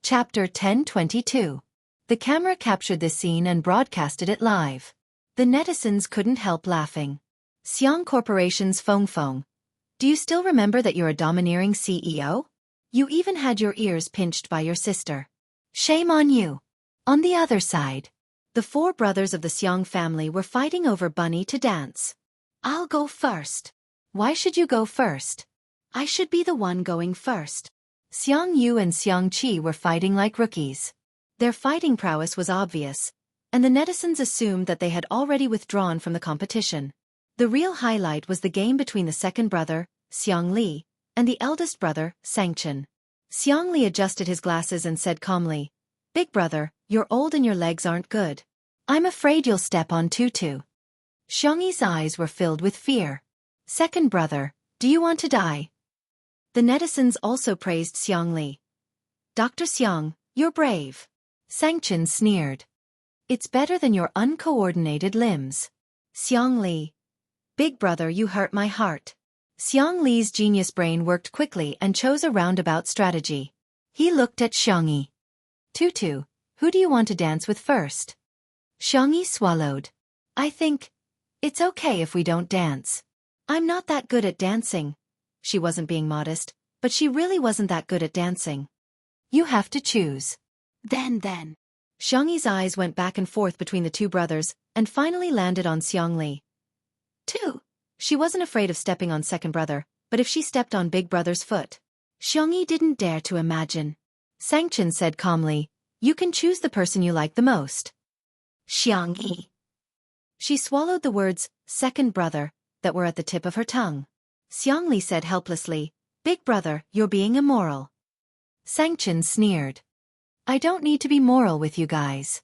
Chapter 1022. The camera captured this scene and broadcasted it live. The netizens couldn't help laughing. Xiang Corporation's Feng Feng. Do you still remember that you're a domineering CEO? You even had your ears pinched by your sister. Shame on you. On the other side, the four brothers of the Xiang family were fighting over Bunny to dance. I'll go first. Why should you go first? I should be the one going first. Xiang Yu and Xiang Qi were fighting like rookies. Their fighting prowess was obvious, and the netizens assumed that they had already withdrawn from the competition. The real highlight was the game between the second brother, Xiang Li, and the eldest brother, Sangchen. Xiang Li adjusted his glasses and said calmly, "Big brother, you're old and your legs aren't good. I'm afraid you'll step on Tutu." Xiang Yi's eyes were filled with fear. "Second brother, do you want to die?" The netizens also praised Xiang Li. "Dr. Xiang, you're brave." Sangchen sneered. "It's better than your uncoordinated limbs." Xiang Li. "Big brother, you hurt my heart." Xiang Li's genius brain worked quickly and chose a roundabout strategy. He looked at Xiang Yi. "Tutu, who do you want to dance with first?" Xiang Yi swallowed. "I think it's okay if we don't dance. I'm not that good at dancing." She wasn't being modest, but she really wasn't that good at dancing. "You have to choose." Then. Xiang Yi's eyes went back and forth between the two brothers, and finally landed on Xiang Li. Two. She wasn't afraid of stepping on second brother, but if she stepped on big brother's foot, Xiang Yi didn't dare to imagine. Sangchen said calmly, "You can choose the person you like the most." Xiang Yi. She swallowed the words, second brother, that were at the tip of her tongue. Xiang Li said helplessly, "Big brother, you're being immoral." Sangchen sneered. "I don't need to be moral with you guys."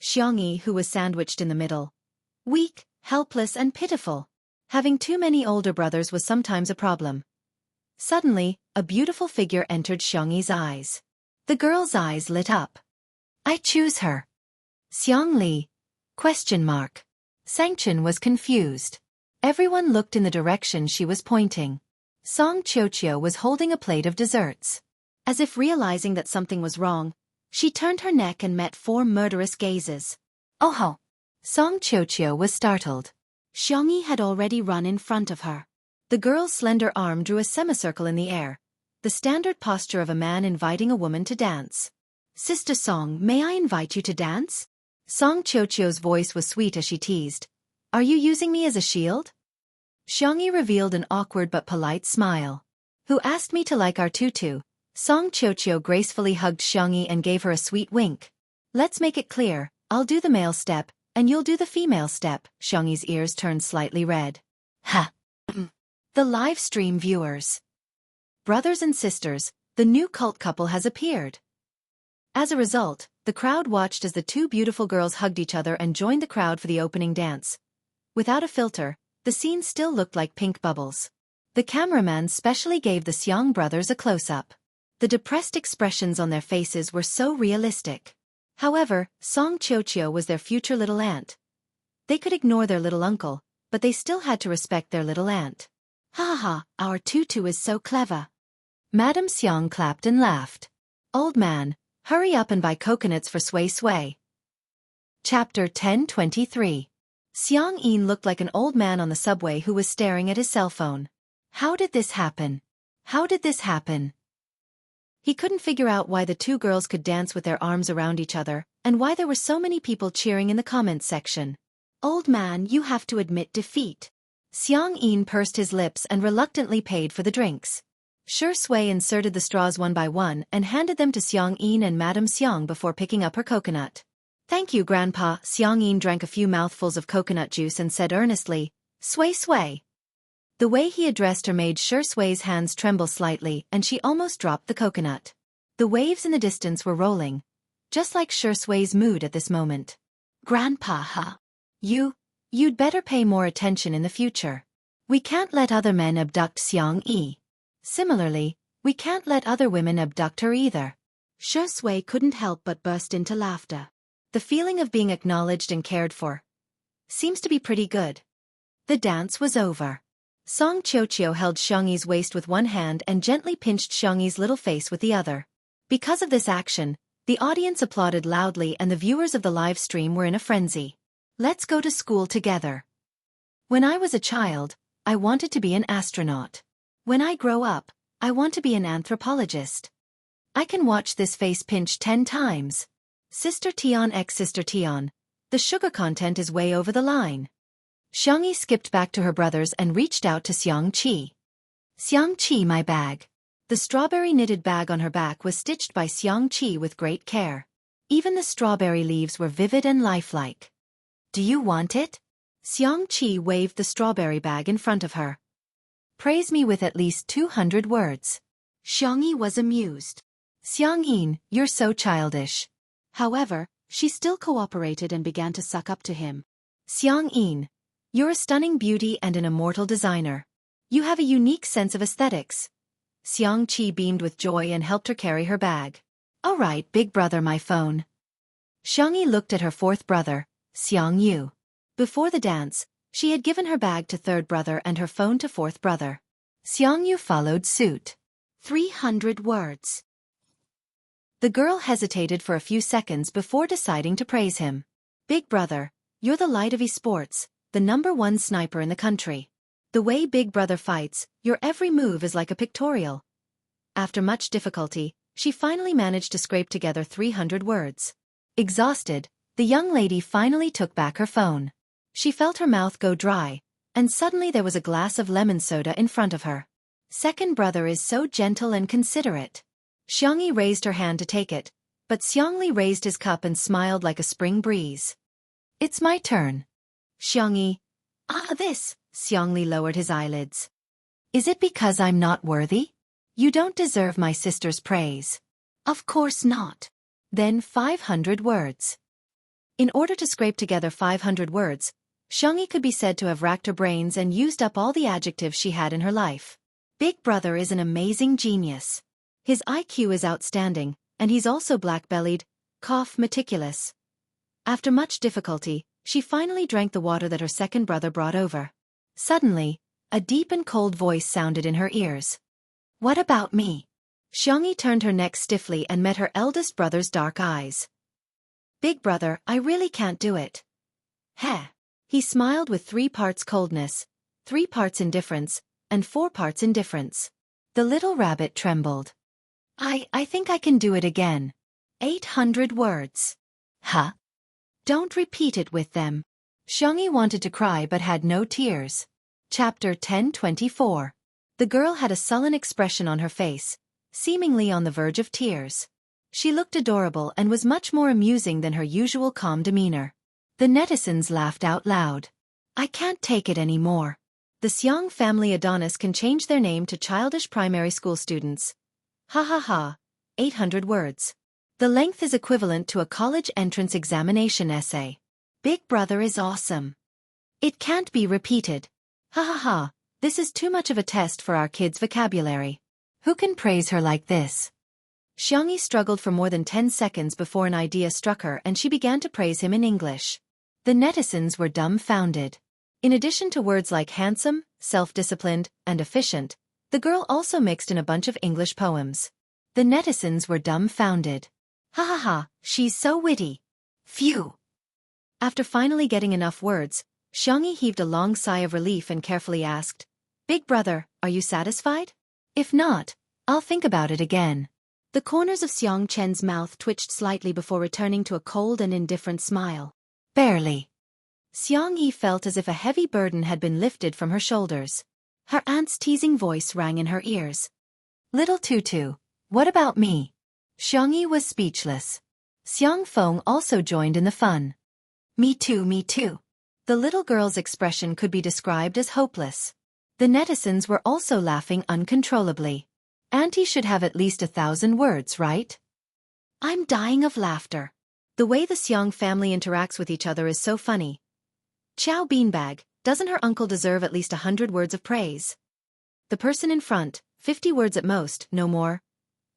Xiang Yi, who was sandwiched in the middle. Weak, helpless and pitiful. Having too many older brothers was sometimes a problem. Suddenly, a beautiful figure entered Xiang Yi's eyes. The girl's eyes lit up. "I choose her." Xiang Li? Question mark. Sangchen was confused. Everyone looked in the direction she was pointing. Song Qiuqiu was holding a plate of desserts. As if realizing that something was wrong, she turned her neck and met four murderous gazes. "Oh ho!" Song Qiuqiu was startled. Xiang Yi had already run in front of her. The girl's slender arm drew a semicircle in the air, the standard posture of a man inviting a woman to dance. "Sister Song, may I invite you to dance?" Song Qiuqiu's voice was sweet as she teased. "Are you using me as a shield?" Xiang Yi revealed an awkward but polite smile. "Who asked me to like our tutu?" Song Qiuqiu gracefully hugged Xiang Yi and gave her a sweet wink. "Let's make it clear, I'll do the male step, and you'll do the female step." Xiang Yi's ears turned slightly red. Ha! The live stream viewers. Brothers and sisters, the new cult couple has appeared. As a result, the crowd watched as the two beautiful girls hugged each other and joined the crowd for the opening dance. Without a filter, the scene still looked like pink bubbles. The cameraman specially gave the Xiang brothers a close-up. The depressed expressions on their faces were so realistic. However, Song Qiuqiu was their future little aunt. They could ignore their little uncle, but they still had to respect their little aunt. "Ha ha, our tutu is so clever." Madame Xiang clapped and laughed. "Old man, hurry up and buy coconuts for Sui Sui." Chapter 1023. Xiang Yin looked like an old man on the subway who was staring at his cell phone. How did this happen? How did this happen? He couldn't figure out why the two girls could dance with their arms around each other, and why there were so many people cheering in the comments section. "Old man, you have to admit defeat." Xiang Yin pursed his lips and reluctantly paid for the drinks. Sure Sui inserted the straws one by one and handed them to Xiang Yin and Madame Xiang before picking up her coconut. "Thank you, Grandpa." Xiang Yin drank a few mouthfuls of coconut juice and said earnestly, "Sui Sui." The way he addressed her made Sure Sui's hands tremble slightly and she almost dropped the coconut. The waves in the distance were rolling, just like Sure Sui's mood at this moment. "Grandpa, huh? You'd better pay more attention in the future. We can't let other men abduct Xiang Yi. Similarly, we can't let other women abduct her either." Sure Sui couldn't help but burst into laughter. The feeling of being acknowledged and cared for seems to be pretty good. The dance was over. Song Qiuqiu held Xiang Yi's waist with one hand and gently pinched Xiang Yi's little face with the other. Because of this action, the audience applauded loudly and the viewers of the live stream were in a frenzy. Let's go to school together. When I was a child, I wanted to be an astronaut. When I grow up, I want to be an anthropologist. I can watch this face pinch 10 times. Sister Tian x Sister Tian. The sugar content is way over the line. Xiangyi skipped back to her brothers and reached out to Xiangqi. Xiangqi, my bag. The strawberry knitted bag on her back was stitched by Xiangqi with great care. Even the strawberry leaves were vivid and lifelike. Do you want it? Xiangqi waved the strawberry bag in front of her. Praise me with at least 200 words. Xiangyi was amused. Xiangyin, you're so childish. However, she still cooperated and began to suck up to him. Xiangyin, you're a stunning beauty and an immortal designer. You have a unique sense of aesthetics. Xiangqi beamed with joy and helped her carry her bag. All right, big brother, my phone. Xiangyi looked at her fourth brother, Xiangyu. Before the dance, she had given her bag to third brother and her phone to fourth brother. Xiangyu followed suit. 300 words. The girl hesitated for a few seconds before deciding to praise him. Big brother, you're the light of esports, the #1 sniper in the country. The way Big Brother fights, your every move is like a pictorial. After much difficulty, she finally managed to scrape together 300 words. Exhausted, the young lady finally took back her phone. She felt her mouth go dry, and suddenly there was a glass of lemon soda in front of her. Second brother is so gentle and considerate. Xiangyi raised her hand to take it, but Xiangli raised his cup and smiled like a spring breeze. It's my turn. Xiangyi. This. Xiangli lowered his eyelids. Is it because I'm not worthy? You don't deserve my sister's praise. Of course not. Then 500 words. In order to scrape together 500 words, Xiangyi could be said to have racked her brains and used up all the adjectives she had in her life. Big brother is an amazing genius. His IQ is outstanding, and he's also black-bellied, meticulous. After much difficulty, she finally drank the water that her second brother brought over. Suddenly, a deep and cold voice sounded in her ears. What about me? Xiangyi turned her neck stiffly and met her eldest brother's dark eyes. Big brother, I really can't do it. Heh. He smiled with 3 parts coldness, 3 parts indifference, and 4 parts indifference. The little rabbit trembled. I think I can do it again. 800 words. Huh? Don't repeat it with them. Xiangyi wanted to cry but had no tears. Chapter 10:24. The girl had a sullen expression on her face, seemingly on the verge of tears. She looked adorable and was much more amusing than her usual calm demeanor. The netizens laughed out loud. I can't take it anymore. The Xiang family Adonis can change their name to childish primary school students. Ha ha ha. 800 words. The length is equivalent to a college entrance examination essay. Big brother is awesome. It can't be repeated. Ha ha ha. This is too much of a test for our kids' vocabulary. Who can praise her like this? Xiangyi struggled for more than 10 seconds before an idea struck her and she began to praise him in English. The netizens were dumbfounded. In addition to words like handsome, self-disciplined, and efficient, the girl also mixed in a bunch of English poems. The netizens were dumbfounded. Ha ha ha, she's so witty. Phew. After finally getting enough words, Xiangyi heaved a long sigh of relief and carefully asked, Big brother, are you satisfied? If not, I'll think about it again. The corners of Xiang Chen's mouth twitched slightly before returning to a cold and indifferent smile. Barely. Xiang Yi felt as if a heavy burden had been lifted from her shoulders. Her aunt's teasing voice rang in her ears. Little Tutu, what about me? Xiang Yi was speechless. Xiang Feng also joined in the fun. Me too, me too. The little girl's expression could be described as hopeless. The netizens were also laughing uncontrollably. Auntie should have at least 1,000 words, right? I'm dying of laughter. The way the Xiang family interacts with each other is so funny. Chow Beanbag, doesn't her uncle deserve at least 100 words of praise? The person in front, 50 words at most, no more.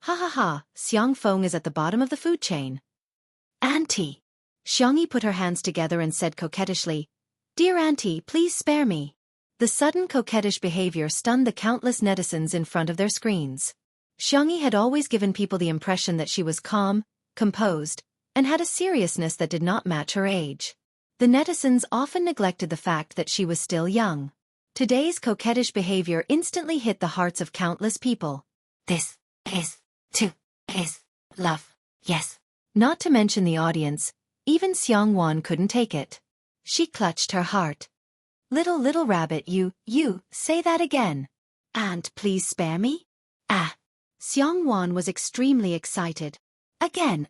Ha ha ha, Xiang Feng is at the bottom of the food chain. Auntie. Xiangyi put her hands together and said coquettishly, Dear Auntie, please spare me. The sudden coquettish behavior stunned the countless netizens in front of their screens. Xiangyi had always given people the impression that she was calm, composed, and had a seriousness that did not match her age. The netizens often neglected the fact that she was still young. Today's coquettish behavior instantly hit the hearts of countless people. This is love, yes. Not to mention the audience, even Xiangwan couldn't take it. She clutched her heart. Little rabbit, you, say that again. And please spare me? Ah. Xiangwan was extremely excited. Again.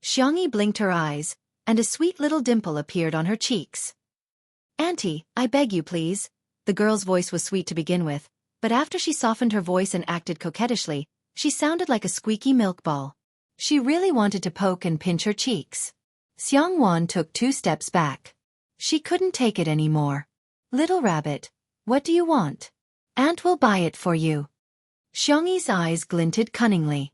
Xiangyi blinked her eyes, and a sweet little dimple appeared on her cheeks. Auntie, I beg you please. The girl's voice was sweet to begin with, but after she softened her voice and acted coquettishly, she sounded like a squeaky milk ball. She really wanted to poke and pinch her cheeks. Xiangwan took 2 steps back. She couldn't take it anymore. Little rabbit, what do you want? Aunt will buy it for you. Xiangyi's eyes glinted cunningly.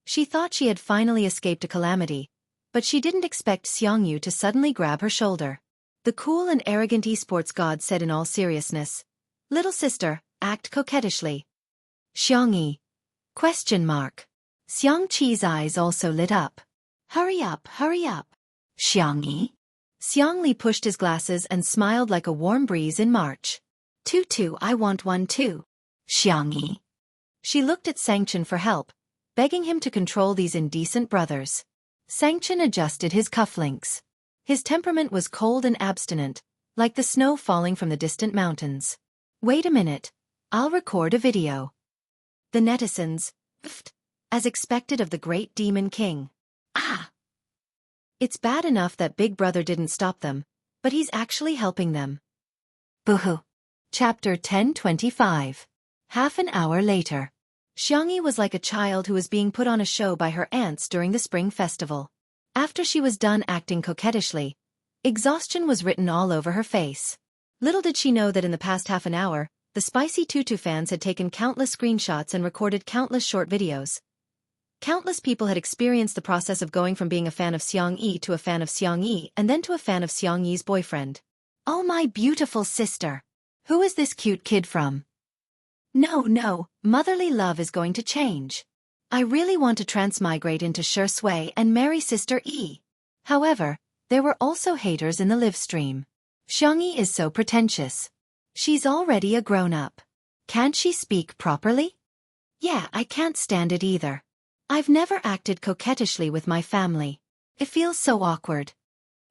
She thought she had finally escaped a calamity, but she didn't expect Xiangyu to suddenly grab her shoulder. The cool and arrogant esports god said in all seriousness, "Little sister, act coquettishly." Xiangyi? ? Xiangqi's eyes also lit up. Hurry up. Xiangyi? Xiangli pushed his glasses and smiled like a warm breeze in March. Tutu, I want one too. Xiangyi? She looked at Sangchen for help, begging him to control these indecent brothers. Sangchen adjusted his cufflinks. His temperament was cold and abstinent, like the snow falling from the distant mountains. Wait a minute, I'll record a video. The netizens, as expected of the great demon king. Ah! It's bad enough that Big Brother didn't stop them, but he's actually helping them. Boo-hoo. Chapter 1025. Half an hour later. Xiangyi was like a child who was being put on a show by her aunts during the spring festival. After she was done acting coquettishly, exhaustion was written all over her face. Little did she know that in the past half an hour, the Spicy Tutu fans had taken countless screenshots and recorded countless short videos. Countless people had experienced the process of going from being a fan of Xiangyi to a fan of Xiangyi and then to a fan of Xiangyi's boyfriend. Oh my beautiful sister! Who is this cute kid from? No, motherly love is going to change. I really want to transmigrate into Shui and marry Sister E. However, there were also haters in the live stream. Xiangyi is so pretentious. She's already a grown-up. Can't she speak properly? Yeah, I can't stand it either. I've never acted coquettishly with my family. It feels so awkward.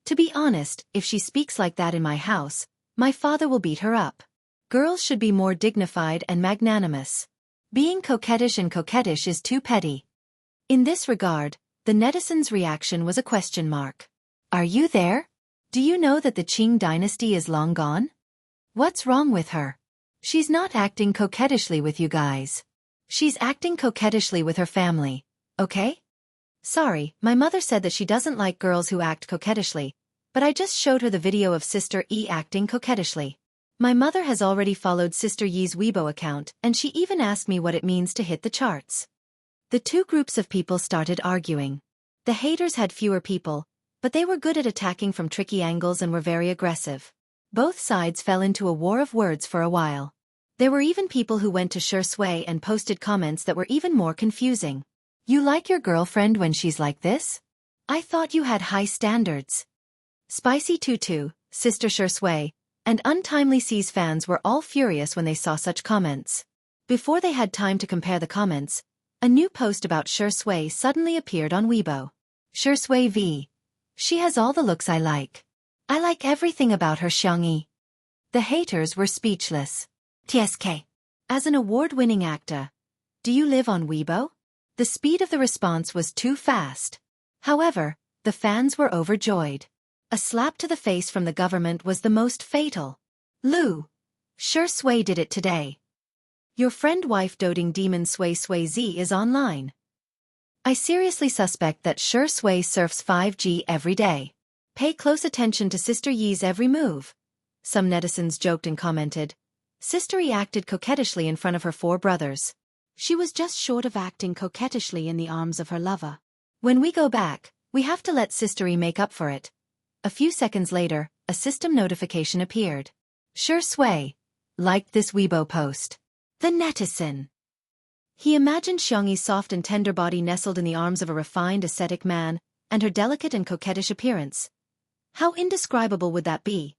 To be honest, if she speaks like that in my house, my father will beat her up. Girls should be more dignified and magnanimous. Being coquettish is too petty. In this regard, the netizens' reaction was a question mark. Are you there? Do you know that the Qing dynasty is long gone? What's wrong with her? She's not acting coquettishly with you guys. She's acting coquettishly with her family, okay? Sorry, my mother said that she doesn't like girls who act coquettishly, but I just showed her the video of Sister E acting coquettishly. My mother has already followed Sister Yi's Weibo account, and she even asked me what it means to hit the charts. The 2 groups of people started arguing. The haters had fewer people, but they were good at attacking from tricky angles and were very aggressive. Both sides fell into a war of words for a while. There were even people who went to Shui and posted comments that were even more confusing. You like your girlfriend when she's like this? I thought you had high standards. Spicy Tutu, Sister Shui, and Untimely C's fans were all furious when they saw such comments. Before they had time to compare the comments, a new post about Shui suddenly appeared on Weibo. Shui V. She has all the looks I like. I like everything about her, Xiangyi. The haters were speechless. TSK. As an award-winning actor, do you live on Weibo? The speed of the response was too fast. However, the fans were overjoyed. A slap to the face from the government was the most fatal. Lu. Shui did it today. Your friend wife doting demon Sui Z is online. I seriously suspect that Shui surfs 5G every day. Pay close attention to Sister Yi's every move. Some netizens joked and commented. Sister Yi acted coquettishly in front of her 4 brothers. She was just short of acting coquettishly in the arms of her lover. When we go back, we have to let Sister Yi make up for it. A few seconds later, a system notification appeared. Shui liked this Weibo post. The netizen. He imagined Xiangyi's soft and tender body nestled in the arms of a refined ascetic man, and her delicate and coquettish appearance. How indescribable would that be?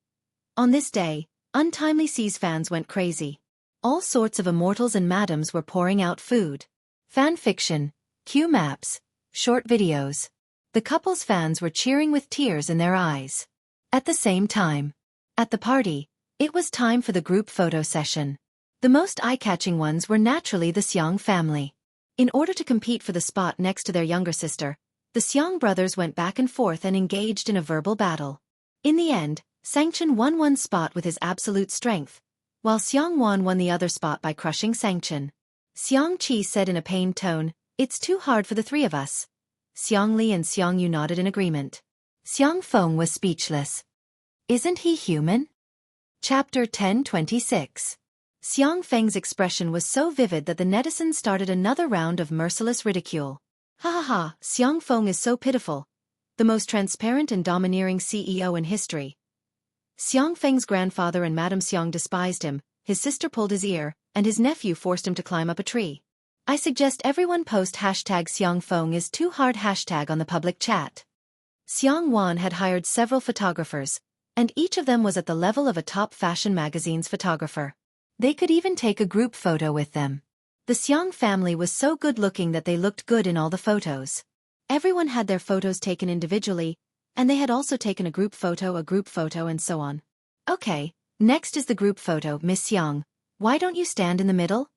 On this day, Untimely C's fans went crazy. All sorts of immortals and madams were pouring out food. Fan fiction, Q maps, short videos. The couple's fans were cheering with tears in their eyes. At the same time, at the party, it was time for the group photo session. The most eye-catching ones were naturally the Xiang family. In order to compete for the spot next to their younger sister, the Xiang brothers went back and forth and engaged in a verbal battle. In the end, Sangchen won one spot with his absolute strength, while Xiang Wan won the other spot by crushing Sangchen. Xiang Qi said in a pained tone, "It's too hard for the three of us." Xiang Li and Xiang Yu nodded in agreement. Xiang Feng was speechless. Isn't he human? Chapter 10:26. Xiang Feng's expression was so vivid that the netizens started another round of merciless ridicule. Ha ha ha, Xiang Feng is so pitiful. The most transparent and domineering CEO in history. Xiang Feng's grandfather and Madame Xiang despised him, his sister pulled his ear, and his nephew forced him to climb up a tree. I suggest everyone post hashtag Xiang Feng is too hard hashtag on the public chat. Xiang Wan had hired several photographers, and each of them was at the level of a top fashion magazine's photographer. They could even take a group photo with them. The Xiang family was so good-looking that they looked good in all the photos. Everyone had their photos taken individually, and they had also taken a group photo, and so on. Okay, next is the group photo, Miss Xiang. Why don't you stand in the middle?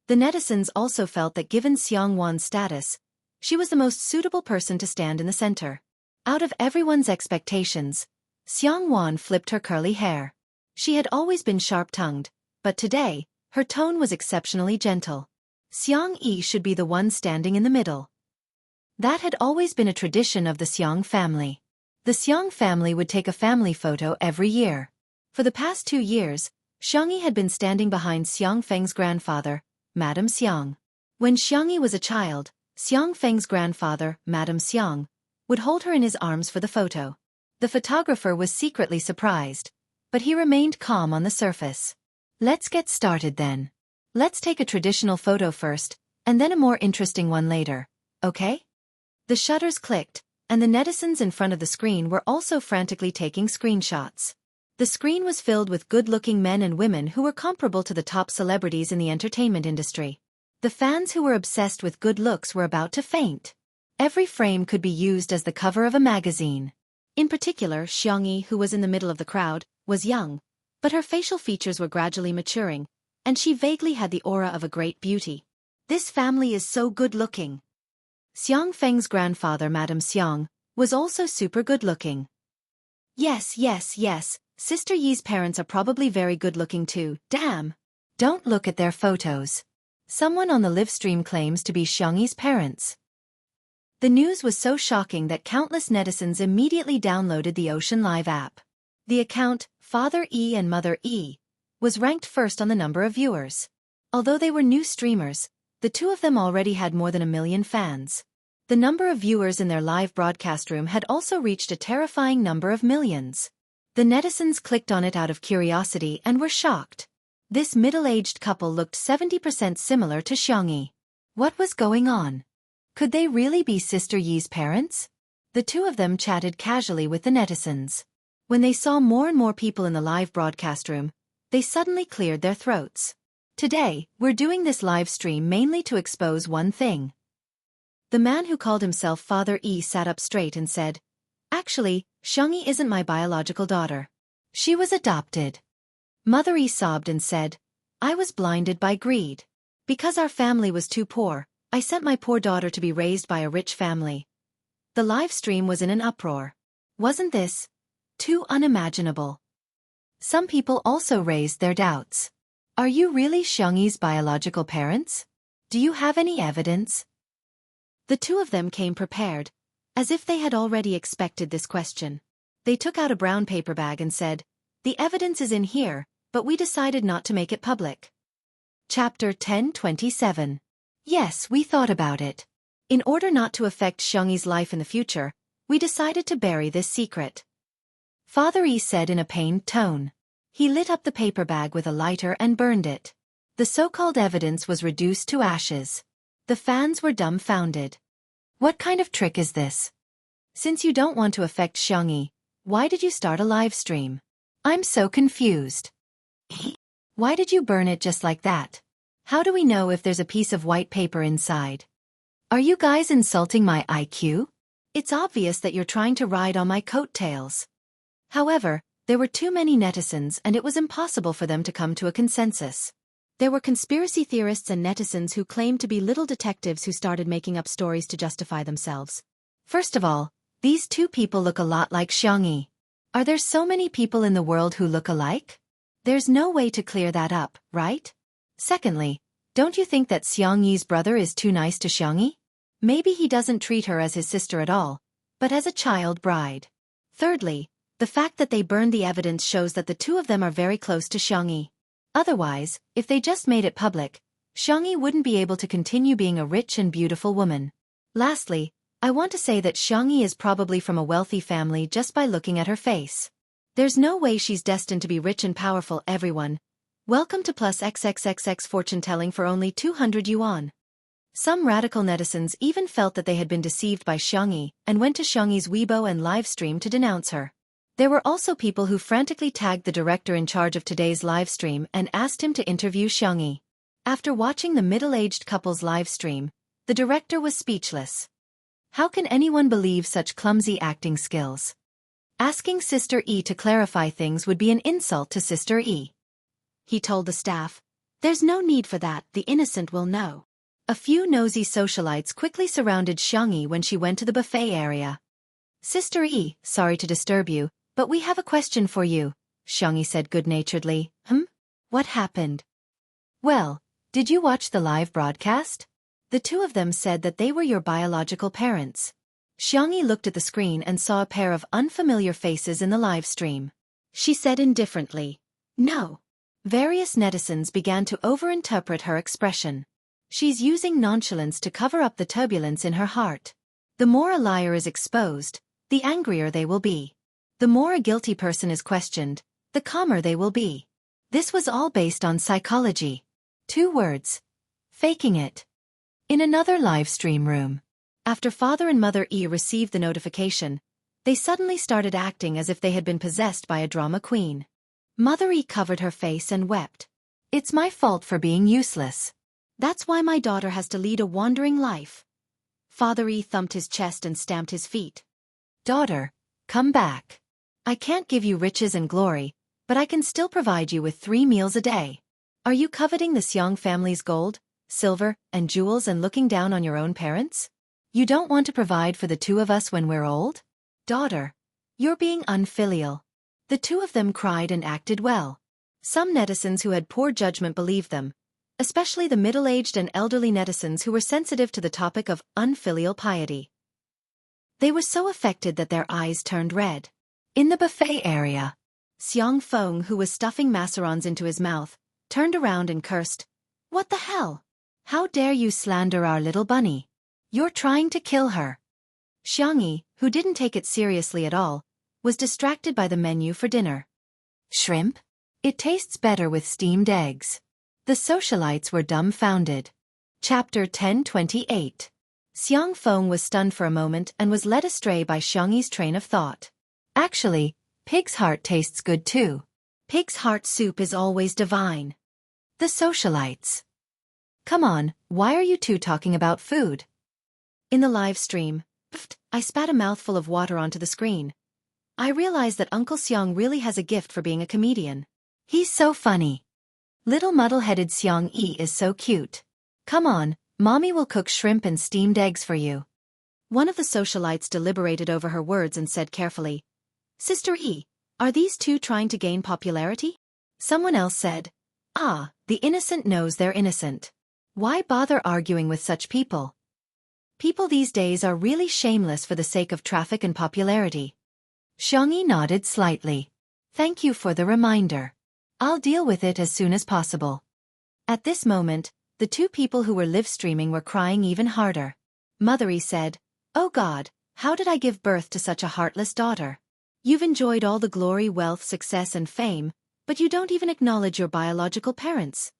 The netizens also felt that given Xiang Wan's status, she was the most suitable person to stand in the center. Out of everyone's expectations, Xiang Wan flipped her curly hair. She had always been sharp-tongued, but today, her tone was exceptionally gentle. Xiang Yi should be the one standing in the middle. That had always been a tradition of the Xiang family. The Xiang family would take a family photo every year. For the past 2 years, Xiangyi had been standing behind Xiang Feng's grandfather, Madame Xiang. When Xiangyi was a child, Xiang Feng's grandfather, Madame Xiang, would hold her in his arms for the photo. The photographer was secretly surprised, but he remained calm on the surface. Let's get started then. Let's take a traditional photo first, and then a more interesting one later, okay? The shutters clicked, and the netizens in front of the screen were also frantically taking screenshots. The screen was filled with good-looking men and women who were comparable to the top celebrities in the entertainment industry. The fans who were obsessed with good looks were about to faint. Every frame could be used as the cover of a magazine. In particular, Xiangyi, who was in the middle of the crowd, was young, but her facial features were gradually maturing, and she vaguely had the aura of a great beauty. This family is so good-looking. Xiang Feng's grandfather, Madame Xiang, was also super good-looking. Yes, Sister Yi's parents are probably very good-looking too, damn. Don't look at their photos. Someone on the live stream claims to be Xiangyi's parents. The news was so shocking that countless netizens immediately downloaded the Ocean Live app. The account, Father E and Mother E, was ranked first on the number of viewers. Although they were new streamers, the two of them already had more than 1 million fans. The number of viewers in their live broadcast room had also reached a terrifying number of millions. The netizens clicked on it out of curiosity and were shocked. This middle-aged couple looked 70% similar to Xiangyi. What was going on? Could they really be Sister Yi's parents? The two of them chatted casually with the netizens. When they saw more and more people in the live broadcast room, they suddenly cleared their throats. Today, we're doing this live stream mainly to expose one thing. The man who called himself Father E sat up straight and said, "Actually, Xiangyi isn't my biological daughter. She was adopted." Mother E sobbed and said, "I was blinded by greed. Because our family was too poor, I sent my poor daughter to be raised by a rich family." The live stream was in an uproar. Wasn't this too unimaginable? Some people also raised their doubts. Are you really Xiangyi's biological parents? Do you have any evidence? The two of them came prepared, as if they had already expected this question. They took out a brown paper bag and said, "The evidence is in here, but we decided not to make it public." Chapter 10:27. Yes, we thought about it. In order not to affect Xiangyi's life in the future, we decided to bury this secret. Father E said in a pained tone. He lit up the paper bag with a lighter and burned it. The so-called evidence was reduced to ashes. The fans were dumbfounded. What kind of trick is this? Since you don't want to affect Xiangyi, why did you start a live stream? I'm so confused. Why did you burn it just like that? How do we know if there's a piece of white paper inside? Are you guys insulting my IQ? It's obvious that you're trying to ride on my coattails. However, there were too many netizens and it was impossible for them to come to a consensus. There were conspiracy theorists and netizens who claimed to be little detectives who started making up stories to justify themselves. First of all, these two people look a lot like Xiangyi. Are there so many people in the world who look alike? There's no way to clear that up, right? Secondly, don't you think that Xiangyi's brother is too nice to Xiangyi? Maybe he doesn't treat her as his sister at all, but as a child bride. Thirdly, the fact that they burned the evidence shows that the two of them are very close to Xiangyi. Otherwise, if they just made it public, Xiangyi wouldn't be able to continue being a rich and beautiful woman. Lastly, I want to say that Xiangyi is probably from a wealthy family just by looking at her face. There's no way she's destined to be rich and powerful, everyone. Welcome to plus XXXX fortune-telling for only 200 yuan. Some radical netizens even felt that they had been deceived by Xiangyi and went to Xiangyi's Weibo and livestream to denounce her. There were also people who frantically tagged the director in charge of today's livestream and asked him to interview Xiangyi. After watching the middle-aged couple's livestream, the director was speechless. How can anyone believe such clumsy acting skills? Asking Sister E to clarify things would be an insult to Sister E. He told the staff, "There's no need for that, the innocent will know." A few nosy socialites quickly surrounded Xiangyi when she went to the buffet area. "Sister E, sorry to disturb you, but we have a question for you," Xiangyi said good-naturedly. What happened?" "Well, did you watch the live broadcast? The two of them said that they were your biological parents." Xiangyi looked at the screen and saw a pair of unfamiliar faces in the live stream. She said indifferently, "No." Various netizens began to overinterpret her expression. She's using nonchalance to cover up the turbulence in her heart. The more a liar is exposed, the angrier they will be. The more a guilty person is questioned, the calmer they will be. This was all based on psychology. 2 words. Faking it. In another live stream room, after Father and Mother E received the notification, they suddenly started acting as if they had been possessed by a drama queen. Mother E covered her face and wept. "It's my fault for being useless. That's why my daughter has to lead a wandering life." Father E thumped his chest and stamped his feet. "Daughter, come back. I can't give you riches and glory, but I can still provide you with 3 meals a day. Are you coveting the Xiang family's gold, silver, and jewels and looking down on your own parents? You don't want to provide for the two of us when we're old? Daughter, you're being unfilial." The two of them cried and acted well. Some netizens who had poor judgment believed them, especially the middle-aged and elderly netizens who were sensitive to the topic of unfilial piety. They were so affected that their eyes turned red. In the buffet area, Xiaofan, who was stuffing macarons into his mouth, turned around and cursed, "What the hell? How dare you slander our little bunny? You're trying to kill her." Xiangyi, who didn't take it seriously at all, was distracted by the menu for dinner. "Shrimp? It tastes better with steamed eggs." The socialites were dumbfounded. Chapter 10:28. Xiaofan was stunned for a moment and was led astray by Xiangyi's train of thought. "Actually, pig's heart tastes good too. Pig's heart soup is always divine." The socialites. "Come on, why are you two talking about food?" In the live stream, I spat a mouthful of water onto the screen. I realized that Uncle Xiang really has a gift for being a comedian. He's so funny. Little muddle-headed Xiangyi is so cute. "Come on, Mommy will cook shrimp and steamed eggs for you." One of the socialites deliberated over her words and said carefully, "Sister E, are these two trying to gain popularity?" Someone else said, The innocent knows they're innocent. Why bother arguing with such people? People these days are really shameless for the sake of traffic and popularity." Xiangyi nodded slightly. "Thank you for the reminder. I'll deal with it as soon as possible." At this moment, the two people who were live streaming were crying even harder. Mother E said, "Oh God, how did I give birth to such a heartless daughter? You've enjoyed all the glory, wealth, success and fame, but you don't even acknowledge your biological parents.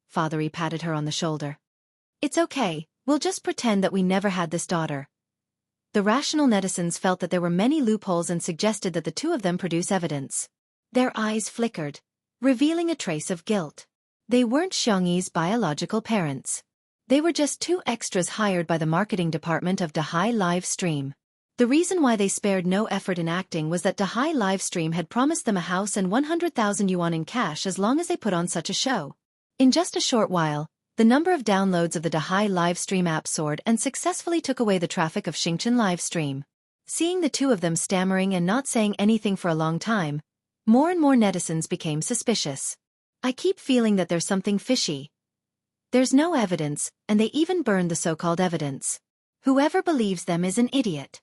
Father E patted her on the shoulder. It's okay, we'll just pretend that we never had this daughter. The rational netizens felt that there were many loopholes and suggested that the two of them produce evidence. Their eyes flickered, revealing a trace of guilt. They weren't Xiangyi's biological parents. They were just two extras hired by the marketing department of Dahai Live Stream. The reason why they spared no effort in acting was that Dahai Live Stream had promised them a house and 100,000 yuan in cash as long as they put on such a show. In just a short while, the number of downloads of the Dahai Live Stream app soared and successfully took away the traffic of Xingchen Live Stream. Seeing the two of them stammering and not saying anything for a long time, more and more netizens became suspicious. I keep feeling that there's something fishy. There's no evidence, and they even burned the so-called evidence. Whoever believes them is an idiot.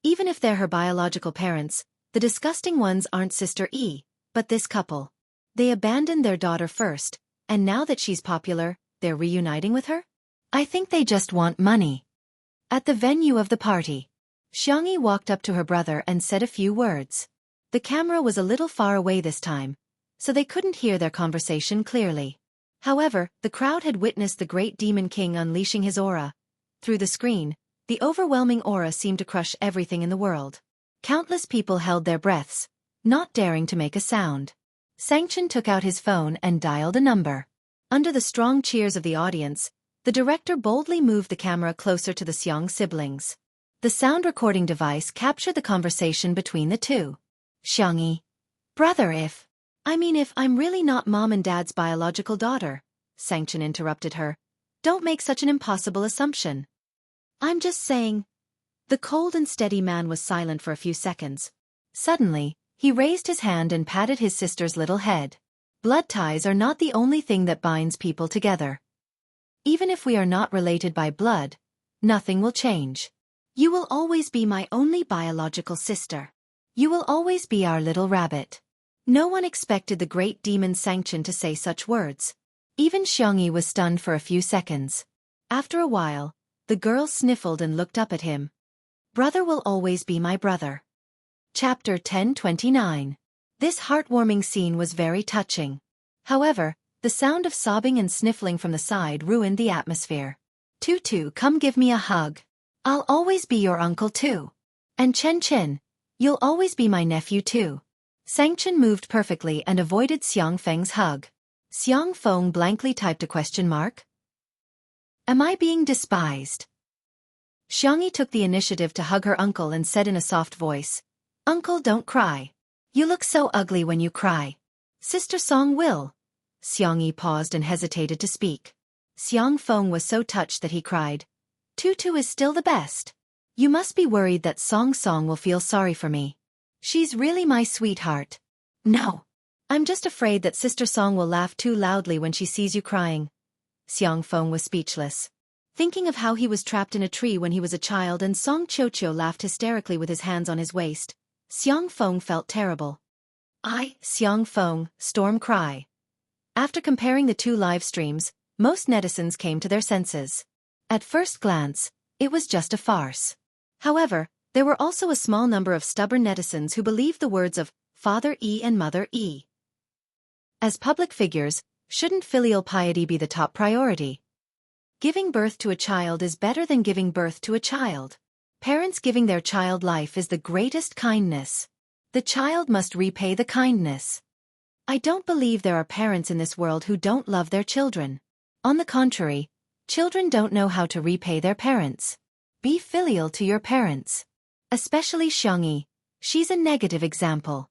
Even if they're her biological parents, the disgusting ones aren't Sister E, but this couple. They abandoned their daughter first, and now that she's popular, they're reuniting with her? I think they just want money. At the venue of the party, Xiangyi walked up to her brother and said a few words. The camera was a little far away this time, so they couldn't hear their conversation clearly. However, the crowd had witnessed the great demon king unleashing his aura. Through the screen, the overwhelming aura seemed to crush everything in the world. Countless people held their breaths, not daring to make a sound. Sangchen took out his phone and dialed a number. Under the strong cheers of the audience, the director boldly moved the camera closer to the Xiang siblings. The sound recording device captured the conversation between the two. Xiangyi. Brother, if I'm really not mom and dad's biological daughter, Sangchen interrupted her. Don't make such an impossible assumption. I'm just saying. The cold and steady man was silent for a few seconds. Suddenly, he raised his hand and patted his sister's little head. Blood ties are not the only thing that binds people together. Even if we are not related by blood, nothing will change. You will always be my only biological sister. You will always be our little rabbit. No one expected the great demon Sangchen to say such words. Even Xiangyi was stunned for a few seconds. After a while, the girl sniffled and looked up at him. Brother will always be my brother. Chapter 1029. This heartwarming scene was very touching. However, the sound of sobbing and sniffling from the side ruined the atmosphere. Tutu, come give me a hug. I'll always be your uncle too. And Chen, you'll always be my nephew too. Sangchen moved perfectly and avoided Xiang Feng's hug. Xiang Feng blankly typed a question mark. Am I being despised? Xiangyi took the initiative to hug her uncle and said in a soft voice, Uncle, don't cry. You look so ugly when you cry. Sister Song will. Xiangyi paused and hesitated to speak. Xiang Feng was so touched that he cried, Tutu is still the best. You must be worried that Song will feel sorry for me. She's really my sweetheart. No. I'm just afraid that Sister Song will laugh too loudly when she sees you crying. Xiang Feng was speechless. Thinking of how he was trapped in a tree when he was a child and Song Qiuqiu laughed hysterically with his hands on his waist, Xiang Feng felt terrible. Xiang Feng, storm cry. After comparing the two live streams, most netizens came to their senses. At first glance, it was just a farce. However, there were also a small number of stubborn netizens who believed the words of Father E and Mother E. As public figures, shouldn't filial piety be the top priority? Giving birth to a child is better than giving birth to a child. Parents giving their child life is the greatest kindness. The child must repay the kindness. I don't believe there are parents in this world who don't love their children. On the contrary, children don't know how to repay their parents. Be filial to your parents. Especially Xiangyi, she's a negative example.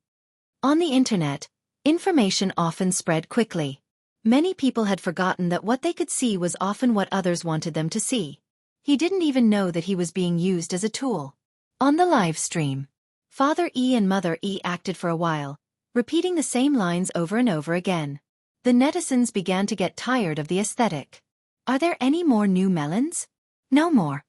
On the internet, information often spread quickly. Many people had forgotten that what they could see was often what others wanted them to see. He didn't even know that he was being used as a tool. On the live stream, Father E and Mother E acted for a while, repeating the same lines over and over again. The netizens began to get tired of the aesthetic. Are there any more new melons? No more.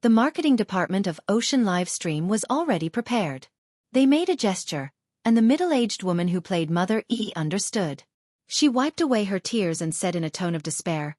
The marketing department of Ocean Live Stream was already prepared. They made a gesture, and the middle-aged woman who played Mother E understood. She wiped away her tears and said in a tone of despair,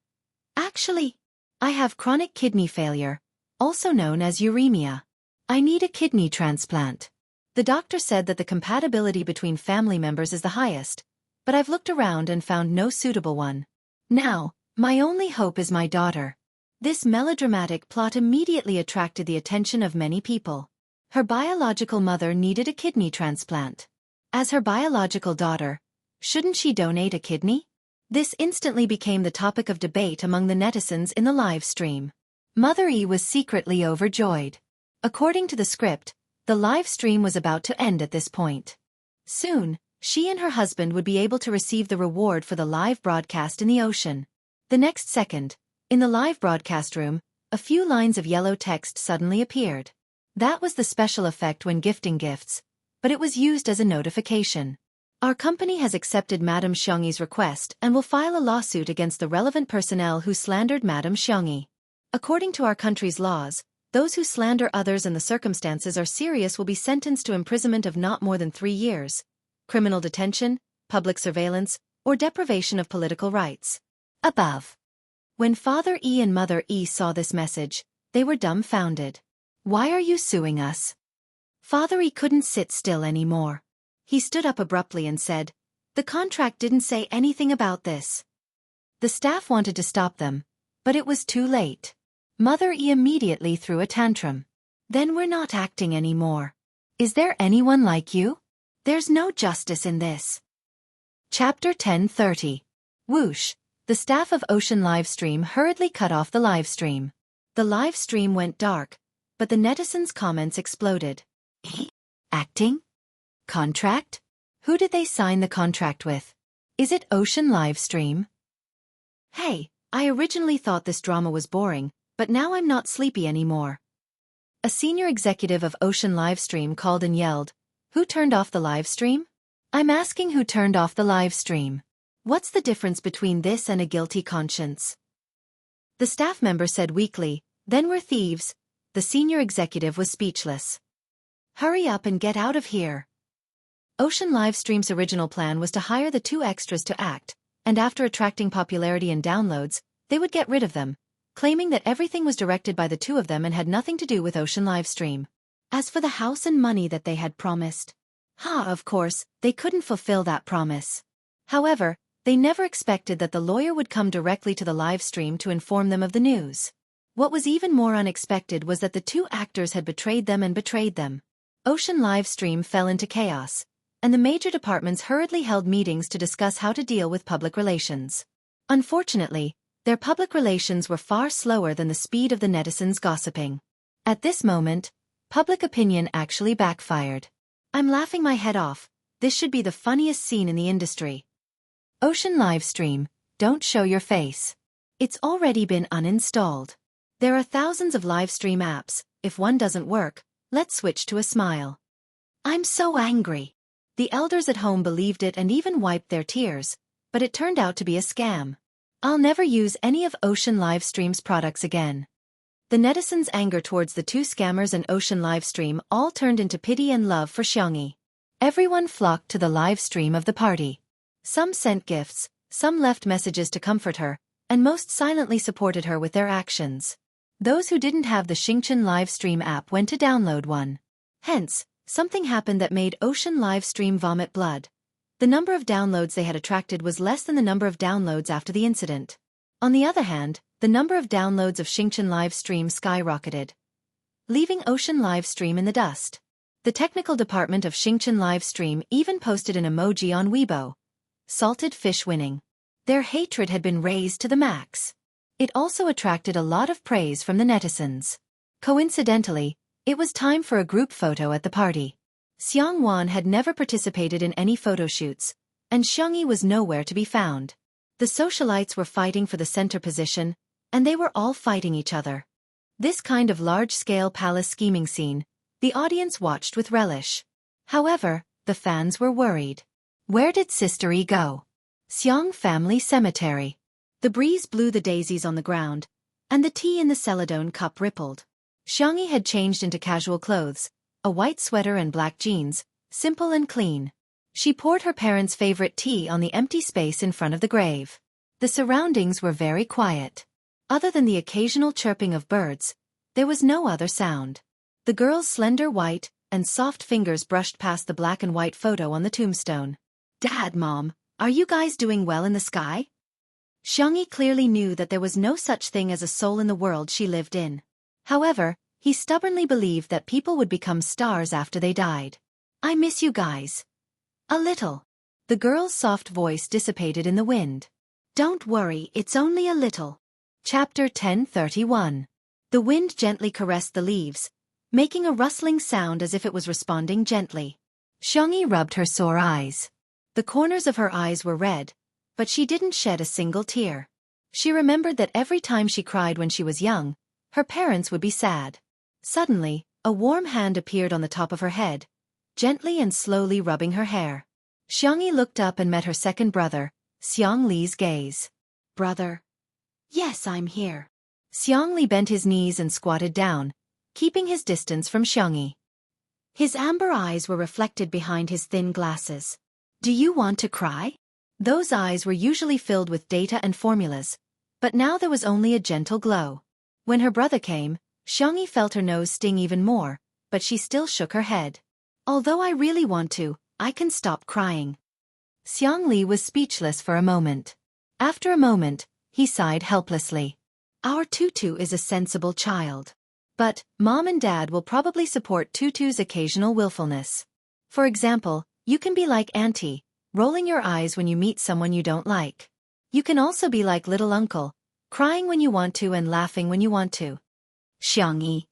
Actually, I have chronic kidney failure, also known as uremia. I need a kidney transplant. The doctor said that the compatibility between family members is the highest, but I've looked around and found no suitable one. Now, my only hope is my daughter. This melodramatic plot immediately attracted the attention of many people. Her biological mother needed a kidney transplant. As her biological daughter, shouldn't she donate a kidney? This instantly became the topic of debate among the netizens in the live stream. Mother E was secretly overjoyed. According to the script, the live stream was about to end at this point. Soon, she and her husband would be able to receive the reward for the live broadcast in the ocean. The next second, in the live broadcast room, a few lines of yellow text suddenly appeared. That was the special effect when gifting gifts, but it was used as a notification. Our company has accepted Madame Xiangyi's request and will file a lawsuit against the relevant personnel who slandered Madame Xiangyi. According to our country's laws, those who slander others and the circumstances are serious will be sentenced to imprisonment of not more than 3 years, criminal detention, public surveillance, or deprivation of political rights. Above. When Father E and Mother E saw this message, they were dumbfounded. Why are you suing us? Father E couldn't sit still anymore. He stood up abruptly and said, "The contract didn't say anything about this." The staff wanted to stop them, but it was too late. Mother E immediately threw a tantrum. "Then we're not acting anymore. Is there anyone like you? There's no justice in this." Chapter 10:30. Whoosh. The staff of Ocean Livestream hurriedly cut off the livestream. The live stream went dark, but the netizens' comments exploded. Acting? Contract? Who did they sign the contract with? Is it Ocean Livestream? Hey, I originally thought this drama was boring, but now I'm not sleepy anymore. A senior executive of Ocean Livestream called and yelled, "Who turned off the livestream? I'm asking who turned off the livestream. What's the difference between this and a guilty conscience?" The staff member said weakly, "Then we're thieves." The senior executive was speechless. "Hurry up and get out of here." Ocean Livestream's original plan was to hire the 2 extras to act, and after attracting popularity and downloads, they would get rid of them, claiming that everything was directed by the 2 of them and had nothing to do with Ocean Livestream. As for the house and money that they had promised, of course, they couldn't fulfill that promise. However, they never expected that the lawyer would come directly to the live stream to inform them of the news. What was even more unexpected was that the 2 actors had betrayed them and betrayed them. Ocean Livestream fell into chaos, and the major departments hurriedly held meetings to discuss how to deal with public relations. Unfortunately, their public relations were far slower than the speed of the netizens' gossiping. At this moment, public opinion actually backfired. I'm laughing my head off. This should be the funniest scene in the industry. Ocean Livestream, don't show your face. It's already been uninstalled. There are thousands of livestream apps. If one doesn't work, let's switch to a smile. I'm so angry. The elders at home believed it and even wiped their tears, but it turned out to be a scam. I'll never use any of Ocean Livestream's products again. The netizens' anger towards the 2 scammers and Ocean Livestream all turned into pity and love for Xiangyi. Everyone flocked to the live stream of the party. Some sent gifts, some left messages to comfort her, and most silently supported her with their actions. Those who didn't have the Xingchen Livestream app went to download one. Hence, something happened that made Ocean Livestream vomit blood. The number of downloads they had attracted was less than the number of downloads after the incident. On the other hand, the number of downloads of Xingchen Livestream skyrocketed, leaving Ocean Livestream in the dust. The technical department of Xingchen Livestream even posted an emoji on Weibo. Salted fish winning. Their hatred had been raised to the max. It also attracted a lot of praise from the netizens. Coincidentally, it was time for a group photo at the party. Xiang Wan had never participated in any photo shoots, and Xiangyi was nowhere to be found. The socialites were fighting for the center position, and they were all fighting each other. This kind of large-scale palace scheming scene, the audience watched with relish. However, the fans were worried. Where did Sister E go? Xiang family cemetery. The breeze blew the daisies on the ground, and the tea in the celadone cup rippled. Xiangyi had changed into casual clothes, a white sweater and black jeans, simple and clean. She poured her parents' favorite tea on the empty space in front of the grave. The surroundings were very quiet. Other than the occasional chirping of birds, there was no other sound. The girl's slender white and soft fingers brushed past the black and white photo on the tombstone. "Dad, Mom, are you guys doing well in the sky?" Xiangyi clearly knew that there was no such thing as a soul in the world she lived in. However, he stubbornly believed that people would become stars after they died. I miss you guys. A little. The girl's soft voice dissipated in the wind. Don't worry, it's only a little. Chapter 1031. The wind gently caressed the leaves, making a rustling sound as if it was responding gently. Xiangyi rubbed her sore eyes. The corners of her eyes were red, but she didn't shed a single tear. She remembered that every time she cried when she was young, her parents would be sad. Suddenly, a warm hand appeared on the top of her head, gently and slowly rubbing her hair. Xiangyi looked up and met her second brother, Xiang Li's gaze. Brother? Yes, I'm here. Xiang Li bent his knees and squatted down, keeping his distance from Xiangyi. His amber eyes were reflected behind his thin glasses. Do you want to cry? Those eyes were usually filled with data and formulas, but now there was only a gentle glow. When her brother came, Xiangyi felt her nose sting even more, but she still shook her head. Although I really want to, I can stop crying. Xiang Li was speechless for a moment. After a moment, he sighed helplessly. Our Tutu is a sensible child. But, Mom and Dad will probably support Tutu's occasional willfulness. For example, you can be like Auntie, rolling your eyes when you meet someone you don't like. You can also be like little uncle, crying when you want to and laughing when you want to. Xiangyi.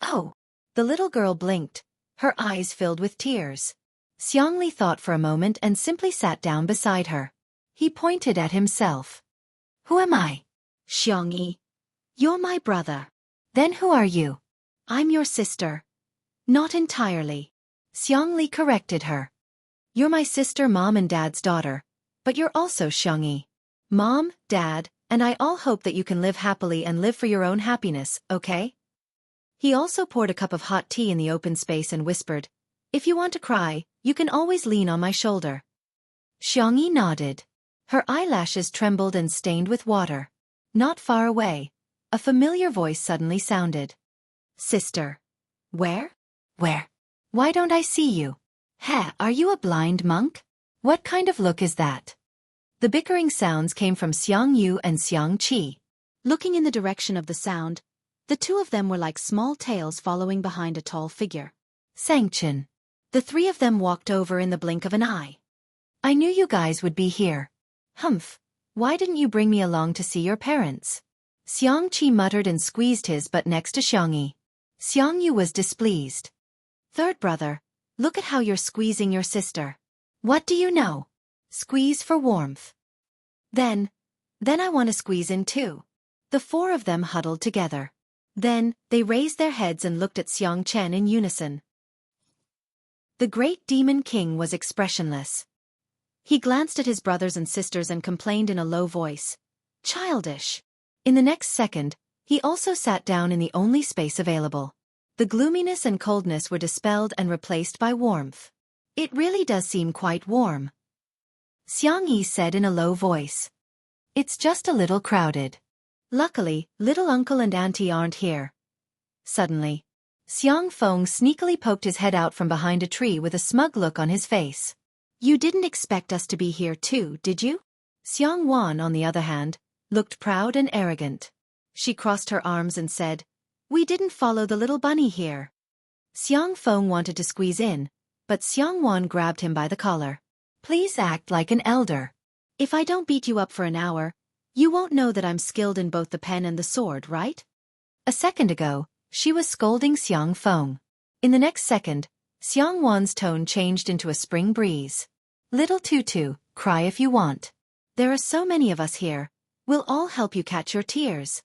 Oh. The little girl blinked, her eyes filled with tears. Xiang Li thought for a moment and simply sat down beside her. He pointed at himself. Who am I? Xiangyi. You're my brother. Then who are you? I'm your sister. Not entirely. Xiang Li corrected her. You're my sister, Mom and Dad's daughter, but you're also Xiangyi. Mom, Dad, and I all hope that you can live happily and live for your own happiness, okay? He also poured a cup of hot tea in the open space and whispered, if you want to cry, you can always lean on my shoulder. Xiangyi nodded. Her eyelashes trembled and stained with water. Not far away, a familiar voice suddenly sounded. Sister. Where? Where? Why don't I see you? Heh, are you a blind monk? What kind of look is that? The bickering sounds came from Xiang Yu and Xiang Qi. Looking in the direction of the sound, the two of them were like small tails following behind a tall figure. Sangchen. The three of them walked over in the blink of an eye. I knew you guys would be here. Humph, why didn't you bring me along to see your parents? Xiang Qi muttered and squeezed his butt next to Xiangyi. Xiang Yu was displeased. Third brother, look at how you're squeezing your sister. What do you know? Squeeze for warmth. Then I want to squeeze in too. The four of them huddled together. Then, they raised their heads and looked at Xiang Chen in unison. The great demon king was expressionless. He glanced at his brothers and sisters and complained in a low voice. Childish. In the next second, he also sat down in the only space available. The gloominess and coldness were dispelled and replaced by warmth. It really does seem quite warm. Xiangyi said in a low voice. It's just a little crowded. Luckily, little uncle and auntie aren't here. Suddenly, Xiang Feng sneakily poked his head out from behind a tree with a smug look on his face. You didn't expect us to be here too, did you? Xiang Wan, on the other hand, looked proud and arrogant. She crossed her arms and said, We didn't follow the little bunny here. Xiang Feng wanted to squeeze in, but Xiang Wan grabbed him by the collar. Please act like an elder. If I don't beat you up for an hour, you won't know that I'm skilled in both the pen and the sword, right? A second ago, she was scolding Xiang Feng. In the next second, Xiang Wan's tone changed into a spring breeze. Little Tutu, cry if you want. There are so many of us here. We'll all help you catch your tears.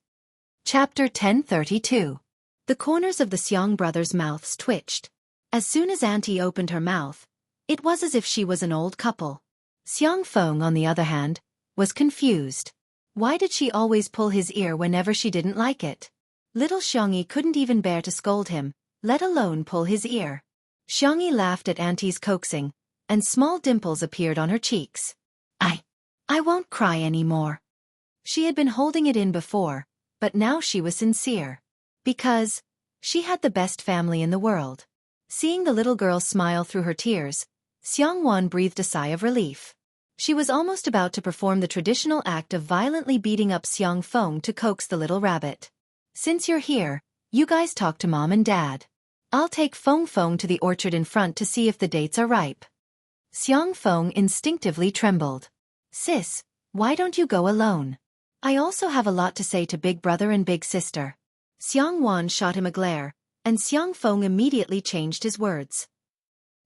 Chapter 1032. The corners of the Xiang brothers' mouths twitched. As soon as Auntie opened her mouth, it was as if she was an old couple. Xiang Feng, on the other hand, was confused. Why did she always pull his ear whenever she didn't like it? Little Xiangyi couldn't even bear to scold him, let alone pull his ear. Xiangyi laughed at Auntie's coaxing, and small dimples appeared on her cheeks. I won't cry anymore. She had been holding it in before, but now she was sincere. Because she had the best family in the world. Seeing the little girl smile through her tears, Xiang Wan breathed a sigh of relief. She was almost about to perform the traditional act of violently beating up Xiaofan to coax the little rabbit. Since you're here, you guys talk to Mom and Dad. I'll take Feng to the orchard in front to see if the dates are ripe. Xiaofan instinctively trembled. Sis, why don't you go alone? I also have a lot to say to Big Brother and Big Sister. Xiangwan shot him a glare, and Xiaofan immediately changed his words.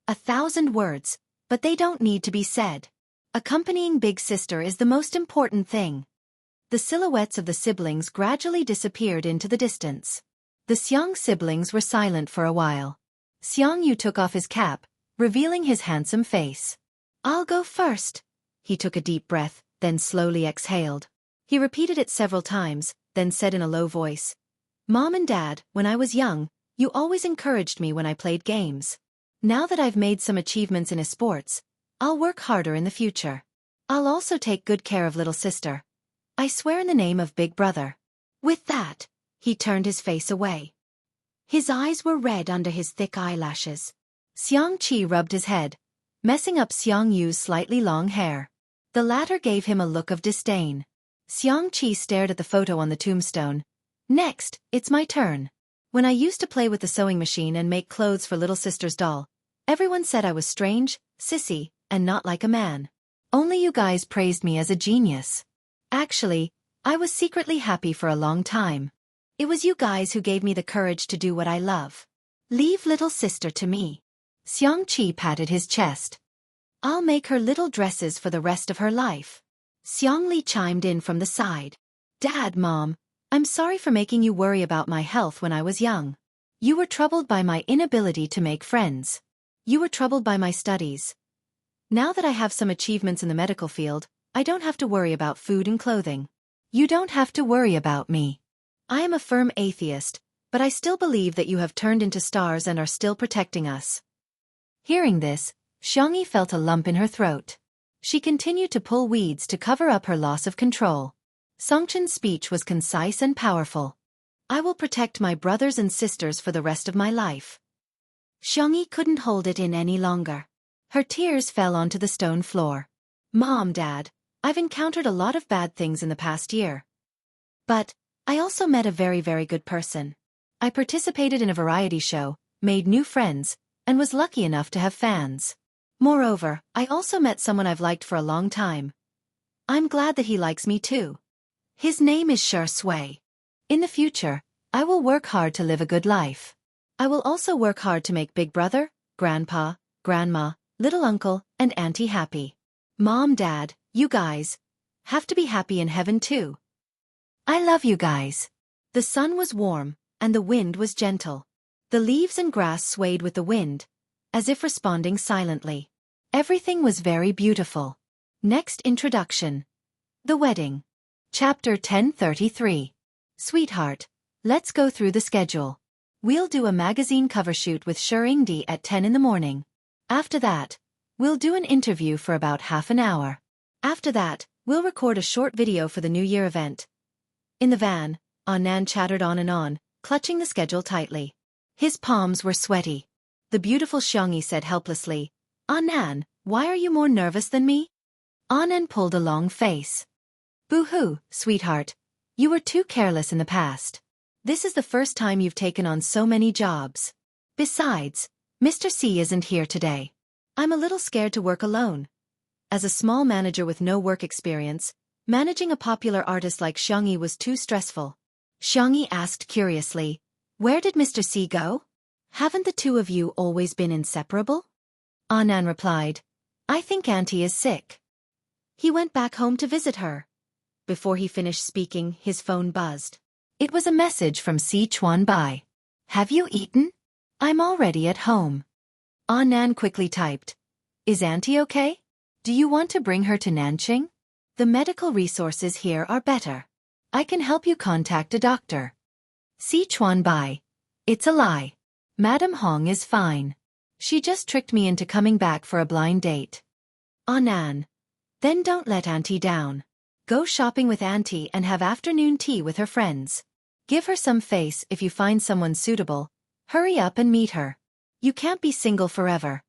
1,000 words, but they don't need to be said. Accompanying Big Sister is the most important thing. The silhouettes of the siblings gradually disappeared into the distance. The Xiang siblings were silent for a while. Xiang Yu took off his cap, revealing his handsome face. I'll go first. He took a deep breath, then slowly exhaled. He repeated it several times, then said in a low voice, Mom and Dad, when I was young, you always encouraged me when I played games. Now that I've made some achievements in sports, I'll work harder in the future. I'll also take good care of little sister. I swear in the name of Big Brother. With that, he turned his face away. His eyes were red under his thick eyelashes. Xiang Qi rubbed his head, messing up Xiang Yu's slightly long hair. The latter gave him a look of disdain. Xiang Qi stared at the photo on the tombstone. Next, it's my turn. When I used to play with the sewing machine and make clothes for little sister's doll, everyone said I was strange, sissy, and not like a man. Only you guys praised me as a genius. Actually, I was secretly happy for a long time. It was you guys who gave me the courage to do what I love. Leave little sister to me. Xiang Qi patted his chest. I'll make her little dresses for the rest of her life. Xiang Li chimed in from the side. Dad, Mom, I'm sorry for making you worry about my health when I was young. You were troubled by my inability to make friends. You were troubled by my studies. Now that I have some achievements in the medical field, I don't have to worry about food and clothing. You don't have to worry about me. I am a firm atheist, but I still believe that you have turned into stars and are still protecting us. Hearing this, Xiangyi felt a lump in her throat. She continued to pull weeds to cover up her loss of control. Songchen's speech was concise and powerful. I will protect my brothers and sisters for the rest of my life. Xiangyi couldn't hold it in any longer. Her tears fell onto the stone floor. Mom, Dad, I've encountered a lot of bad things in the past year. But I also met a very, very good person. I participated in a variety show, made new friends, and was lucky enough to have fans. Moreover, I also met someone I've liked for a long time. I'm glad that he likes me too. His name is Shui. In the future, I will work hard to live a good life. I will also work hard to make Big Brother, Grandpa, Grandma, Little Uncle, and Auntie happy. Mom, Dad, you guys have to be happy in heaven too. I love you guys. The sun was warm, and the wind was gentle. The leaves and grass swayed with the wind, as if responding silently. Everything was very beautiful. Next introduction. The wedding. Chapter 1033. Sweetheart, let's go through the schedule. We'll do a magazine cover shoot with Shuringdi at 10 in the morning. After that, we'll do an interview for about half an hour. After that, we'll record a short video for the New Year event. In the van, Anand chattered on and on, clutching the schedule tightly. His palms were sweaty. The beautiful Xiangyi said helplessly, Anand, why are you more nervous than me? Anand pulled a long face. Boo-hoo, sweetheart. You were too careless in the past. This is the first time you've taken on so many jobs. Besides, Mr. C isn't here today. I'm a little scared to work alone. As a small manager with no work experience, managing a popular artist like Xiangyi was too stressful. Xiangyi asked curiously, where did Mr. C go? Haven't the two of you always been inseparable? Anand replied, I think Auntie is sick. He went back home to visit her. Before he finished speaking, his phone buzzed. It was a message from Si Chuanbai. Have you eaten? I'm already at home. Anand quickly typed. Is Auntie okay? Do you want to bring her to Nanqing? The medical resources here are better. I can help you contact a doctor. Si Chuanbai. It's a lie. Madam Hong is fine. She just tricked me into coming back for a blind date. Anand. Then don't let Auntie down. Go shopping with Auntie and have afternoon tea with her friends. Give her some face if you find someone suitable. Hurry up and meet her. You can't be single forever.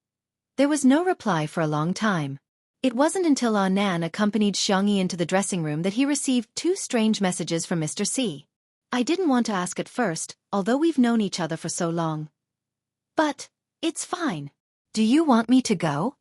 There was no reply for a long time. It wasn't until Nan accompanied Xiangyi into the dressing room that he received two strange messages from Mr. C. I didn't want to ask at first, although we've known each other for so long. But it's fine. Do you want me to go?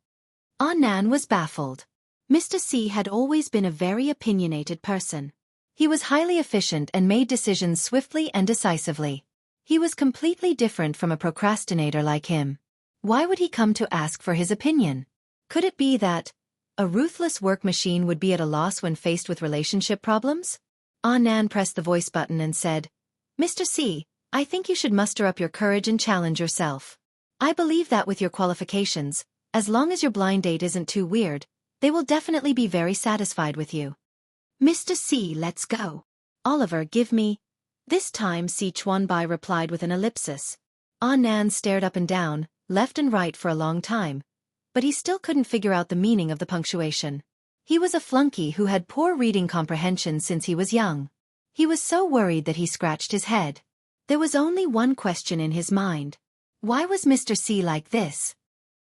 Nan was baffled. Mr. C had always been a very opinionated person. He was highly efficient and made decisions swiftly and decisively. He was completely different from a procrastinator like him. Why would he come to ask for his opinion? Could it be that a ruthless work machine would be at a loss when faced with relationship problems? Nan pressed the voice button and said, Mr. C, I think you should muster up your courage and challenge yourself. I believe that with your qualifications, as long as your blind date isn't too weird, they will definitely be very satisfied with you. Mr. C, let's go. Oliver, give me. This time Si Chuanbai replied with an ellipsis. Nan stared up and down, left and right for a long time, but he still couldn't figure out the meaning of the punctuation. He was a flunky who had poor reading comprehension since he was young. He was so worried that he scratched his head. There was only one question in his mind. Why was Mr. C like this?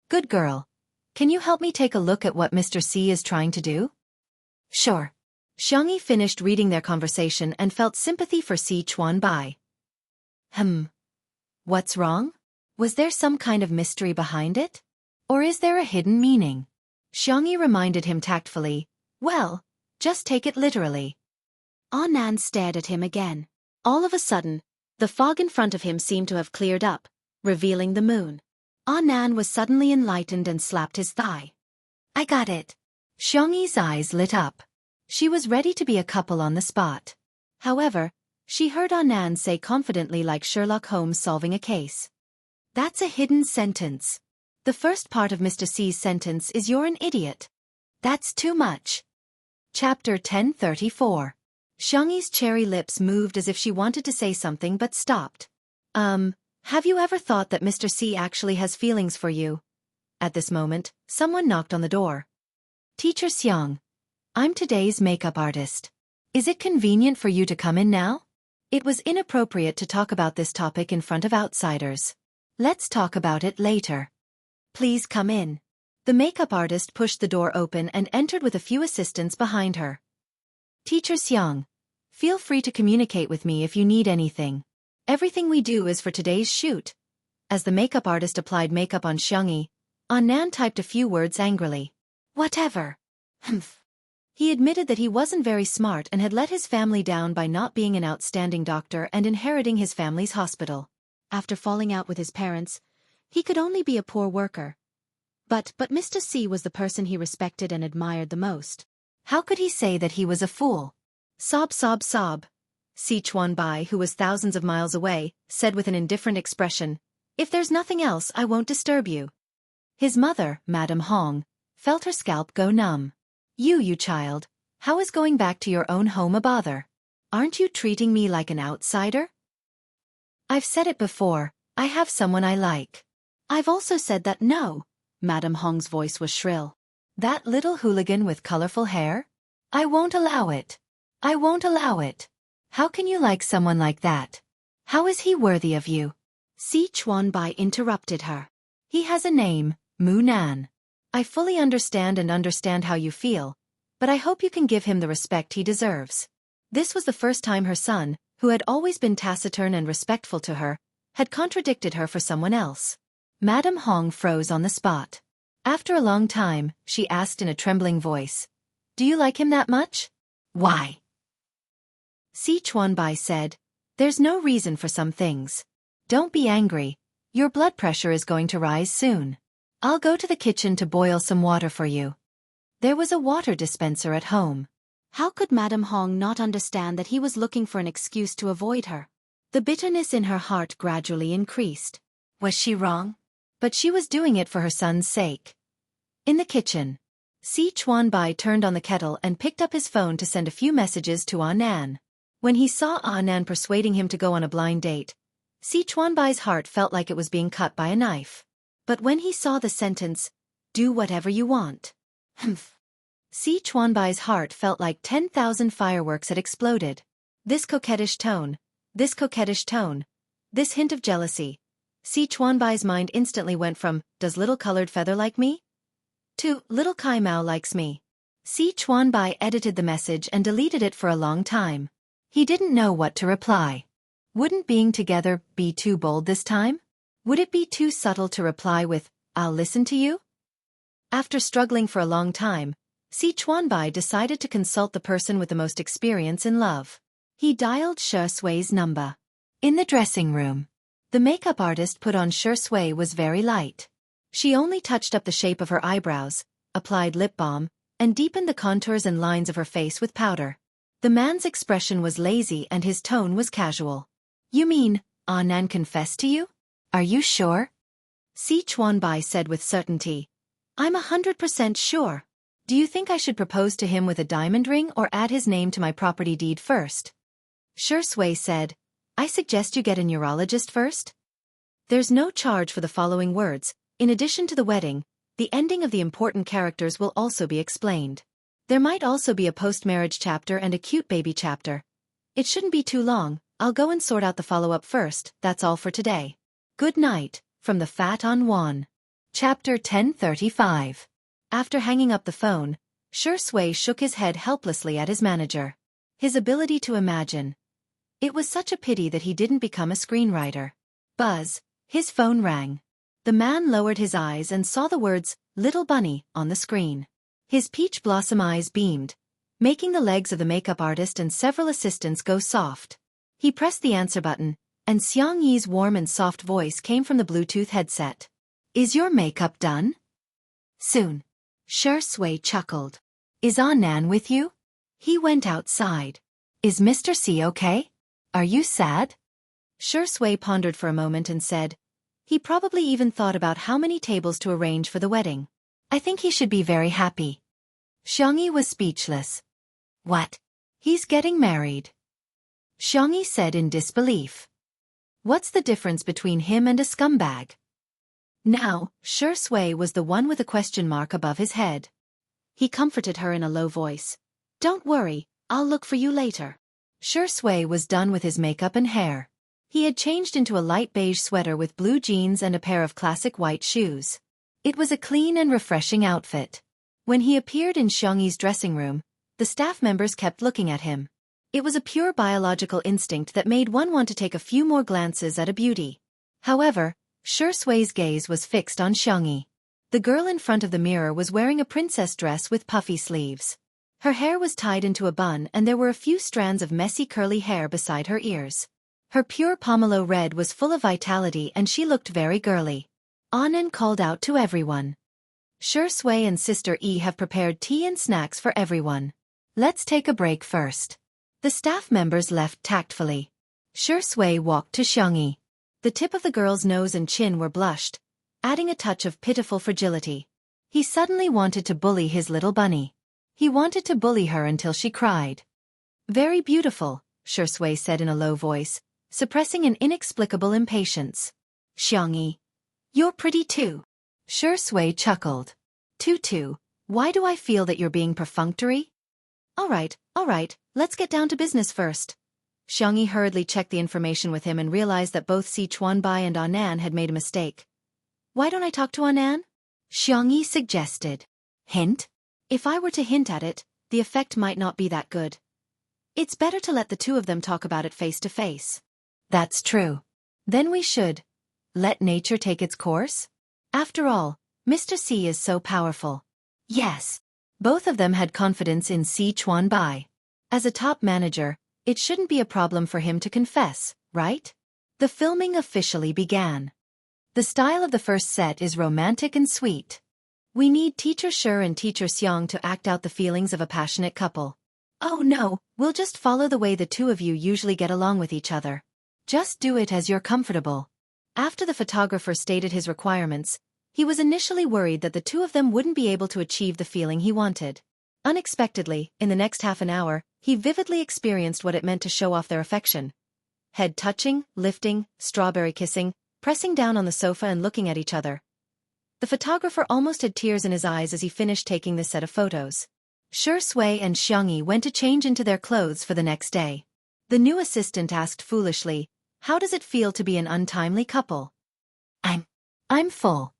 Good girl. Can you help me take a look at what Mr. C is trying to do? Sure. Xiangyi finished reading their conversation and felt sympathy for Si Chuanbai. What's wrong? Was there some kind of mystery behind it? Or is there a hidden meaning? Xiangyi reminded him tactfully, well, just take it literally. Nan stared at him again. All of a sudden, the fog in front of him seemed to have cleared up, revealing the moon. Nan was suddenly enlightened and slapped his thigh. I got it. Xiangyi's eyes lit up. She was ready to be a couple on the spot. However, she heard Nan say confidently like Sherlock Holmes solving a case. That's a hidden sentence. The first part of Mr. C's sentence is you're an idiot. That's too much. Chapter 1034. Xiangyi's cherry lips moved as if she wanted to say something but stopped. Have you ever thought that Mr. C actually has feelings for you? At this moment, someone knocked on the door. Teacher Xiang. I'm today's makeup artist. Is it convenient for you to come in now? It was inappropriate to talk about this topic in front of outsiders. Let's talk about it later. Please come in. The makeup artist pushed the door open and entered with a few assistants behind her. Teacher Xiang. Feel free to communicate with me if you need anything. Everything we do is for today's shoot. As the makeup artist applied makeup on Xiangyi, Nan typed a few words angrily. Whatever. He admitted that he wasn't very smart and had let his family down by not being an outstanding doctor and inheriting his family's hospital. After falling out with his parents, he could only be a poor worker. But Mr. C was the person he respected and admired the most. How could he say that he was a fool? Sob, sob, sob. Si Chuanbai, who was thousands of miles away, said with an indifferent expression, If there's nothing else, I won't disturb you. His mother, Madame Hong, felt her scalp go numb. You child, how is going back to your own home a bother? Aren't you treating me like an outsider? I've said it before, I have someone I like. I've also said that no. Madame Hong's voice was shrill. That little hooligan with colorful hair? I won't allow it. I won't allow it. How can you like someone like that? How is he worthy of you? Si Chuanbai interrupted her. He has a name, Mu Nan. I fully understand how you feel, but I hope you can give him the respect he deserves. This was the first time her son, who had always been taciturn and respectful to her, had contradicted her for someone else. Madame Hong froze on the spot. After a long time, she asked in a trembling voice, Do you like him that much? Why? Si Chuanbai said, There's no reason for some things. Don't be angry. Your blood pressure is going to rise soon. I'll go to the kitchen to boil some water for you. There was a water dispenser at home. How could Madame Hong not understand that he was looking for an excuse to avoid her? The bitterness in her heart gradually increased. Was she wrong? But she was doing it for her son's sake. In the kitchen, Si Chuanbai turned on the kettle and picked up his phone to send a few messages to Nan. When he saw Nan persuading him to go on a blind date, Si Chuanbai's heart felt like it was being cut by a knife. But when he saw the sentence, do whatever you want. Si Chuanbai's heart felt like 10,000 fireworks had exploded. This coquettish tone, this hint of jealousy. Si Chuanbai's mind instantly went from, does little colored feather like me? To Little Kai Mao likes me. Si Chuanbai edited the message and deleted it for a long time. He didn't know what to reply. Wouldn't being together be too bold this time? Would it be too subtle to reply with, I'll listen to you? After struggling for a long time, Si Chuanbai decided to consult the person with the most experience in love. He dialed Shi Sui's number. In the dressing room. The makeup artist put on Shi Sui was very light. She only touched up the shape of her eyebrows, applied lip balm, and deepened the contours and lines of her face with powder. The man's expression was lazy and his tone was casual. You mean, Nan confessed to you? Are you sure? Si Chuanbai said with certainty. I'm 100% sure. Do you think I should propose to him with a diamond ring or add his name to my property deed first? Shi Sui said, I suggest you get a neurologist first. There's no charge for the following words. In addition to the wedding, the ending of the important characters will also be explained. There might also be a post-marriage chapter and a cute baby chapter. It shouldn't be too long. I'll go and sort out the follow-up first. That's all for today. Good night, from the Fat on Wan. Chapter 1035. After hanging up the phone, Shi Sui shook his head helplessly at his manager. His ability to imagine. It was such a pity that he didn't become a screenwriter. Buzz. His phone rang. The man lowered his eyes and saw the words, Little Bunny, on the screen. His peach blossom eyes beamed, making the legs of the makeup artist and several assistants go soft. He pressed the answer button, and Xiang Yi's warm and soft voice came from the Bluetooth headset. Is your makeup done? Soon. Shi Sui chuckled. Is Nan with you? He went outside. Is Mr. C okay? Are you sad? Shi Sui pondered for a moment and said, he probably even thought about how many tables to arrange for the wedding. I think he should be very happy. Xiang Yi was speechless. What? He's getting married. Xiang Yi said in disbelief. What's the difference between him and a scumbag? Now, Shi Sui was the one with a question mark above his head. He comforted her in a low voice. Don't worry, I'll look for you later. Shi Sui was done with his makeup and hair. He had changed into a light beige sweater with blue jeans and a pair of classic white shoes. It was a clean and refreshing outfit. When he appeared in Xiang Yi's dressing room, the staff members kept looking at him. It was a pure biological instinct that made one want to take a few more glances at a beauty. However, Shi Sui's gaze was fixed on Xiang Yi. The girl in front of the mirror was wearing a princess dress with puffy sleeves. Her hair was tied into a bun and there were a few strands of messy curly hair beside her ears. Her pure pomelo red was full of vitality and she looked very girly. Anand called out to everyone. Shi Sui and Sister E have prepared tea and snacks for everyone. Let's take a break first. The staff members left tactfully. Shi Sui walked to Xiang Yi. The tip of the girl's nose and chin were blushed, adding a touch of pitiful fragility. He suddenly wanted to bully his little bunny. He wanted to bully her until she cried. Very beautiful, Shi Sui said in a low voice, suppressing an inexplicable impatience. Xiang Yi. You're pretty too. Shi Sui chuckled. Tutu, why do I feel that you're being perfunctory? All right, let's get down to business first. Xiang Yi hurriedly checked the information with him and realized that both Si Chuanbai and Anand had made a mistake. Why don't I talk to Anand? Xiang Yi suggested. Hint? If I were to hint at it, the effect might not be that good. It's better to let the two of them talk about it face to face. That's true. Then we should let nature take its course? After all, Mr. C is so powerful. Yes. Both of them had confidence in Si Chuanbai. As a top manager, it shouldn't be a problem for him to confess, right? The filming officially began. The style of the first set is romantic and sweet. We need Teacher Shi and Teacher Xiang to act out the feelings of a passionate couple. Oh no, we'll just follow the way the two of you usually get along with each other. Just do it as you're comfortable. After the photographer stated his requirements, he was initially worried that the two of them wouldn't be able to achieve the feeling he wanted. Unexpectedly, in the next half an hour, he vividly experienced what it meant to show off their affection. Head touching, lifting, strawberry kissing, pressing down on the sofa and looking at each other. The photographer almost had tears in his eyes as he finished taking this set of photos. Shi Sui and Xiang Yi went to change into their clothes for the next day. The new assistant asked foolishly, how does it feel to be an untimely couple? I'm full.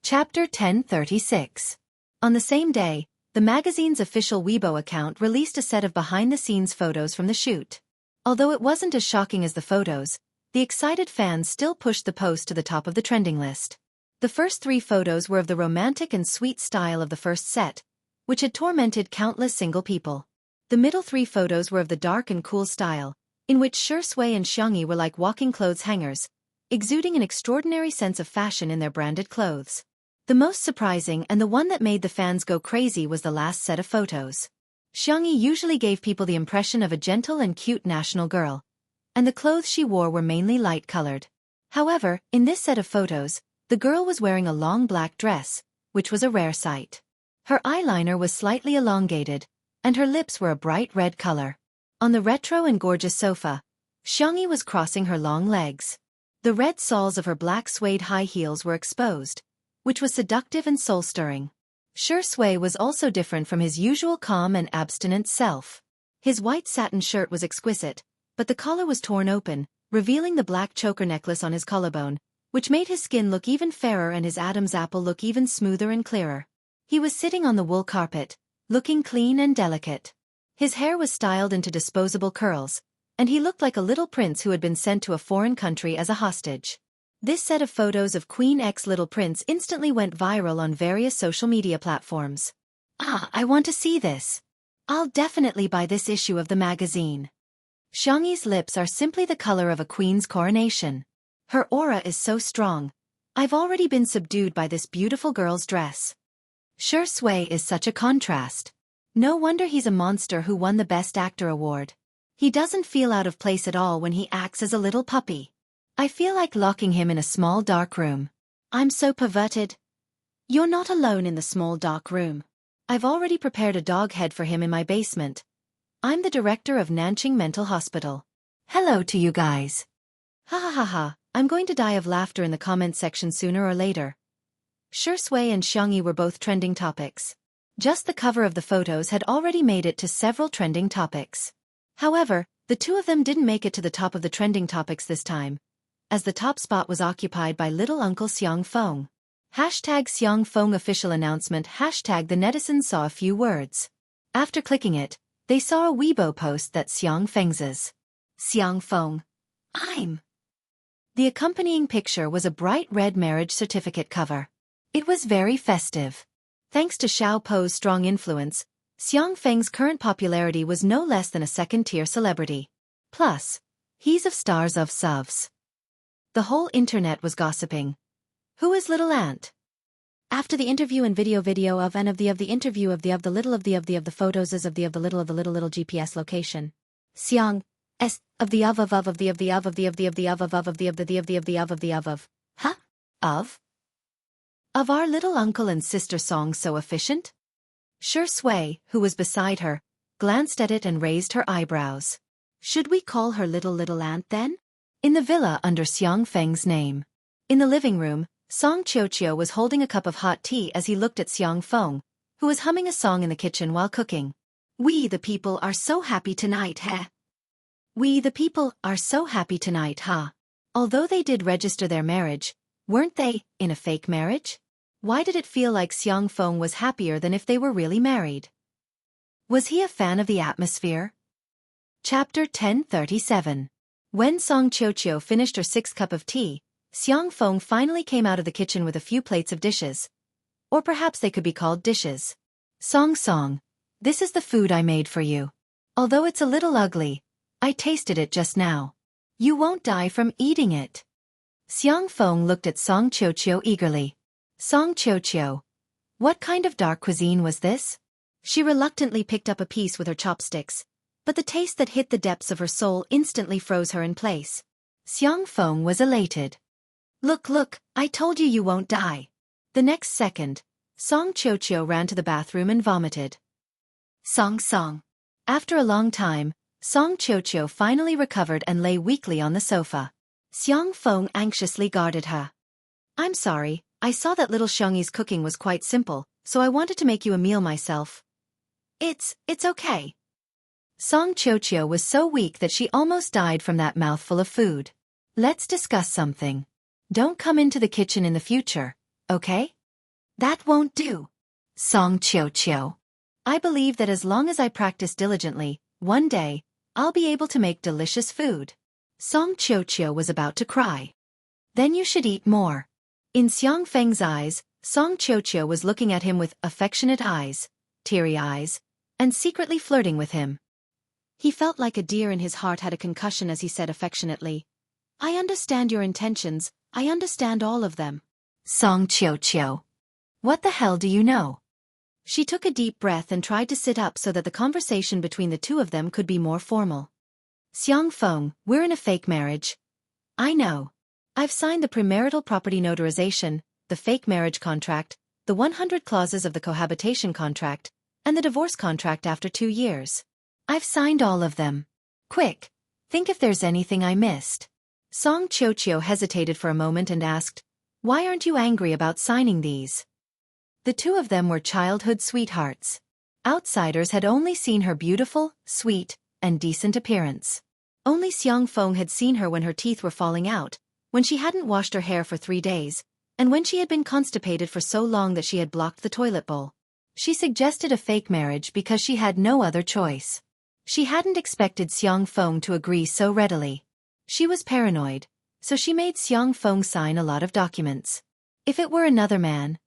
Chapter 1036. On the same day, the magazine's official Weibo account released a set of behind-the-scenes photos from the shoot. Although it wasn't as shocking as the photos, the excited fans still pushed the post to the top of the trending list. The first 3 photos were of the romantic and sweet style of the first set, which had tormented countless single people. The middle 3 photos were of the dark and cool style, in which Shui and Xiangyi were like walking clothes hangers, exuding an extraordinary sense of fashion in their branded clothes. The most surprising and the one that made the fans go crazy was the last set of photos. Xiangyi usually gave people the impression of a gentle and cute national girl, and the clothes she wore were mainly light-colored. However, in this set of photos, the girl was wearing a long black dress, which was a rare sight. Her eyeliner was slightly elongated, and her lips were a bright red color. On the retro and gorgeous sofa, Xiangyi was crossing her long legs. The red soles of her black suede high heels were exposed, which was seductive and soul-stirring. Shui was also different from his usual calm and abstinent self. His white satin shirt was exquisite, but the collar was torn open, revealing the black choker necklace on his collarbone, which made his skin look even fairer and his Adam's apple look even smoother and clearer. He was sitting on the wool carpet, looking clean and delicate. His hair was styled into disposable curls, and he looked like a little prince who had been sent to a foreign country as a hostage. This set of photos of Queen X's little prince instantly went viral on various social media platforms. I want to see this. I'll definitely buy this issue of the magazine. Xiangyi's lips are simply the color of a queen's coronation. Her aura is so strong. I've already been subdued by this beautiful girl's dress. Shui is such a contrast. No wonder he's a monster who won the Best Actor award. He doesn't feel out of place at all when he acts as a little puppy. I feel like locking him in a small dark room. I'm so perverted. You're not alone in the small dark room. I've already prepared a dog head for him in my basement. I'm the director of Nanqing Mental Hospital. Hello to you guys. Ha ha ha ha, I'm going to die of laughter in the comments section sooner or later. Shui and Xiangyi were both trending topics. Just the cover of the photos had already made it to several trending topics. However, the two of them didn't make it to the top of the trending topics this time, as the top spot was occupied by little Uncle Xiaofan. #Xiaofan official announcement #the netizens saw a few words. After clicking it, they saw a Weibo post that Xiaofang's. Xiaofan. I'm. The accompanying picture was a bright red marriage certificate cover. It was very festive. Thanks to Xiaopo's strong influence, Xiaofang's current popularity was no less than a second-tier celebrity. Plus, he's of stars of SUVs. The whole internet was gossiping. Who is little Ant? After the interview and video of the interview of the photos of the little GPS location. Xiang s of the of our little uncle and sister song so efficient? Shui, who was beside her, glanced at it and raised her eyebrows. Should we call her little Ant then? In the villa under Xiaofang's name. In the living room, Song Qiuqiu was holding a cup of hot tea as he looked at Xiaofan, who was humming a song in the kitchen while cooking. We the people are so happy tonight, huh? We the people are so happy tonight, huh? Although they did register their marriage, weren't they in a fake marriage? Why did it feel like Xiaofan was happier than if they were really married? Was he a fan of the atmosphere? Chapter 1037. When Song Qiuqiu finished her 6th cup of tea, Xiaofan finally came out of the kitchen with a few plates of dishes. Or perhaps they could be called dishes. Song, this is the food I made for you. Although it's a little ugly, I tasted it just now. You won't die from eating it. Xiaofan looked at Song Qiuqiu eagerly. Song Qiuqiu, what kind of dark cuisine was this? She reluctantly picked up a piece with her chopsticks, but the taste that hit the depths of her soul instantly froze her in place. Xiaofan was elated. Look, I told you won't die. The next second, Song Qiuqiu ran to the bathroom and vomited. Song. After a long time, Song Qiuqiu finally recovered and lay weakly on the sofa. Xiaofan anxiously guarded her. I'm sorry, I saw that little Xiangyi's cooking was quite simple, so I wanted to make you a meal myself. It's okay. Song Qiuqiu was so weak that she almost died from that mouthful of food. Let's discuss something. Don't come into the kitchen in the future, okay? That won't do. Song Qiu. I believe that as long as I practice diligently, one day, I'll be able to make delicious food. Song Qiu was about to cry. Then you should eat more. In Xiaofan's eyes, Song Qiu was looking at him with affectionate eyes, teary eyes, and secretly flirting with him. He felt like a deer in his heart had a concussion as he said affectionately, I understand your intentions, I understand all of them. Song Qiu. What the hell do you know? She took a deep breath and tried to sit up so that the conversation between the two of them could be more formal. Xiaofan, we're in a fake marriage. I know. I've signed the premarital property notarization, the fake marriage contract, the 100 clauses of the cohabitation contract, and the divorce contract after 2 years. I've signed all of them. Quick, think if there's anything I missed. Song Qiu hesitated for a moment and asked, why aren't you angry about signing these? The two of them were childhood sweethearts. Outsiders had only seen her beautiful, sweet, and decent appearance. Only Xiaofan had seen her when her teeth were falling out, when she hadn't washed her hair for 3 days, and when she had been constipated for so long that she had blocked the toilet bowl. She suggested a fake marriage because she had no other choice. She hadn't expected Xiaofan to agree so readily. She was paranoid, so she made Xiaofan sign a lot of documents. If it were another man,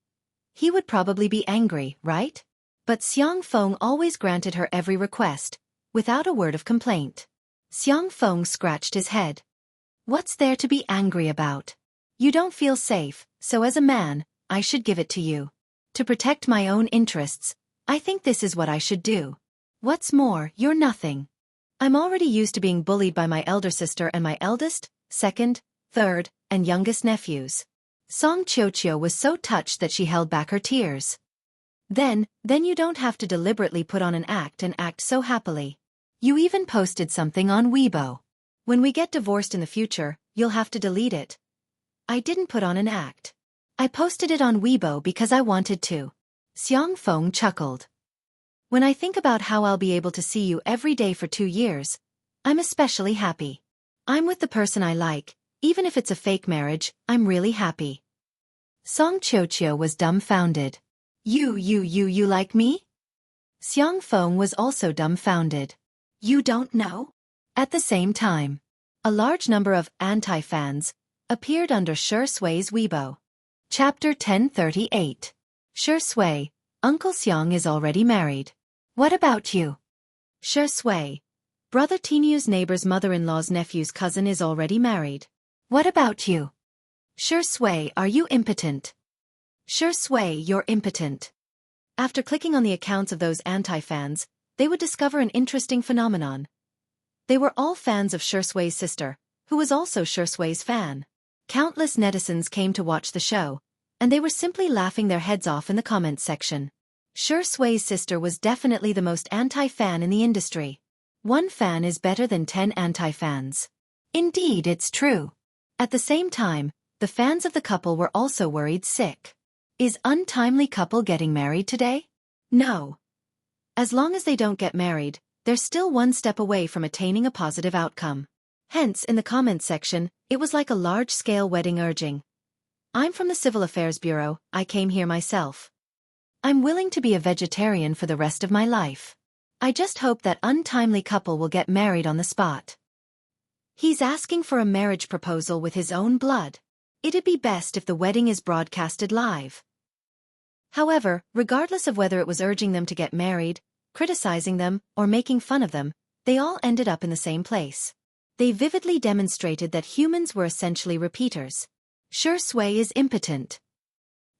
he would probably be angry, right? But Xiaofan always granted her every request, without a word of complaint. Xiaofan scratched his head. What's there to be angry about? You don't feel safe, so as a man, I should give it to you. To protect my own interests, I think this is what I should do. What's more, you're nothing. I'm already used to being bullied by my elder sister and my eldest, second, third, and youngest nephews. Song Qiu was so touched that she held back her tears. Then you don't have to deliberately put on an act and act so happily. You even posted something on Weibo. When we get divorced in the future, you'll have to delete it. I didn't put on an act. I posted it on Weibo because I wanted to. Xiaofan chuckled. When I think about how I'll be able to see you every day for 2 years, I'm especially happy. I'm with the person I like, even if it's a fake marriage, I'm really happy. Song Qiu was dumbfounded. You like me? Xiaofan was also dumbfounded. You don't know? At the same time, a large number of anti-fans appeared under Shui's Weibo. Chapter 1038. Shui, Uncle Xiang is already married. What about you? Shui, Brother Tinyu's neighbor's mother-in-law's nephew's cousin is already married. What about you? Shui, are you impotent? Shui, you're impotent. After clicking on the accounts of those anti-fans, they would discover an interesting phenomenon. They were all fans of Shui's sister, who was also Shui's fan. Countless netizens came to watch the show, and they were simply laughing their heads off in the comments section. Shui's sister was definitely the most anti-fan in the industry. 1 fan is better than 10 anti-fans. Indeed, it's true. At the same time, the fans of the couple were also worried sick. Is untimely couple getting married today? No. As long as they don't get married, they're still 1 step away from attaining a positive outcome. Hence, in the comments section, it was like a large-scale wedding urging. I'm from the Civil Affairs Bureau, I came here myself. I'm willing to be a vegetarian for the rest of my life. I just hope that untimely couple will get married on the spot. He's asking for a marriage proposal with his own blood. It'd be best if the wedding is broadcasted live. However, regardless of whether it was urging them to get married, criticizing them, or making fun of them, they all ended up in the same place. They vividly demonstrated that humans were essentially repeaters. Shui is impotent.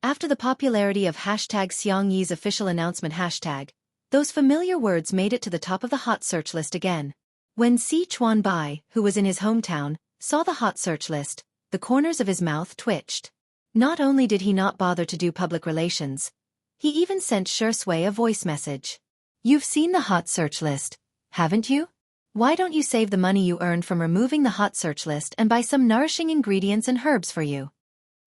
After the popularity of #Xiangyi's official announcement hashtag, those familiar words made it to the top of the hot search list again. When Sichuanbai, who was in his hometown, saw the hot search list, the corners of his mouth twitched. Not only did he not bother to do public relations, he even sent Shui a voice message. You've seen the hot search list, haven't you? Why don't you save the money you earned from removing the hot search list and buy some nourishing ingredients and herbs for you?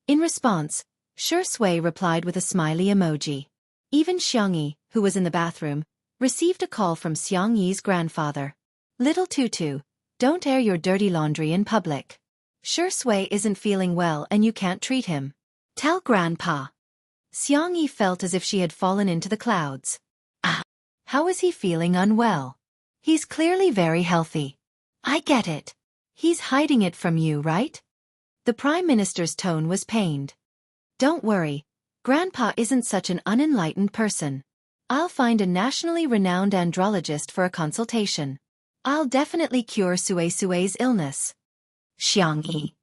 In response, Shui replied with a smiley emoji. Even Xiangyi, who was in the bathroom, received a call from Xiangyi's grandfather. Little Tutu, don't air your dirty laundry in public. Shui isn't feeling well and you can't treat him. Tell Grandpa. Xiang Yi felt as if she had fallen into the clouds. Ah, how is he feeling unwell? He's clearly very healthy. I get it. He's hiding it from you, right? The Prime Minister's tone was pained. Don't worry. Grandpa isn't such an unenlightened person. I'll find a nationally renowned andrologist for a consultation. I'll definitely cure Sui's illness. Xiang Yi.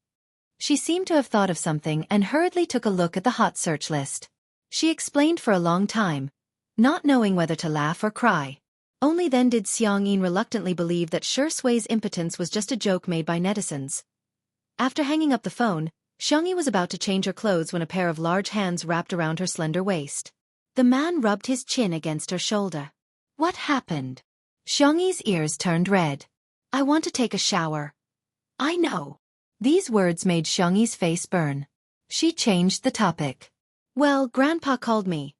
She seemed to have thought of something and hurriedly took a look at the hot search list. She explained for a long time, not knowing whether to laugh or cry. Only then did Xiang Yi reluctantly believe that Sui's impotence was just a joke made by netizens. After hanging up the phone, Xiang Yi was about to change her clothes when a pair of large hands wrapped around her slender waist. The man rubbed his chin against her shoulder. What happened? Xiang Yi's ears turned red. I want to take a shower. I know. These words made Xiang Yi's face burn. She changed the topic. Well, Grandpa called me.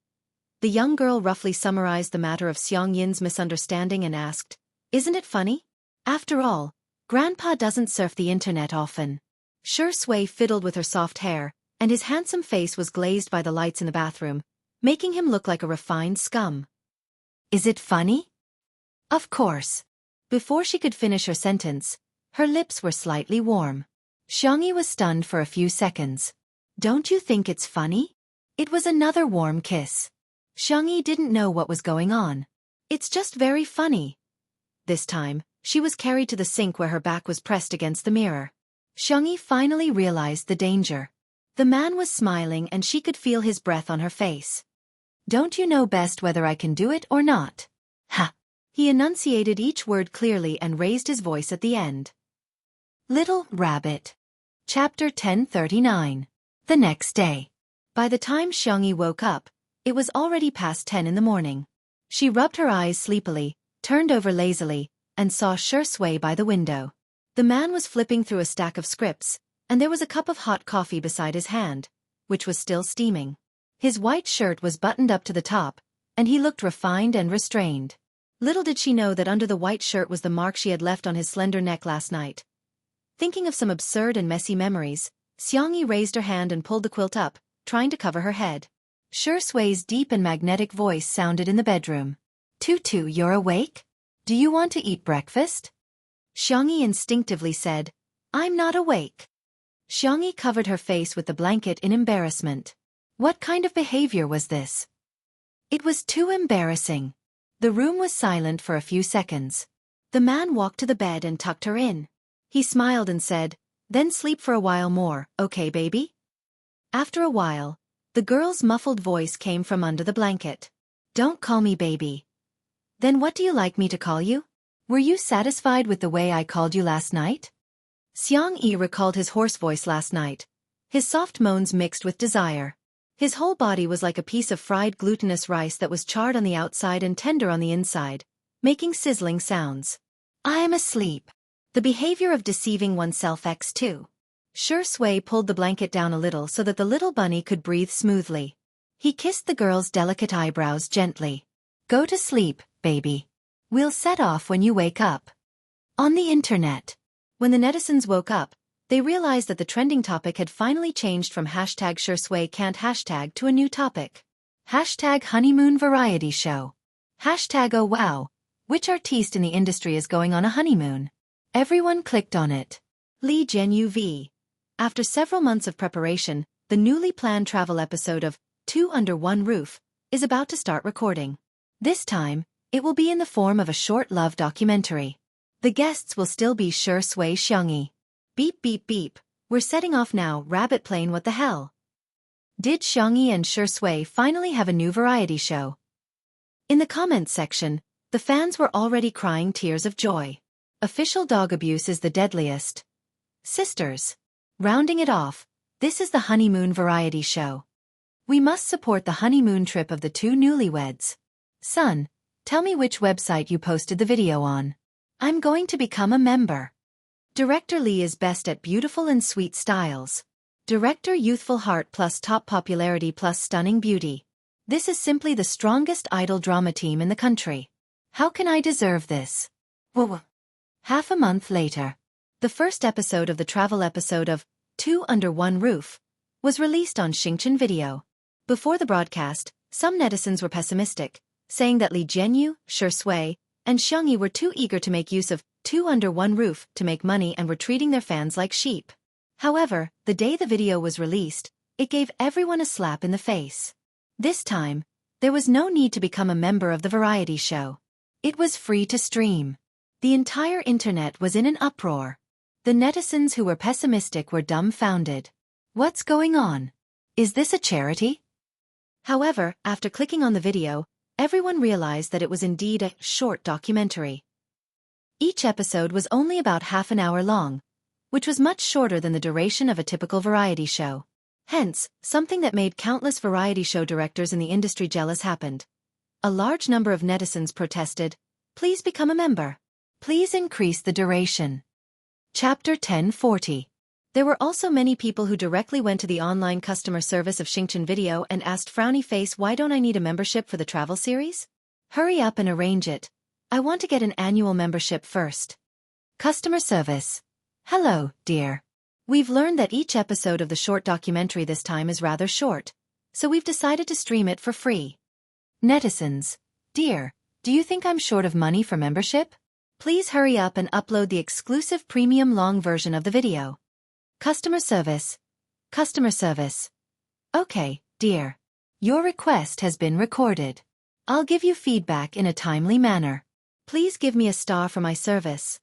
The young girl roughly summarized the matter of Xiang Yin's misunderstanding and asked, Isn't it funny? After all, Grandpa doesn't surf the internet often. Sui fiddled with her soft hair, and his handsome face was glazed by the lights in the bathroom, making him look like a refined scum. Is it funny? Of course. Before she could finish her sentence, her lips were slightly warm. Xiang Yi was stunned for a few seconds. Don't you think it's funny? It was another warm kiss. Xiang Yi didn't know what was going on. It's just very funny. This time, she was carried to the sink where her back was pressed against the mirror. Xiang Yi finally realized the danger. The man was smiling and she could feel his breath on her face. Don't you know best whether I can do it or not? Ha! He enunciated each word clearly and raised his voice at the end. Little Rabbit. Chapter 1039. The next day. By the time Xiang Yi woke up, it was already past 10 in the morning. She rubbed her eyes sleepily, turned over lazily, and saw Sui by the window. The man was flipping through a stack of scripts, and there was a cup of hot coffee beside his hand, which was still steaming. His white shirt was buttoned up to the top, and he looked refined and restrained. Little did she know that under the white shirt was the mark she had left on his slender neck last night. Thinking of some absurd and messy memories, Xiang Yi raised her hand and pulled the quilt up, trying to cover her head. Sui's deep and magnetic voice sounded in the bedroom. Tutu, you're awake? Do you want to eat breakfast? Xiang Yi instinctively said, I'm not awake. Xiang Yi covered her face with the blanket in embarrassment. What kind of behavior was this? It was too embarrassing. The room was silent for a few seconds. The man walked to the bed and tucked her in. He smiled and said, Then sleep for a while more, okay, baby? After a while, the girl's muffled voice came from under the blanket. Don't call me baby. Then what do you like me to call you? Were you satisfied with the way I called you last night? Xiang Yi recalled his hoarse voice last night. His soft moans mixed with desire. His whole body was like a piece of fried glutinous rice that was charred on the outside and tender on the inside, making sizzling sounds. I am asleep. The behavior of deceiving oneself X2. Sui pulled the blanket down a little so that the little bunny could breathe smoothly. He kissed the girl's delicate eyebrows gently. Go to sleep, baby. We'll set off when you wake up. On the internet. When the netizens woke up, they realized that the trending topic had finally changed from hashtag Sui can't hashtag to a new topic. Hashtag honeymoon variety show. Hashtag oh wow, which artiste in the industry is going on a honeymoon? Everyone clicked on it. Li Jianyuv. After several months of preparation, the newly planned travel episode of Two Under One Roof is about to start recording. This time, it will be in the form of a short love documentary. The guests will still be Sui Xiang Yi. Beep beep beep, we're setting off now, rabbit plane, what the hell? Did Xiang Yi and Sui finally have a new variety show? In the comments section, the fans were already crying tears of joy. Official dog abuse is the deadliest. Sisters. Rounding it off, this is the honeymoon variety show. We must support the honeymoon trip of the two newlyweds. Son, tell me which website you posted the video on. I'm going to become a member. Director Li is best at beautiful and sweet styles. Director youthful heart plus top popularity plus stunning beauty. This is simply the strongest idol drama team in the country. How can I deserve this? Whoa. Half a month later. The first episode of the travel episode of Two Under One Roof was released on Xingchen Video. Before the broadcast, some netizens were pessimistic, saying that Li Jianyu, Shi Sui, and Xiangyi were too eager to make use of two under one roof to make money and were treating their fans like sheep. However, the day the video was released, it gave everyone a slap in the face. This time, there was no need to become a member of the variety show. It was free to stream. The entire internet was in an uproar. The netizens who were pessimistic were dumbfounded. What's going on? Is this a charity? However, after clicking on the video, everyone realized that it was indeed a short documentary. Each episode was only about half an hour long, which was much shorter than the duration of a typical variety show. Hence, something that made countless variety show directors in the industry jealous happened. A large number of netizens protested, "Please become a member. Please increase the duration." Chapter 1040. There were also many people who directly went to the online customer service of Xingchen Video and asked frowny face, "Why don't I need a membership for the travel series? Hurry up and arrange it. I want to get an annual membership first." Customer service. "Hello, dear. We've learned that each episode of the short documentary this time is rather short, so we've decided to stream it for free." Netizens. "Dear, do you think I'm short of money for membership? Please hurry up and upload the exclusive premium long version of the video." Customer service. Customer service. "Okay, dear. Your request has been recorded. I'll give you feedback in a timely manner. Please give me a star for my service."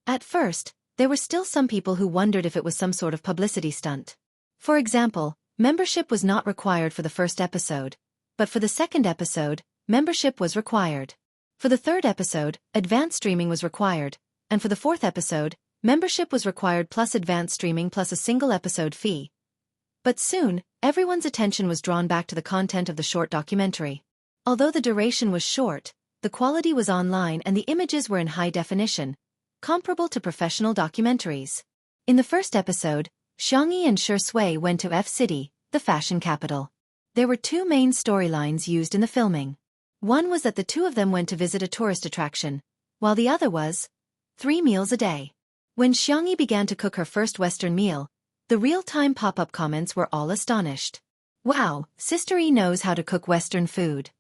At first, there were still some people who wondered if it was some sort of publicity stunt. For example, membership was not required for the first episode, but for the second episode, membership was required. For the third episode, advanced streaming was required, and for the fourth episode, membership was required plus advanced streaming plus a single episode fee. But soon, everyone's attention was drawn back to the content of the short documentary. Although the duration was short, the quality was online and the images were in high definition, comparable to professional documentaries. In the first episode, Xiangyi and Shi Sui went to F City, the fashion capital. There were two main storylines used in the filming. One was that the two of them went to visit a tourist attraction, while the other was 3 meals a day. When Xiangyi began to cook her first Western meal, the real-time pop-up comments were all astonished. "Wow, Sister E knows how to cook Western food.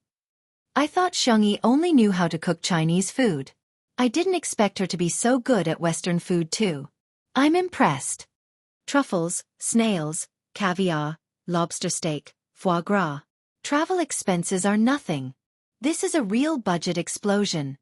I thought Xiangyi only knew how to cook Chinese food. I didn't expect her to be so good at Western food too. I'm impressed. Truffles, snails, caviar, lobster steak, foie gras. Travel expenses are nothing. This is a real budget explosion."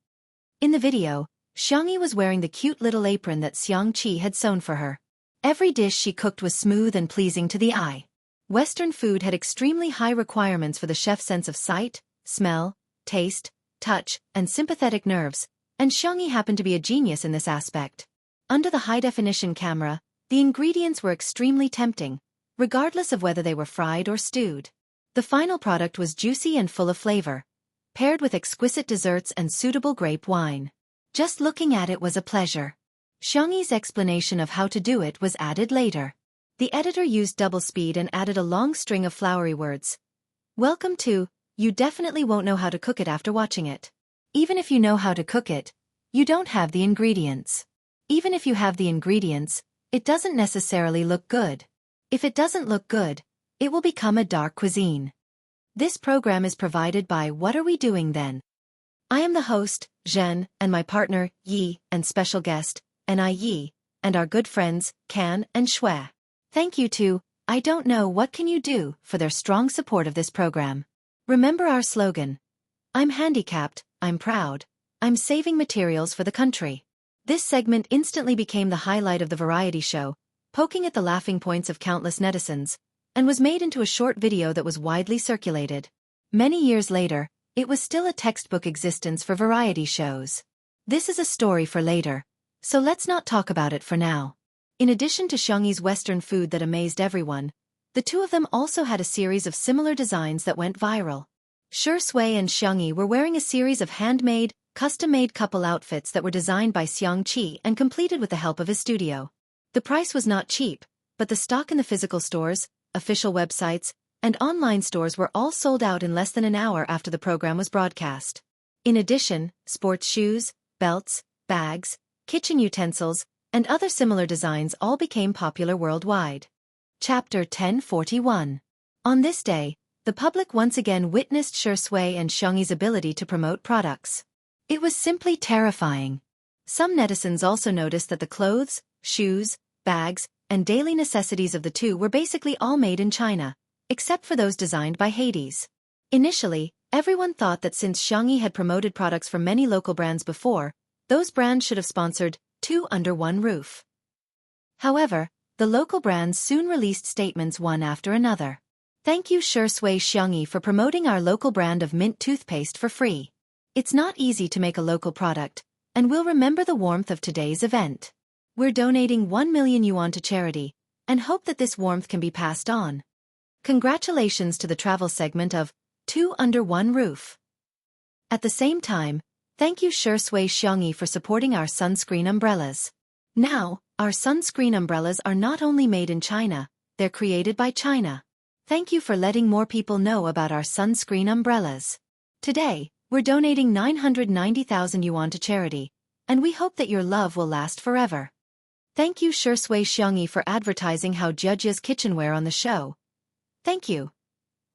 In the video, Xiangyi was wearing the cute little apron that Xiang Qi had sewn for her. Every dish she cooked was smooth and pleasing to the eye. Western food had extremely high requirements for the chef's sense of sight, smell, taste, touch, and sympathetic nerves, and Xiangyi happened to be a genius in this aspect. Under the high-definition camera, the ingredients were extremely tempting, regardless of whether they were fried or stewed. The final product was juicy and full of flavor, paired with exquisite desserts and suitable grape wine. Just looking at it was a pleasure. Xiangyi's explanation of how to do it was added later. The editor used double speed and added a long string of flowery words. "Welcome to, you definitely won't know how to cook it after watching it. Even if you know how to cook it, you don't have the ingredients. Even if you have the ingredients, it doesn't necessarily look good. If it doesn't look good, it will become a dark cuisine." This program is provided by What Are We Doing Then? I am the host, Zhen, and my partner, Yi, and special guest, Ni Yi, and our good friends, Can and Shui. Thank you to I Don't Know What Can You Do for their strong support of this program. Remember our slogan: I'm handicapped, I'm proud, I'm saving materials for the country. This segment instantly became the highlight of the variety show, poking at the laughing points of countless netizens, and was made into a short video that was widely circulated. Many years later, it was still a textbook existence for variety shows. This is a story for later, so let's not talk about it for now. In addition to Xiangyi's Western food that amazed everyone, the two of them also had a series of similar designs that went viral. Shi Sui and Xiangyi were wearing a series of handmade, custom-made couple outfits that were designed by Xiang Qi and completed with the help of his studio. The price was not cheap, but the stock in the physical stores, official websites, and online stores were all sold out in less than an hour after the program was broadcast. In addition, sports shoes, belts, bags, kitchen utensils, and other similar designs all became popular worldwide. Chapter 1041. On this day, the public once again witnessed Shui and Xiangyi's ability to promote products. It was simply terrifying. Some netizens also noticed that the clothes, shoes, bags, and daily necessities of the two were basically all made in China, except for those designed by Hades. Initially, everyone thought that since Xiangyi had promoted products from many local brands before, those brands should have sponsored two under one roof. However, the local brands soon released statements one after another. Thank you Shui Xiangyi for promoting our local brand of mint toothpaste for free. It's not easy to make a local product, and we'll remember the warmth of today's event. We're donating 1 million yuan to charity, and hope that this warmth can be passed on. Congratulations to the travel segment of Two Under One Roof. At the same time, thank you Shui Xiangyi for supporting our sunscreen umbrellas. Now, our sunscreen umbrellas are not only made in China, they're created by China. Thank you for letting more people know about our sunscreen umbrellas. Today, we're donating 990,000 yuan to charity, and we hope that your love will last forever. Thank you Shui Xiangyi for advertising how Jiajia's kitchenware on the show. Thank you.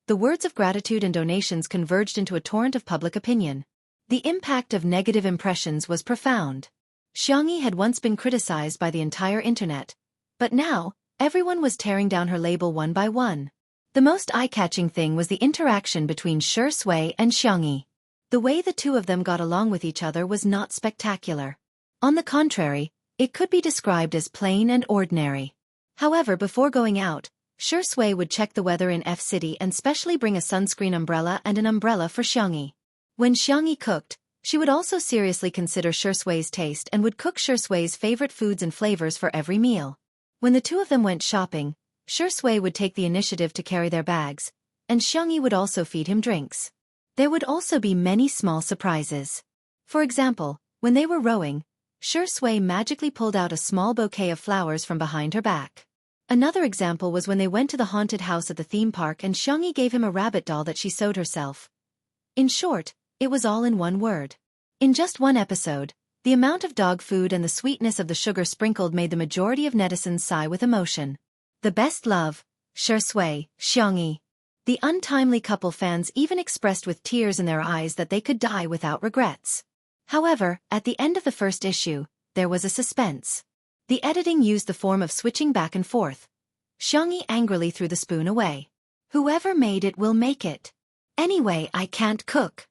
The words of gratitude and donations converged into a torrent of public opinion. The impact of negative impressions was profound. Xiangyi had once been criticized by the entire internet, but now, everyone was tearing down her label one by one. The most eye-catching thing was the interaction between Shui and Xiangyi. The way the two of them got along with each other was not spectacular. On the contrary, it could be described as plain and ordinary. However, before going out, Shui would check the weather in F City and specially bring a sunscreen umbrella and an umbrella for Xiangyi. When Xiangyi cooked, she would also seriously consider Shui's taste and would cook Shui's favorite foods and flavors for every meal. When the two of them went shopping, Shui would take the initiative to carry their bags, and Xiangyi would also feed him drinks. There would also be many small surprises. For example, when they were rowing, Shui magically pulled out a small bouquet of flowers from behind her back. Another example was when they went to the haunted house at the theme park and Xiangyi gave him a rabbit doll that she sewed herself. In short, it was all in one word. In just one episode, the amount of dog food and the sweetness of the sugar sprinkled made the majority of netizens sigh with emotion. The best love, Shui, Xiangyi. The untimely couple fans even expressed with tears in their eyes that they could die without regrets. However, at the end of the first issue, there was a suspense. The editing used the form of switching back and forth. Xiangyi angrily threw the spoon away. Whoever made it will make it. Anyway, I can't cook.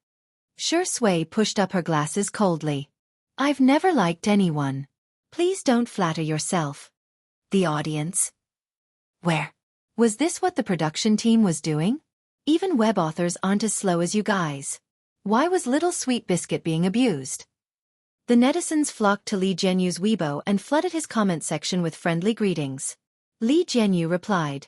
Shui pushed up her glasses coldly. I've never liked anyone. Please don't flatter yourself. The audience. Where? Was this what the production team was doing? Even web authors aren't as slow as you guys. Why was Little Sweet Biscuit being abused? The netizens flocked to Li Jianyu's Weibo and flooded his comment section with friendly greetings. Li Jianyu replied,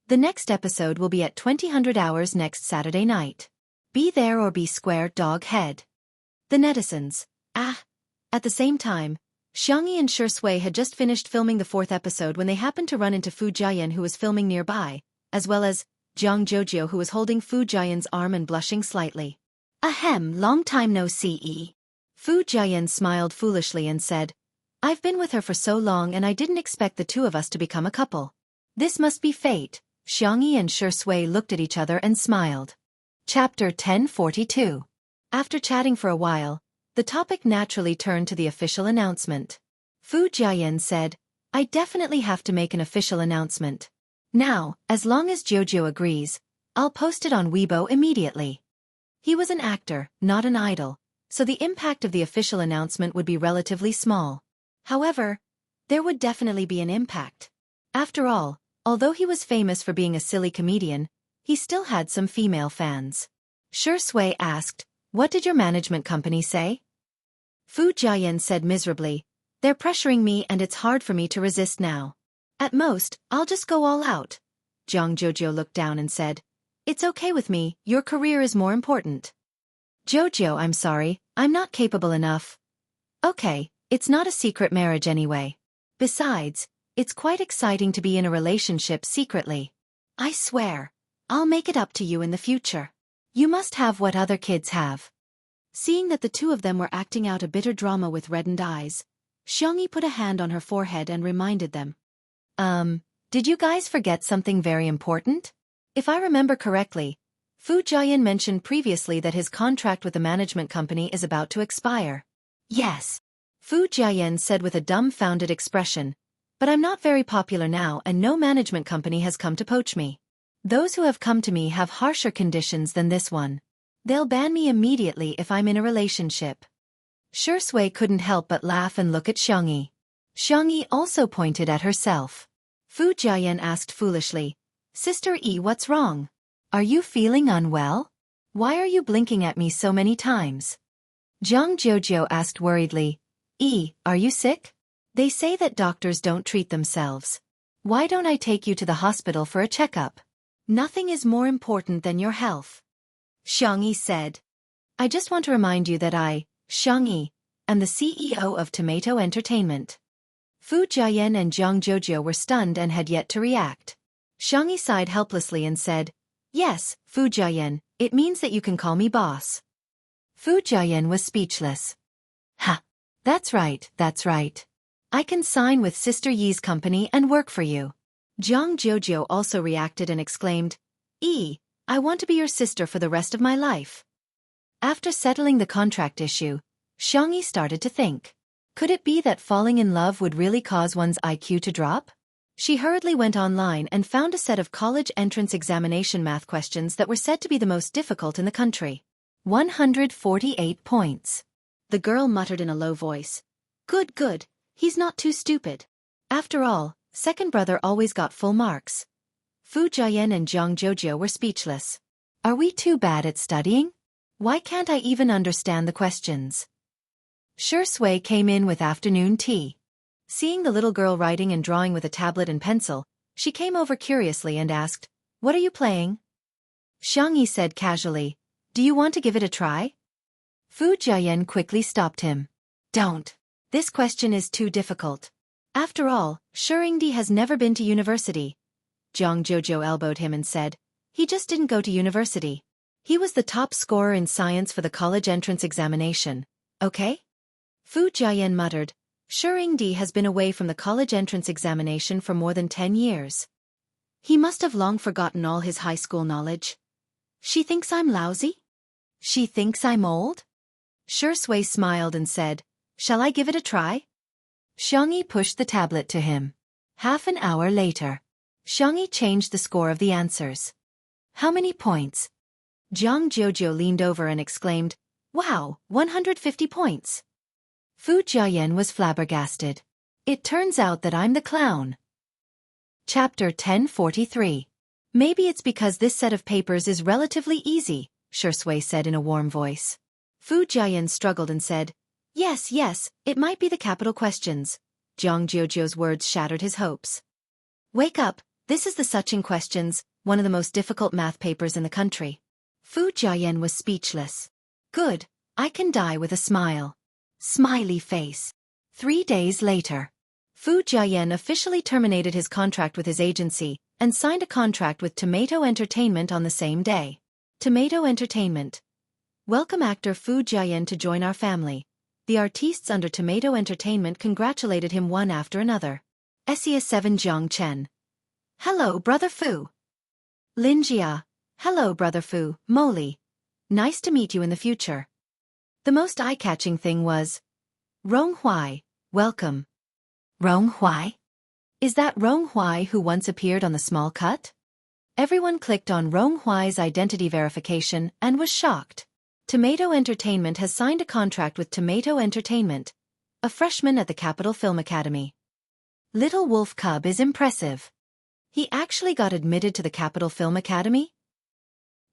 "The next episode will be at 2000 hours next Saturday night. Be there or be square, dog head." The netizens. At the same time, Xiangyi and Shui had just finished filming the fourth episode when they happened to run into Fu Jiayan who was filming nearby, as well as Jiang Jojo who was holding Fu Jiayan's arm and blushing slightly. "Ahem, long time no see." Fu Jiayan smiled foolishly and said, "I've been with her for so long and I didn't expect the two of us to become a couple. This must be fate." Xiangyi and Shui looked at each other and smiled. Chapter 1042. After chatting for a while, the topic naturally turned to the official announcement. Fu Jiayan said, "I definitely have to make an official announcement. Now, as long as Jojo agrees, I'll post it on Weibo immediately." He was an actor, not an idol, so the impact of the official announcement would be relatively small. However, there would definitely be an impact. After all, although he was famous for being a silly comedian, he still had some female fans. Shui asked, "What did your management company say?" Fu Jiayan said miserably, "They're pressuring me and it's hard for me to resist now. At most, I'll just go all out." Jiang Jojo looked down and said, "It's okay with me, your career is more important." "Jojo, I'm sorry, I'm not capable enough." "Okay, it's not a secret marriage anyway. Besides, it's quite exciting to be in a relationship secretly. I swear, I'll make it up to you in the future. You must have what other kids have." Seeing that the two of them were acting out a bitter drama with reddened eyes, Xiangyi put a hand on her forehead and reminded them. Did you guys forget something very important? If I remember correctly, Fu Jiayan mentioned previously that his contract with the management company is about to expire. Yes. Fu Jiayan said with a dumbfounded expression. But I'm not very popular now and no management company has come to poach me. Those who have come to me have harsher conditions than this one. They'll ban me immediately if I'm in a relationship. Shui couldn't help but laugh and look at Xiangyi. Xiangyi also pointed at herself. Fu Jiayan asked foolishly, Sister Yi, what's wrong? Are you feeling unwell? Why are you blinking at me so many times? Zhang Jiujiu asked worriedly, Yi, are you sick? They say that doctors don't treat themselves. Why don't I take you to the hospital for a checkup? Nothing is more important than your health. Xiangyi said. I just want to remind you that I, Xiangyi, am the CEO of Tomato Entertainment. Fu Jiayan and Zhang Jiujiu were stunned and had yet to react. Xiangyi sighed helplessly and said, Yes, Fu Jiayan, it means that you can call me boss. Fu Jiayan was speechless. Ha! That's right, that's right. I can sign with Sister Yi's company and work for you. Zhang Jiujiu also reacted and exclaimed, Yi, I want to be your sister for the rest of my life. After settling the contract issue, Xiangyi started to think. Could it be that falling in love would really cause one's IQ to drop? She hurriedly went online and found a set of college entrance examination math questions that were said to be the most difficult in the country. 148 points. The girl muttered in a low voice. Good, good, he's not too stupid. After all, second brother always got full marks. Fu Jiayan and Zhang Jiujiu were speechless. Are we too bad at studying? Why can't I even understand the questions? Shui came in with afternoon tea. Seeing the little girl writing and drawing with a tablet and pencil, she came over curiously and asked, What are you playing? Xiangyi said casually, Do you want to give it a try? Fu Jiayan quickly stopped him. Don't. This question is too difficult. After all, Shuringdi has never been to university. Zhang Jiujiu elbowed him and said, He just didn't go to university. He was the top scorer in science for the college entrance examination. Okay? Fu Jiayan muttered, Shuringdi has been away from the college entrance examination for more than 10 years. He must have long forgotten all his high school knowledge. She thinks I'm lousy? She thinks I'm old? Shui smiled and said, Shall I give it a try? Xiangyi pushed the tablet to him. Half an hour later. Xiangyi changed the score of the answers. How many points? Zhang Jiujiu leaned over and exclaimed, Wow, 150 points. Fu Jiayan was flabbergasted. It turns out that I'm the clown. Chapter 1043. Maybe it's because this set of papers is relatively easy, Shui said in a warm voice. Fu Jiayan struggled and said, Yes, yes, it might be the capital questions. Zhang Jiujiu's words shattered his hopes. Wake up, this is the Suching questions, one of the most difficult math papers in the country. Fu Jiayan was speechless. Good, I can die with a smile. Smiley face. 3 days later. Fu Jiayan officially terminated his contract with his agency and signed a contract with Tomato Entertainment on the same day. Tomato Entertainment. Welcome actor Fu Jiayan to join our family. The artistes under Tomato Entertainment congratulated him one after another. Essia 7 Zhang Chen. Hello, Brother Fu. Lin Jia. Hello, Brother Fu, Molly. Nice to meet you in the future. The most eye-catching thing was, Rong Huai, welcome. Rong Huai? Is that Rong Huai who once appeared on The Small Cut? Everyone clicked on Rong Huai's identity verification and was shocked. Tomato Entertainment has signed a contract with Tomato Entertainment, a freshman at the Capital Film Academy. Little Wolf Cub is impressive. He actually got admitted to the Capital Film Academy?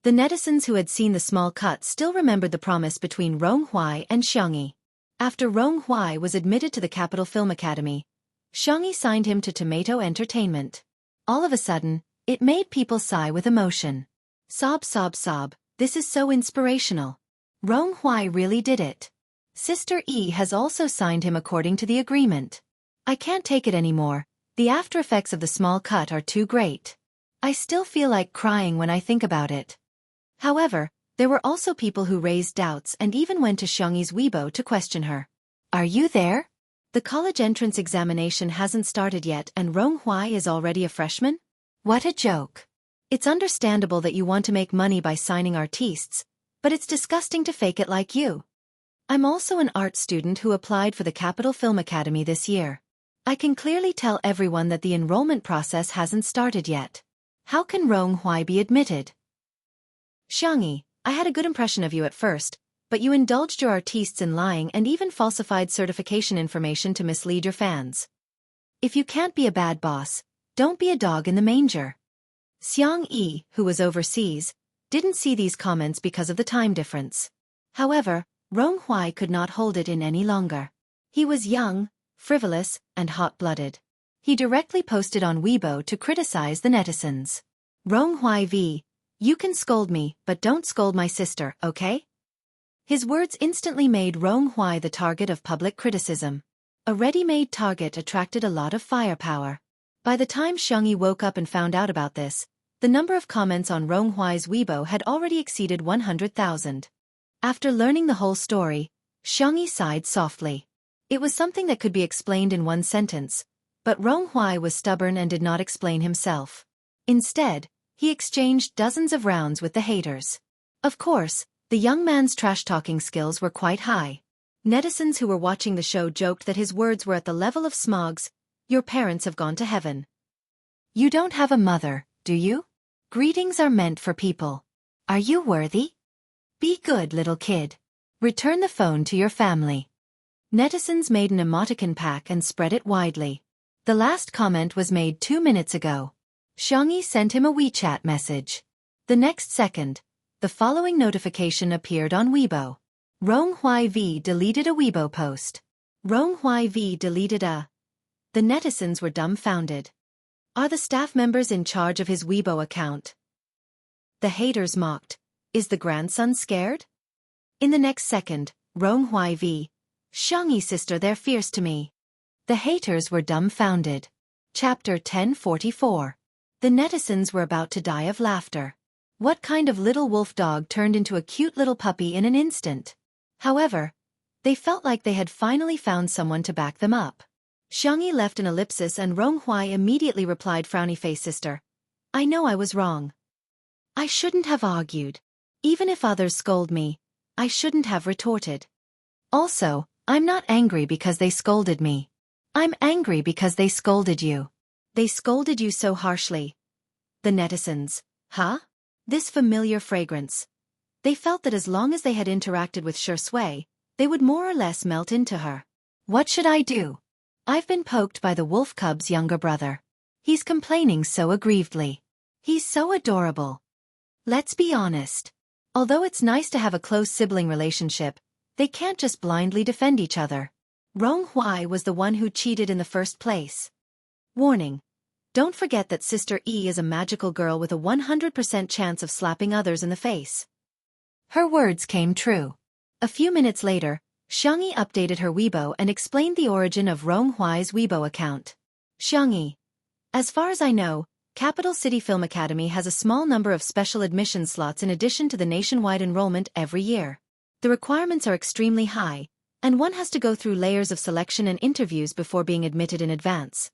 The netizens who had seen The Small Cut still remembered the promise between Rong Huai and Xiangyi. After Rong Huai was admitted to the Capital Film Academy, Xiangyi signed him to Tomato Entertainment. All of a sudden, it made people sigh with emotion. Sob, sob, sob, this is so inspirational. Rong Huai really did it. Sister Yi has also signed him according to the agreement. I can't take it anymore, the after effects of The Small Cut are too great. I still feel like crying when I think about it. However, there were also people who raised doubts and even went to Xiangyi's Weibo to question her. Are you there? The college entrance examination hasn't started yet and Rong Huai is already a freshman? What a joke. It's understandable that you want to make money by signing artistes, but it's disgusting to fake it like you. I'm also an art student who applied for the Capital Film Academy this year. I can clearly tell everyone that the enrollment process hasn't started yet. How can Ronghuai be admitted? Xiangyi, I had a good impression of you at first, but you indulged your artistes in lying and even falsified certification information to mislead your fans. If you can't be a bad boss, don't be a dog in the manger. Xiang Yi, who was overseas, didn't see these comments because of the time difference. However, Ronghuai could not hold it in any longer. He was young, frivolous, and hot-blooded. He directly posted on Weibo to criticize the netizens. Ronghuai v. You can scold me, but don't scold my sister, okay? His words instantly made Ronghuai the target of public criticism. A ready-made target attracted a lot of firepower. By the time Xiangyi woke up and found out about this, the number of comments on Ronghuai's Weibo had already exceeded 100,000. After learning the whole story, Xiangyi sighed softly. It was something that could be explained in one sentence, but Ronghuai was stubborn and did not explain himself. Instead, he exchanged dozens of rounds with the haters. Of course, the young man's trash-talking skills were quite high. Netizens who were watching the show joked that his words were at the level of Smog's, "Your parents have gone to heaven. You don't have a mother, do you? Greetings are meant for people. Are you worthy? Be good, little kid. Return the phone to your family." Netizens made an emoticon pack and spread it widely. The last comment was made 2 minutes ago. Xiangyi sent him a WeChat message. The next second, the following notification appeared on Weibo. Ronghuai V deleted a Weibo post. Ronghuai V deleted a... The netizens were dumbfounded. Are the staff members in charge of his Weibo account? The haters mocked. Is the grandson scared? In the next second, Ronghuai V. Xiangyi sister, they're fierce to me. The haters were dumbfounded. Chapter 1044. The netizens were about to die of laughter. What kind of little wolf dog turned into a cute little puppy in an instant? However, they felt like they had finally found someone to back them up. Xiangyi left an ellipsis and Ronghuai immediately replied, frowny face sister. I know I was wrong. I shouldn't have argued. Even if others scold me, I shouldn't have retorted. Also, I'm not angry because they scolded me. I'm angry because they scolded you. They scolded you so harshly. The netizens, huh? This familiar fragrance. They felt that as long as they had interacted with Shui, they would more or less melt into her. What should I do? I've been poked by the wolf cub's younger brother. He's complaining so aggrievedly. He's so adorable. Let's be honest. Although it's nice to have a close sibling relationship, they can't just blindly defend each other. Ronghuai was the one who cheated in the first place. Warning. Don't forget that Sister E is a magical girl with a 100% chance of slapping others in the face. Her words came true. A few minutes later, Xiangyi updated her Weibo and explained the origin of Ronghuai's Weibo account. Xiangyi. As far as I know, Capital City Film Academy has a small number of special admission slots in addition to the nationwide enrollment every year. The requirements are extremely high, and one has to go through layers of selection and interviews before being admitted in advance.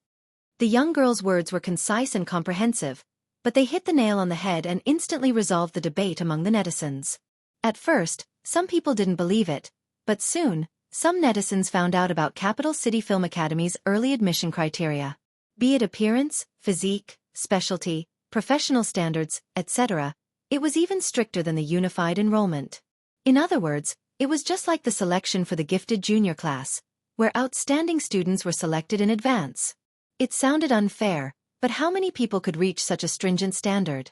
The young girl's words were concise and comprehensive, but they hit the nail on the head and instantly resolved the debate among the netizens. At first, some people didn't believe it, but soon, some netizens found out about Capital City Film Academy's early admission criteria. Be it appearance, physique, specialty, professional standards, etc., it was even stricter than the unified enrollment. In other words, it was just like the selection for the gifted junior class, where outstanding students were selected in advance. It sounded unfair, but how many people could reach such a stringent standard?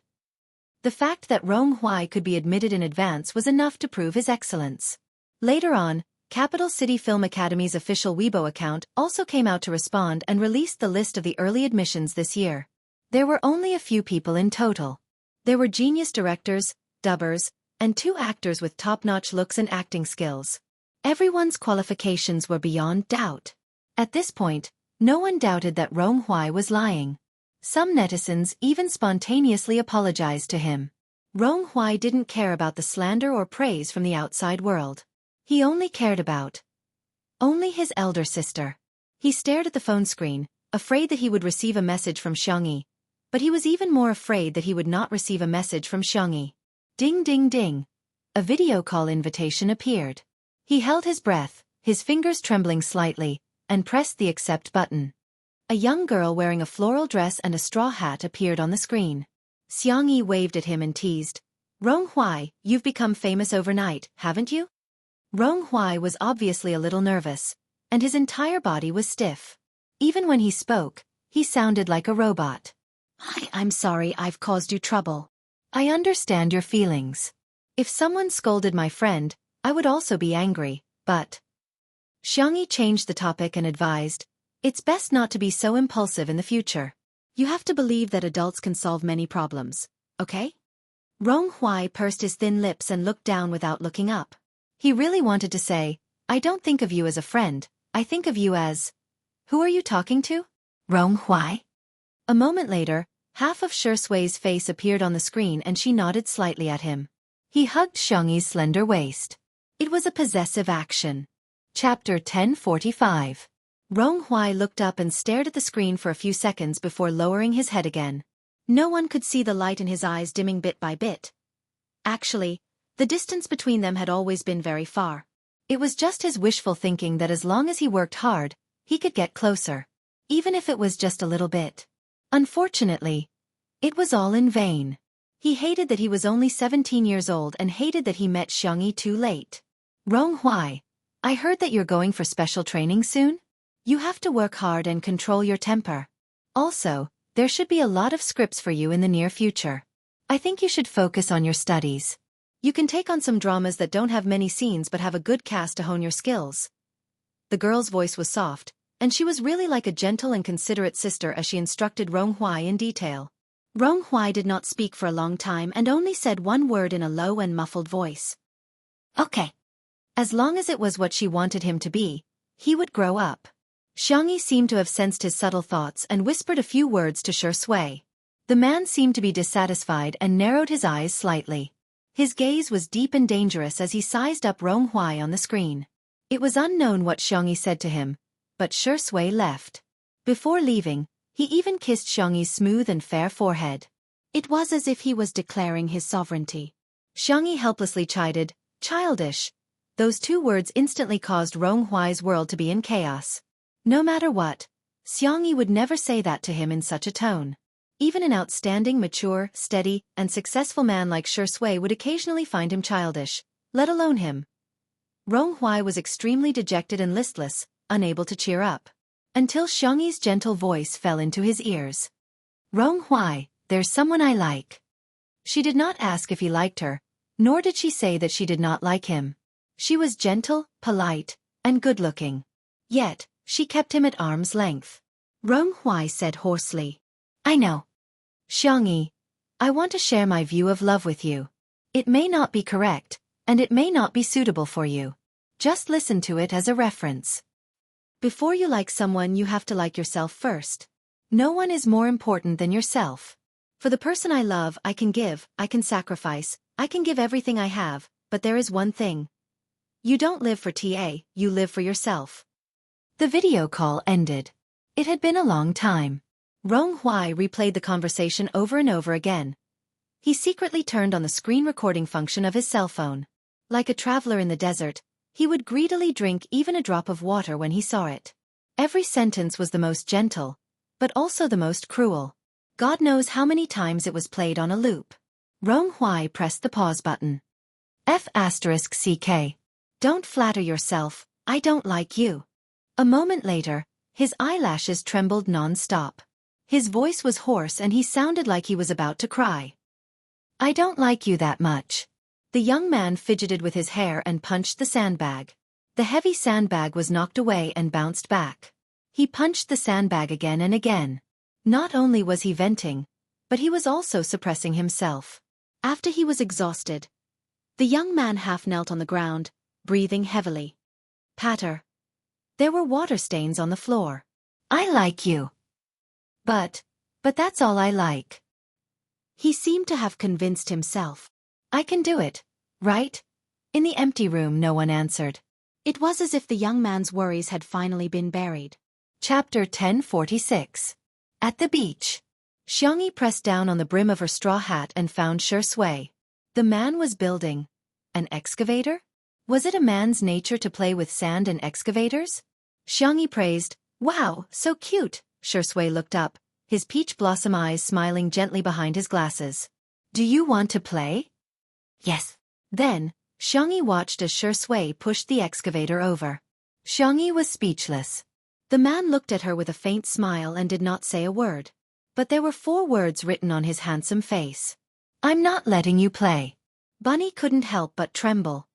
The fact that Ronghuai could be admitted in advance was enough to prove his excellence. Later on, Capital City Film Academy's official Weibo account also came out to respond and released the list of the early admissions this year. There were only a few people in total. There were genius directors, dubbers, and 2 actors with top-notch looks and acting skills. Everyone's qualifications were beyond doubt. At this point, no one doubted that Ronghuai was lying. Some netizens even spontaneously apologized to him. Ronghuai didn't care about the slander or praise from the outside world. He only cared about his elder sister. He stared at the phone screen, afraid that he would receive a message from Xiangyi. But he was even more afraid that he would not receive a message from Xiangyi. Ding ding ding. A video call invitation appeared. He held his breath, his fingers trembling slightly, and pressed the accept button. A young girl wearing a floral dress and a straw hat appeared on the screen. Xiangyi waved at him and teased, "Ronghuai, you've become famous overnight, haven't you?" Ronghuai was obviously a little nervous, and his entire body was stiff. Even when he spoke, he sounded like a robot. "Hi, I'm sorry I've caused you trouble. I understand your feelings. If someone scolded my friend, I would also be angry, but..." Xiangyi changed the topic and advised, "It's best not to be so impulsive in the future. You have to believe that adults can solve many problems, okay?" Ronghuai pursed his thin lips and looked down without looking up. He really wanted to say, "I don't think of you as a friend, I think of you as..." "Who are you talking to?" "Ronghuai." A moment later, half of Shui's face appeared on the screen and she nodded slightly at him. He hugged Xiangyi's slender waist. It was a possessive action. Chapter 1045. Ronghuai looked up and stared at the screen for a few seconds before lowering his head again. No one could see the light in his eyes dimming bit by bit. Actually, the distance between them had always been very far. It was just his wishful thinking that as long as he worked hard, he could get closer. Even if it was just a little bit. Unfortunately, it was all in vain. He hated that he was only 17 years old and hated that he met Xiangyi too late. "Ronghuai, I heard that you're going for special training soon? You have to work hard and control your temper. Also, there should be a lot of scripts for you in the near future. I think you should focus on your studies. You can take on some dramas that don't have many scenes but have a good cast to hone your skills." The girl's voice was soft, and she was really like a gentle and considerate sister as she instructed Ronghuai in detail. Ronghuai did not speak for a long time and only said one word in a low and muffled voice. "Okay." As long as it was what she wanted him to be, he would grow up. Xiangyi seemed to have sensed his subtle thoughts and whispered a few words to Shui. The man seemed to be dissatisfied and narrowed his eyes slightly. His gaze was deep and dangerous as he sized up Ronghuai on the screen. It was unknown what Xiangyi said to him, but Shui left. Before leaving, he even kissed Xiangyi's smooth and fair forehead. It was as if he was declaring his sovereignty. Xiangyi helplessly chided, "Childish." Those two words instantly caused Ronghuai's world to be in chaos. No matter what, Xiangyi would never say that to him in such a tone. Even an outstanding, mature, steady, and successful man like Shui would occasionally find him childish, let alone him. Ronghuai was extremely dejected and listless, unable to cheer up. Until Xiangyi's gentle voice fell into his ears. "Ronghuai, there's someone I like." She did not ask if he liked her, nor did she say that she did not like him. She was gentle, polite, and good-looking. Yet, she kept him at arm's length. Ronghuai said hoarsely, "I know. Xiangyi, I want to share my view of love with you. It may not be correct, and it may not be suitable for you. Just listen to it as a reference. Before you like someone, you have to like yourself first. No one is more important than yourself. For the person I love, I can give, I can sacrifice, I can give everything I have, but there is one thing. You don't live for TA, you live for yourself." The video call ended. It had been a long time. Ronghuai replayed the conversation over and over again. He secretly turned on the screen recording function of his cell phone. Like a traveler in the desert, he would greedily drink even a drop of water when he saw it. Every sentence was the most gentle, but also the most cruel. God knows how many times it was played on a loop. Ronghuai pressed the pause button. F***CK. Don't flatter yourself, I don't like you. A moment later, his eyelashes trembled non-stop. His voice was hoarse and he sounded like he was about to cry. "I don't like you that much." The young man fidgeted with his hair and punched the sandbag. The heavy sandbag was knocked away and bounced back. He punched the sandbag again and again. Not only was he venting, but he was also suppressing himself. After he was exhausted, the young man half knelt on the ground, breathing heavily. Patter. There were water stains on the floor. "I like you. But that's all I like." He seemed to have convinced himself. "I can do it, right?" In the empty room no one answered. It was as if the young man's worries had finally been buried. Chapter 1046. At the beach. Xiangyi pressed down on the brim of her straw hat and found Shui. The man was building an excavator? Was it a man's nature to play with sand and excavators? Xiangyi praised. Wow, so cute. Shui looked up, his peach blossom eyes smiling gently behind his glasses. Do you want to play? Yes. Then, Xiangyi watched as Shui pushed the excavator over. Xiangyi was speechless. The man looked at her with a faint smile and did not say a word. But there were 4 words written on his handsome face. I'm not letting you play. Bunny couldn't help but tremble.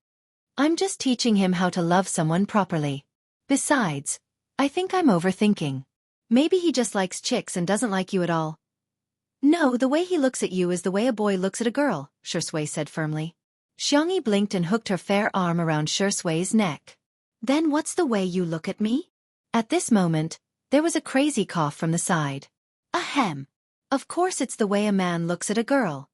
I'm just teaching him how to love someone properly. Besides, I think I'm overthinking. Maybe he just likes chicks and doesn't like you at all. No, the way he looks at you is the way a boy looks at a girl, Shui said firmly. Xiangyi blinked and hooked her fair arm around Shui's neck. Then what's the way you look at me? At this moment, there was a crazy cough from the side. Ahem. Of course it's the way a man looks at a girl.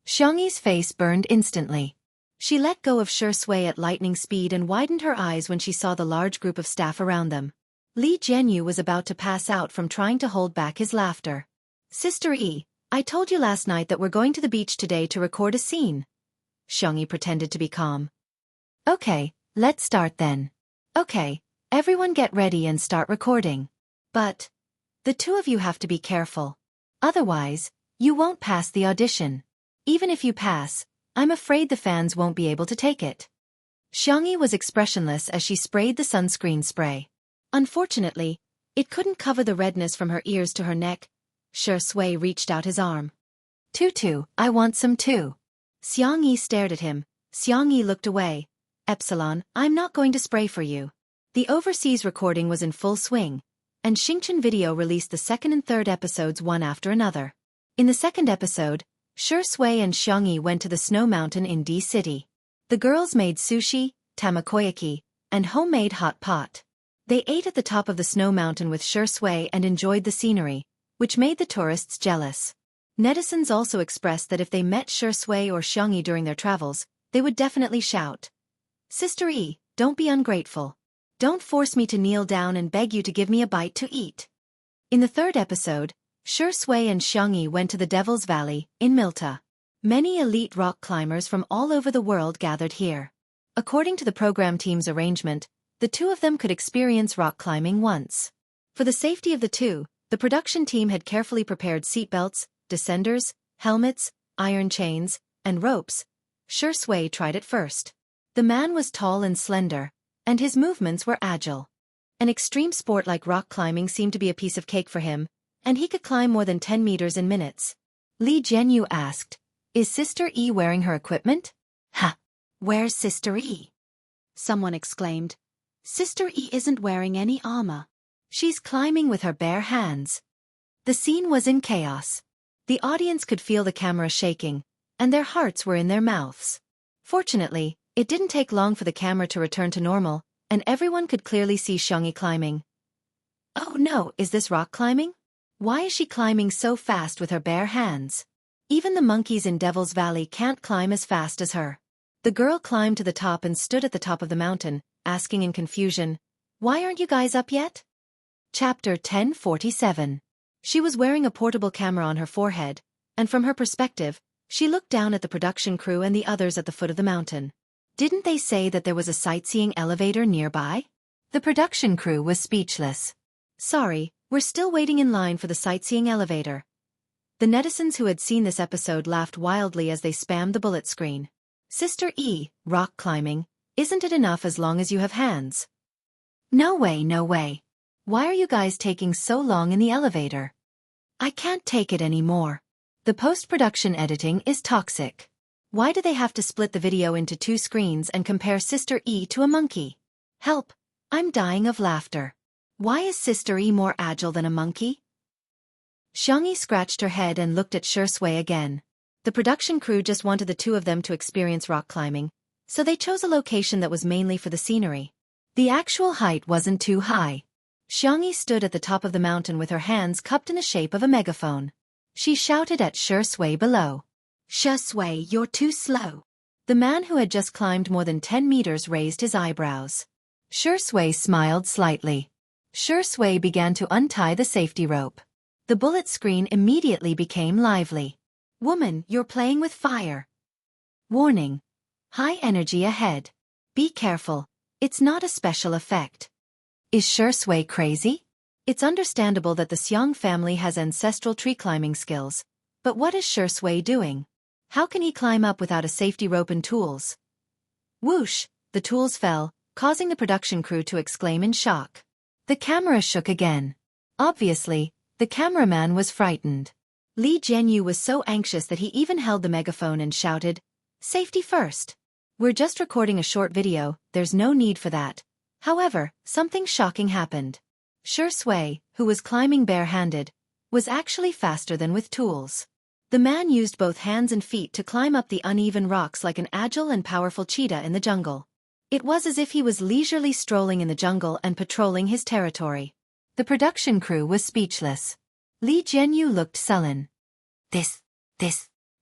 Xiangyi's face burned instantly. She let go of Shui at lightning speed and widened her eyes when she saw the large group of staff around them. Li Jianyu was about to pass out from trying to hold back his laughter. Sister Yi, I told you last night that we're going to the beach today to record a scene. Xiangyi pretended to be calm. Okay, let's start then. Okay, everyone get ready and start recording. But the 2 of you have to be careful. Otherwise, you won't pass the audition. Even if you pass, I'm afraid the fans won't be able to take it. Xiangyi was expressionless as she sprayed the sunscreen spray. Unfortunately, it couldn't cover the redness from her ears to her neck. Shui reached out his arm. Tutu, I want some too. Xiangyi stared at him. Xiangyi looked away. Epsilon, I'm not going to spray for you. The overseas recording was in full swing, and Xingchen Video released the 2nd and 3rd episodes one after another. In the 2nd episode, Shui and Xiangyi went to the snow mountain in D City. The girls made sushi, tamakoyaki, and homemade hot pot. They ate at the top of the snow mountain with Shui and enjoyed the scenery, which made the tourists jealous. Netizens also expressed that if they met Shui or Xiangyi during their travels, they would definitely shout. Sister Yi, don't be ungrateful. Don't force me to kneel down and beg you to give me a bite to eat. In the 3rd episode, Shui and Xiangyi went to the Devil's Valley, in Milta. Many elite rock climbers from all over the world gathered here. According to the program team's arrangement, the 2 of them could experience rock climbing once. For the safety of the 2, the production team had carefully prepared seatbelts, descenders, helmets, iron chains, and ropes. Shui tried it first. The man was tall and slender, and his movements were agile. An extreme sport like rock climbing seemed to be a piece of cake for him, and he could climb more than 10 meters in minutes. Li Jianyu asked, Is Sister Yi wearing her equipment? Ha! Where's Sister Yi? Someone exclaimed. Sister Yi isn't wearing any armor. She's climbing with her bare hands. The scene was in chaos. The audience could feel the camera shaking, and their hearts were in their mouths. Fortunately, it didn't take long for the camera to return to normal, and everyone could clearly see Xiangyi climbing. Oh no, is this rock climbing? Why is she climbing so fast with her bare hands? Even the monkeys in Devil's Valley can't climb as fast as her. The girl climbed to the top and stood at the top of the mountain, asking in confusion, Why aren't you guys up yet? Chapter 1047. She was wearing a portable camera on her forehead, and from her perspective, she looked down at the production crew and the others at the foot of the mountain. Didn't they say that there was a sightseeing elevator nearby? The production crew was speechless. Sorry, we're still waiting in line for the sightseeing elevator. The netizens who had seen this episode laughed wildly as they spammed the bullet screen. Sister E, rock climbing, isn't it enough as long as you have hands? No way, no way. Why are you guys taking so long in the elevator? I can't take it anymore. The post-production editing is toxic. Why do they have to split the video into 2 screens and compare Sister E to a monkey? Help, I'm dying of laughter. Why is Sister E more agile than a monkey? Xiangyi scratched her head and looked at Shui again. The production crew just wanted the 2 of them to experience rock climbing, so they chose a location that was mainly for the scenery. The actual height wasn't too high. Xiangyi stood at the top of the mountain with her hands cupped in the shape of a megaphone. She shouted at Shui below. Shui, you're too slow. The man who had just climbed more than 10 meters raised his eyebrows. Shui smiled slightly. Shui began to untie the safety rope. The bullet screen immediately became lively. Woman, you're playing with fire. Warning. High energy ahead. Be careful. It's not a special effect. Is Shui crazy? It's understandable that the Xiang family has ancestral tree climbing skills. But what is Shui doing? How can he climb up without a safety rope and tools? Whoosh! The tools fell, causing the production crew to exclaim in shock. The camera shook again. Obviously, the cameraman was frightened. Li Jianyu was so anxious that he even held the megaphone and shouted, "Safety first! We're just recording a short video, there's no need for that." However, something shocking happened. Shui, who was climbing bare-handed, was actually faster than with tools. The man used both hands and feet to climb up the uneven rocks like an agile and powerful cheetah in the jungle. It was as if he was leisurely strolling in the jungle and patrolling his territory. The production crew was speechless. Li Jianyu looked sullen. This.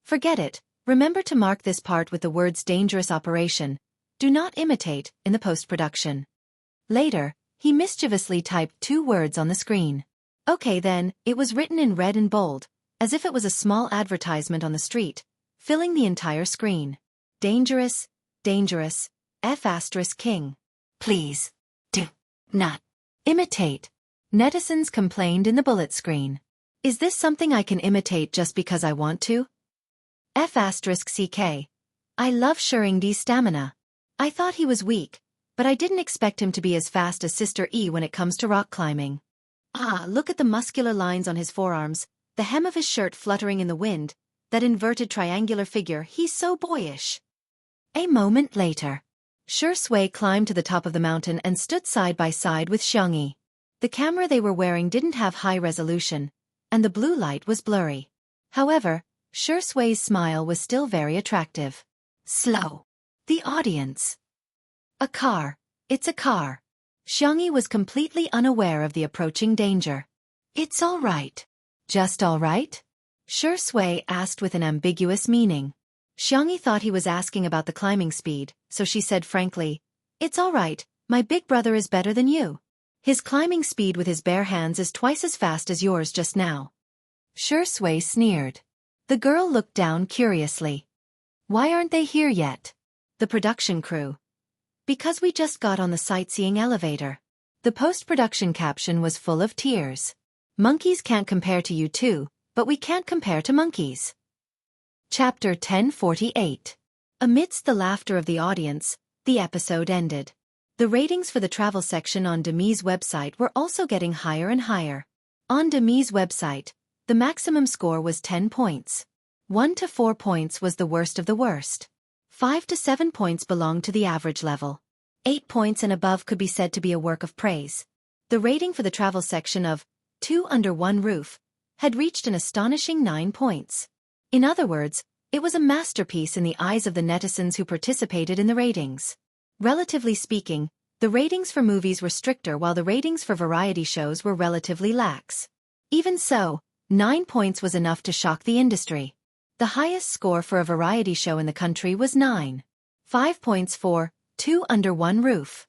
Forget it. Remember to mark this part with the words dangerous operation. Do not imitate in the post-production. Later, he mischievously typed 2 words on the screen. Okay then, it was written in red and bold, as if it was a small advertisement on the street, filling the entire screen. Dangerous, F***king. Please. Do not imitate. Netizens complained in the bullet screen. Is this something I can imitate just because I want to? F***ck. I love Shuringdi's stamina. I thought he was weak, but I didn't expect him to be as fast as Sister E when it comes to rock climbing. Ah, look at the muscular lines on his forearms, the hem of his shirt fluttering in the wind, that inverted triangular figure, he's so boyish. A moment later, Shui climbed to the top of the mountain and stood side by side with Xiangyi. The camera they were wearing didn't have high resolution, and the blue light was blurry. However, Shui's smile was still very attractive. Slow. The audience. A car. It's a car. Xiangyi was completely unaware of the approaching danger. It's all right. Just all right? Shui asked with an ambiguous meaning. Xiangyi thought he was asking about the climbing speed, so she said frankly, "It's all right, my big brother is better than you. His climbing speed with his bare hands is twice as fast as yours just now." Shui sneered. The girl looked down curiously. Why aren't they here yet? The production crew. Because we just got on the sightseeing elevator. The post-production caption was full of tears. Monkeys can't compare to you too, but we can't compare to monkeys. Chapter 1048. Amidst the laughter of the audience, the episode ended. The ratings for the travel section on Demi's website were also getting higher and higher. On Demi's website, the maximum score was 10 points. 1 to 4 points was the worst of the worst. 5 to 7 points belonged to the average level. 8 points and above could be said to be a work of praise. The rating for the travel section of 2 Under One Roof had reached an astonishing 9 points. In other words, it was a masterpiece in the eyes of the netizens who participated in the ratings. Relatively speaking, the ratings for movies were stricter while the ratings for variety shows were relatively lax. Even so, 9 points was enough to shock the industry. The highest score for a variety show in the country was 9. 5 points for 2 Under One Roof.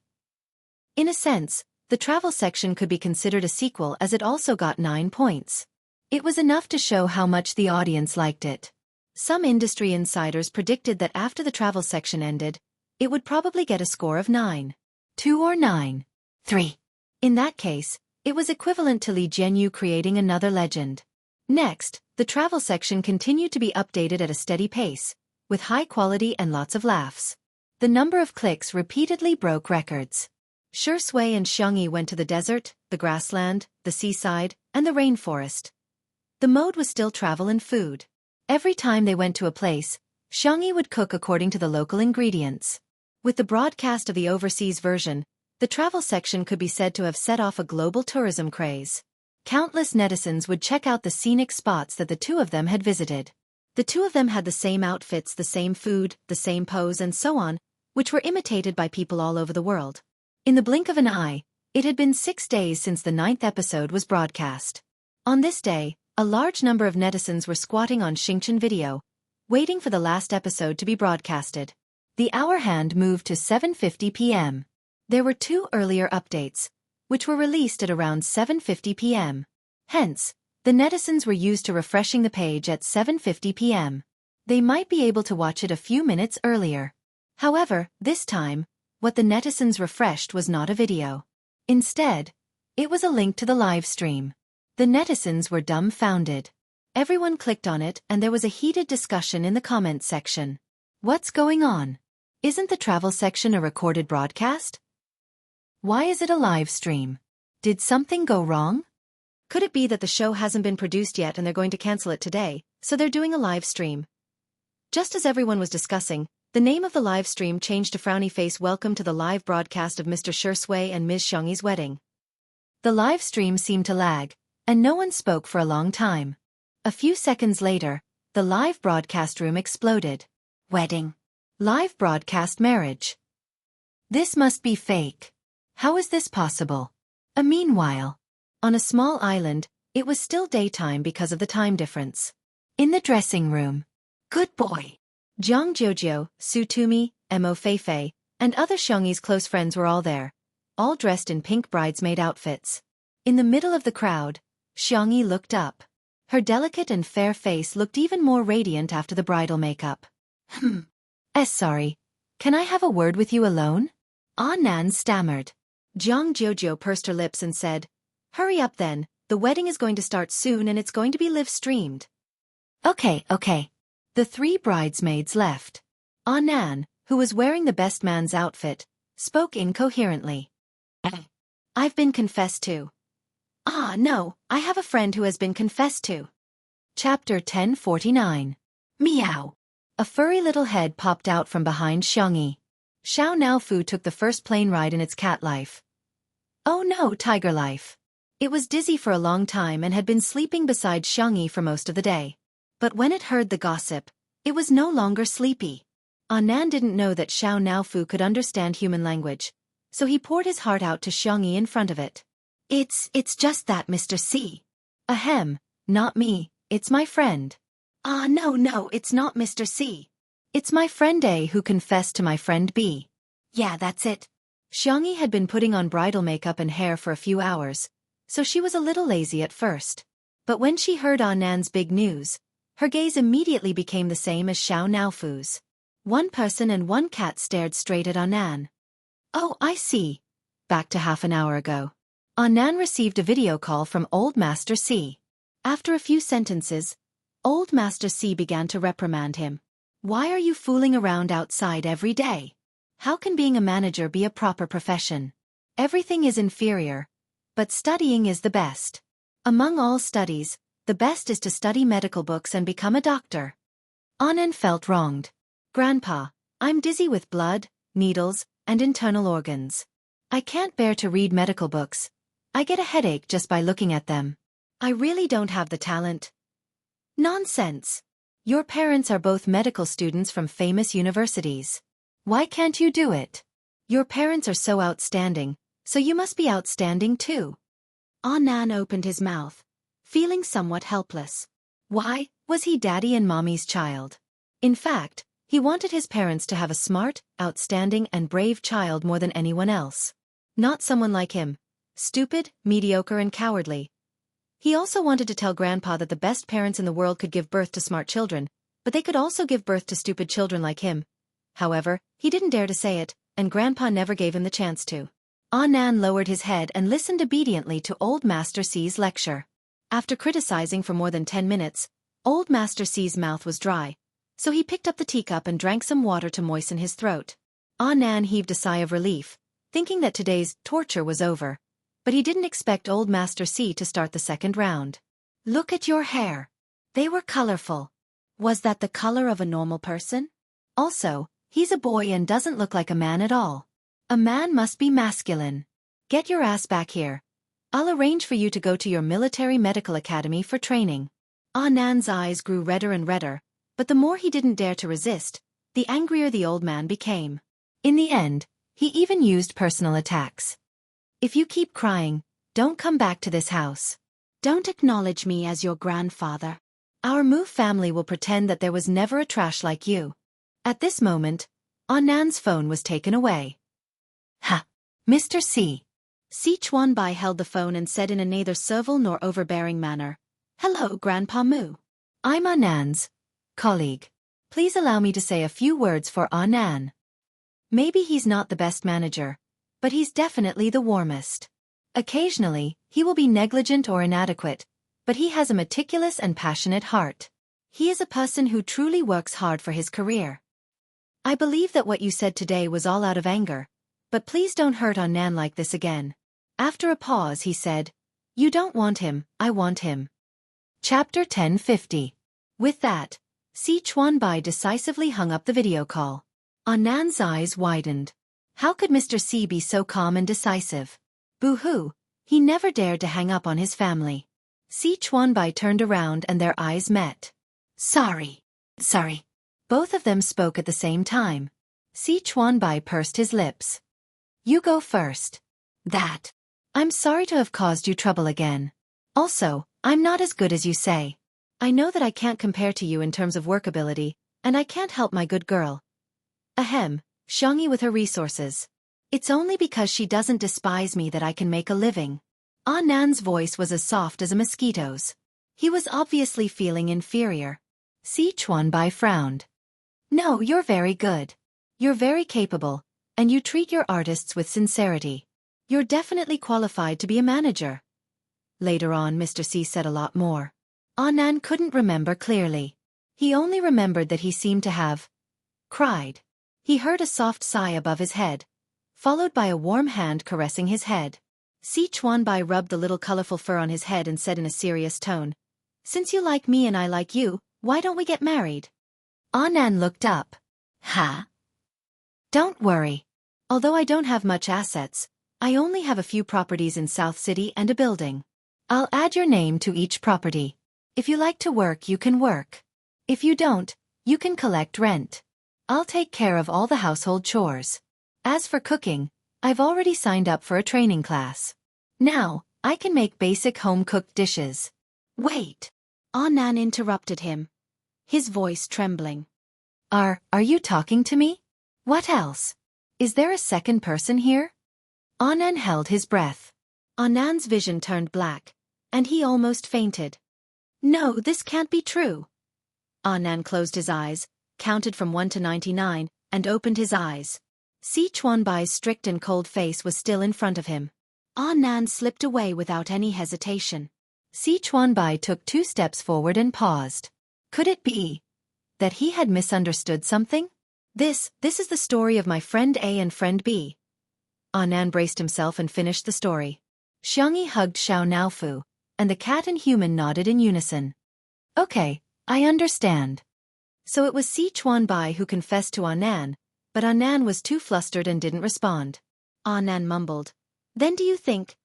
In a sense, the travel section could be considered a sequel as it also got 9 points. It was enough to show how much the audience liked it. Some industry insiders predicted that after the travel section ended, it would probably get a score of 9. 2 or 9. 3. In that case, it was equivalent to Li Jianyu creating another legend. Next, the travel section continued to be updated at a steady pace, with high quality and lots of laughs. The number of clicks repeatedly broke records. Shui and Xiangyi went to the desert, the grassland, the seaside, and the rainforest. The mode was still travel and food. Every time they went to a place, Xiangyi would cook according to the local ingredients. With the broadcast of the overseas version, the travel section could be said to have set off a global tourism craze. Countless netizens would check out the scenic spots that the two of them had visited. The two of them had the same outfits, the same food, the same pose and so on, which were imitated by people all over the world. In the blink of an eye, it had been 6 days since the 9th episode was broadcast. On this day, a large number of netizens were squatting on Xingchen Video, waiting for the last episode to be broadcasted. The hour hand moved to 7:50 p.m. There were 2 earlier updates, which were released at around 7:50 p.m. Hence, The netizens were used to refreshing the page at 7:50 p.m. They might be able to watch it a few minutes earlier. However, this time, what the netizens refreshed was not a video. Instead, it was a link to the live stream. The netizens were dumbfounded. Everyone clicked on it and there was a heated discussion in the comments section. What's going on? Isn't the travel section a recorded broadcast? Why is it a live stream? Did something go wrong? Could it be that the show hasn't been produced yet and they're going to cancel it today, so they're doing a live stream? Just as everyone was discussing, the name of the live stream changed to Frowny Face Welcome to the live broadcast of Mr. Shui and Ms. Xiangyi's wedding. The live stream seemed to lag, and no one spoke for a long time. A few seconds later, the live broadcast room exploded. Wedding. Live broadcast marriage. This must be fake. How is this possible? Meanwhile, on a small island, it was still daytime because of the time difference. In the dressing room. Good boy. Jiang Jiujiu, Su Tumi, Mo Feifei, and other Xiangyi's close friends were all there, all dressed in pink bridesmaid outfits. In the middle of the crowd, Xiangyi looked up. Her delicate and fair face looked even more radiant after the bridal makeup. Sorry. Can I have a word with you alone? Nan stammered. Jiang Jiujiu pursed her lips and said, Hurry up then, the wedding is going to start soon and it's going to be live-streamed. Okay. The three bridesmaids left. Nan, who was wearing the best man's outfit, spoke incoherently. I've been confessed to. No, I have a friend who has been confessed to. Chapter 1049. Meow. A furry little head popped out from behind Xiangyi. Xiao Naofu took the first plane ride in its cat life. Oh no, tiger life. It was dizzy for a long time and had been sleeping beside Xiangyi for most of the day. But when it heard the gossip, it was no longer sleepy. Nan didn't know that Xiao Naofu could understand human language, so he poured his heart out to Xiangyi in front of it. It's just that, Mr. C. Ahem, not me, it's my friend. No, it's not Mr. C. It's my friend A who confessed to my friend B. Yeah, that's it. Xiangyi had been putting on bridal makeup and hair for a few hours, so she was a little lazy at first. But when she heard Nan's big news, her gaze immediately became the same as Xiao Naofu's. One person and one cat stared straight at Nan. Oh, I see. Back to half an hour ago. Nan received a video call from Old Master C. After a few sentences, Old Master C began to reprimand him. Why are you fooling around outside every day? How can being a manager be a proper profession? Everything is inferior, but studying is the best. Among all studies, the best is to study medical books and become a doctor. Nan felt wronged. Grandpa, I'm dizzy with blood, needles, and internal organs. I can't bear to read medical books. I get a headache just by looking at them. I really don't have the talent. Nonsense. Your parents are both medical students from famous universities. Why can't you do it? Your parents are so outstanding, so you must be outstanding too. Nan opened his mouth, feeling somewhat helpless. Why, was he daddy and mommy's child? In fact, he wanted his parents to have a smart, outstanding and brave child more than anyone else. Not someone like him, stupid, mediocre and cowardly. He also wanted to tell Grandpa that the best parents in the world could give birth to smart children, but they could also give birth to stupid children like him. However, he didn't dare to say it, and Grandpa never gave him the chance to. Nan lowered his head and listened obediently to Old Master C's lecture. After criticizing for more than 10 minutes, Old Master C's mouth was dry, so he picked up the teacup and drank some water to moisten his throat. Nan heaved a sigh of relief, thinking that today's torture was over. But he didn't expect Old Master C to start the second round. Look at your hair. They were colorful. Was that the color of a normal person? Also, he's a boy and doesn't look like a man at all. A man must be masculine. Get your ass back here. I'll arrange for you to go to your military medical academy for training. Nan's eyes grew redder and redder, but the more he didn't dare to resist, the angrier the old man became. In the end, he even used personal attacks. If you keep crying, don't come back to this house. Don't acknowledge me as your grandfather. Our Mu family will pretend that there was never a trash like you. At this moment, Nan's phone was taken away. Ha! Mr. C. Si Chuanbai held the phone and said in a neither servile nor overbearing manner, Hello, Grandpa Moo. I'm Anan's colleague. Please allow me to say a few words for Anan. Maybe he's not the best manager, but he's definitely the warmest. Occasionally, he will be negligent or inadequate, but he has a meticulous and passionate heart. He is a person who truly works hard for his career. I believe that what you said today was all out of anger, but please don't hurt Anan like this again. After a pause he said, You don't want him, I want him. Chapter 1050. With that, Si Chuanbai decisively hung up the video call. Anan's eyes widened. How could Mr. C be so calm and decisive? Boo-hoo, he never dared to hang up on his family. Si Chuanbai turned around and their eyes met. Sorry. Both of them spoke at the same time. Si Chuanbai pursed his lips. You go first. I'm sorry to have caused you trouble again. Also, I'm not as good as you say. I know that I can't compare to you in terms of work ability, and I can't help my good girl. Ahem, Xiangyi with her resources. It's only because she doesn't despise me that I can make a living. Anan's voice was as soft as a mosquito's. He was obviously feeling inferior. Si Chuanbai frowned. No, you're very good. You're very capable, and you treat your artists with sincerity. You're definitely qualified to be a manager. Later on, Mr. C said a lot more. Anan couldn't remember clearly. He only remembered that he seemed to have cried. He heard a soft sigh above his head, followed by a warm hand caressing his head. Si Chuanbai rubbed the little colorful fur on his head and said in a serious tone, Since you like me and I like you, why don't we get married? Anan looked up. Huh? Don't worry. Although I don't have much assets, I only have a few properties in South City and a building. I'll add your name to each property. If you like to work, you can work. If you don't, you can collect rent. I'll take care of all the household chores. As for cooking, I've already signed up for a training class. Now, I can make basic home-cooked dishes. Wait. Anan interrupted him, his voice trembling. Are you talking to me? What else? Is there a second person here? Anan held his breath. Anan's vision turned black, and he almost fainted. No, this can't be true. Anan closed his eyes, counted from 1 to 99, and opened his eyes. Si Chuanbai's strict and cold face was still in front of him. Anan slipped away without any hesitation. Si Chuanbai took 2 steps forward and paused. Could it be that he had misunderstood something? This is the story of my friend A and friend B. Anan braced himself and finished the story. Xiangyi hugged Xiao Naofu, and the cat and human nodded in unison. Okay, I understand. So it was Si Chuanbai who confessed to Anan, but Anan was too flustered and didn't respond. Anan mumbled. Then do you think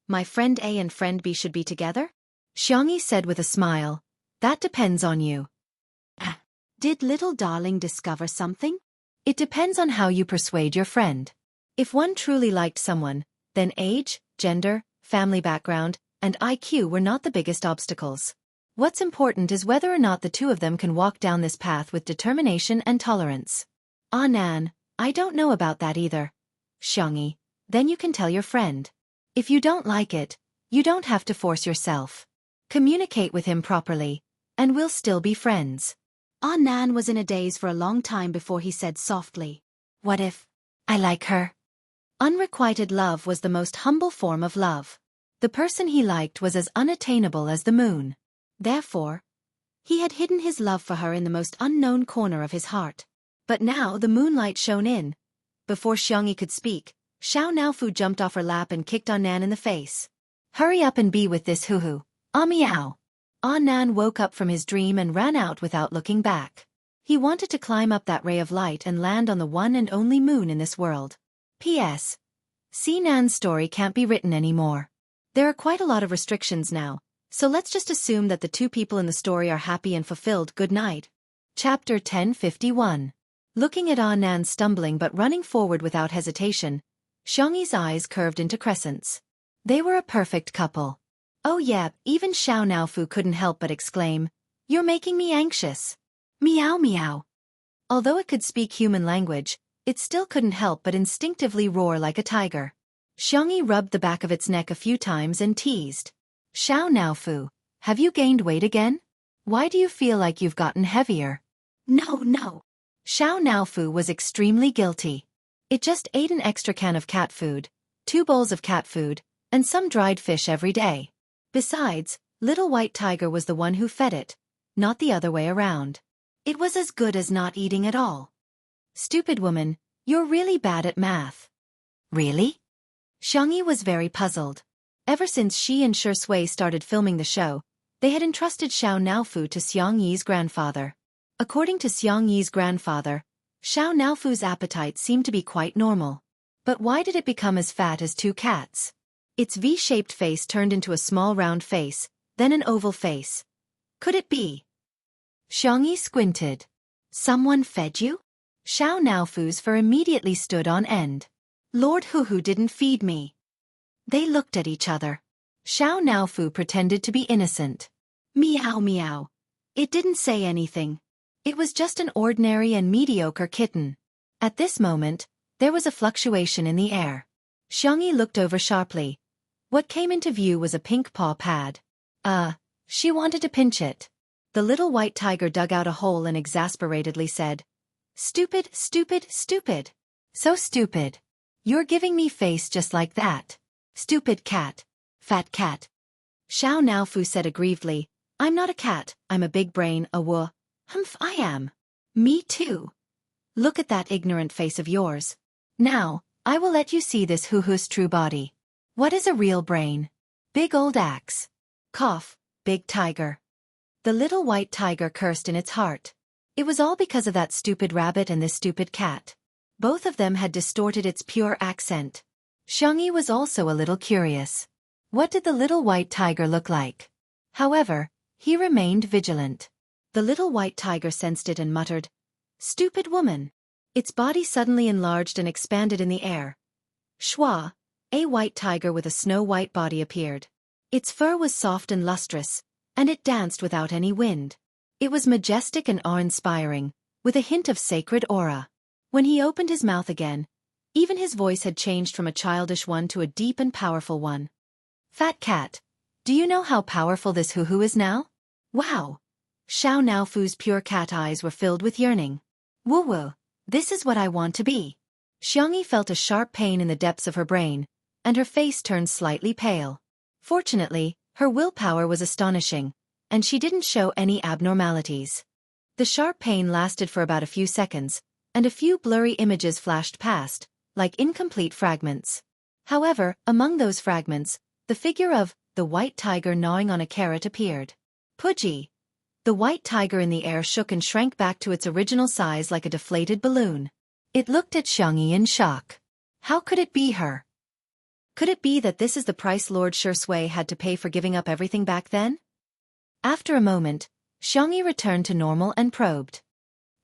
my friend A and friend B should be together? Xiangyi said with a smile. That depends on you. Did little darling discover something? It depends on how you persuade your friend. If one truly liked someone, then age, gender, family background, and IQ were not the biggest obstacles. What's important is whether or not the two of them can walk down this path with determination and tolerance. Anan, I don't know about that either. Xiangyi, then you can tell your friend. If you don't like it, you don't have to force yourself. Communicate with him properly, and we'll still be friends. Anan was in a daze for a long time before he said softly, What if I like her? Unrequited love was the most humble form of love. The person he liked was as unattainable as the moon. Therefore, he had hidden his love for her in the most unknown corner of his heart. But now the moonlight shone in. Before Xiangyi could speak, Xiao Naofu jumped off her lap and kicked Anan in the face. Hurry up and be with this hoo-hoo. Meow. Anan woke up from his dream and ran out without looking back. He wanted to climb up that ray of light and land on the one and only moon in this world. P.S. Nan's story can't be written anymore. There are quite a lot of restrictions now, so let's just assume that the two people in the story are happy and fulfilled. Good night. Chapter 1051. Looking at Anan stumbling but running forward without hesitation, Xiangyi's eyes curved into crescents. They were a perfect couple. Oh yeah, even Xiao Naofu couldn't help but exclaim, You're making me anxious. Meow meow. Although it could speak human language, it still couldn't help but instinctively roar like a tiger. Xiangyi rubbed the back of its neck a few times and teased. Xiao Naofu, Have you gained weight again? Why do you feel like you've gotten heavier? No. Xiao Naofu was extremely guilty. It just ate an extra can of cat food, 2 bowls of cat food, and some dried fish every day. Besides, Little White Tiger was the one who fed it, not the other way around. It was as good as not eating at all. Stupid woman, you're really bad at math. Really? Xiangyi was very puzzled. Ever since she and Shi Sui started filming the show, they had entrusted Xiao Naofu to Xiangyi's grandfather. According to Xiangyi's grandfather, Xiao Naofu's appetite seemed to be quite normal. But why did it become as fat as 2 cats? Its V-shaped face turned into a small round face, then an oval face. Could it be? Xiangyi squinted. Someone fed you? Xiao Naofu's fur immediately stood on end. Lord Huhu didn't feed me. They looked at each other. Xiao Naofu pretended to be innocent. Meow meow. It didn't say anything. It was just an ordinary and mediocre kitten. At this moment, there was a fluctuation in the air. Xiangyi looked over sharply. What came into view was a pink paw pad. She wanted to pinch it. The Little White Tiger dug out a hole and exasperatedly said, "Stupid, stupid, stupid. So stupid. You're giving me face just like that. Stupid cat. Fat cat." Xiao Naofu said aggrievedly, "I'm not a cat, I'm a big brain, a wo. Humph, I am." Me too. Look at that ignorant face of yours. Now, I will let you see this Huhu's true body. What is a real brain? Big old axe. Cough, big tiger. The Little White Tiger cursed in its heart. It was all because of that stupid rabbit and this stupid cat. Both of them had distorted its pure accent. Xiangyi was also a little curious. What did the Little White Tiger look like? However, he remained vigilant. The Little White Tiger sensed it and muttered, "Stupid woman." Its body suddenly enlarged and expanded in the air. Shwa, a white tiger with a snow-white body appeared. Its fur was soft and lustrous, and it danced without any wind. It was majestic and awe-inspiring, with a hint of sacred aura. When he opened his mouth again, even his voice had changed from a childish one to a deep and powerful one. "Fat cat, do you know how powerful this Huhu is now?" "Wow." Xiao Naofu's pure cat eyes were filled with yearning. "Woo-woo, this is what I want to be." Xiangyi felt a sharp pain in the depths of her brain, and her face turned slightly pale. Fortunately, her willpower was astonishing, and she didn't show any abnormalities. The sharp pain lasted for about a few seconds, and a few blurry images flashed past, like incomplete fragments. However, among those fragments, the figure of the white tiger gnawing on a carrot appeared. Pudgy! The white tiger in the air shook and shrank back to its original size like a deflated balloon. It looked at Xiangyi in shock. How could it be her? Could it be that this is the price Lord Shi Sui had to pay for giving up everything back then? After a moment, Xiangyi returned to normal and probed.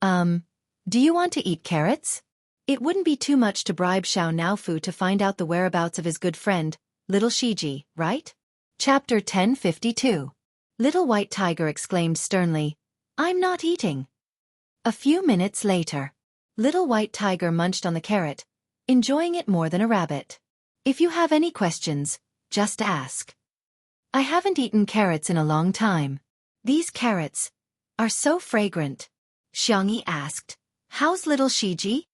Do you want to eat carrots? It wouldn't be too much to bribe Xiao Naofu to find out the whereabouts of his good friend, Little Shiji, right? Chapter 1052. Little White Tiger exclaimed sternly, "I'm not eating." A few minutes later, Little White Tiger munched on the carrot, enjoying it more than a rabbit. "If you have any questions, just ask." "I haven't eaten carrots in a long time. These carrots are so fragrant." Xiangyi asked, "How's little Shiji?"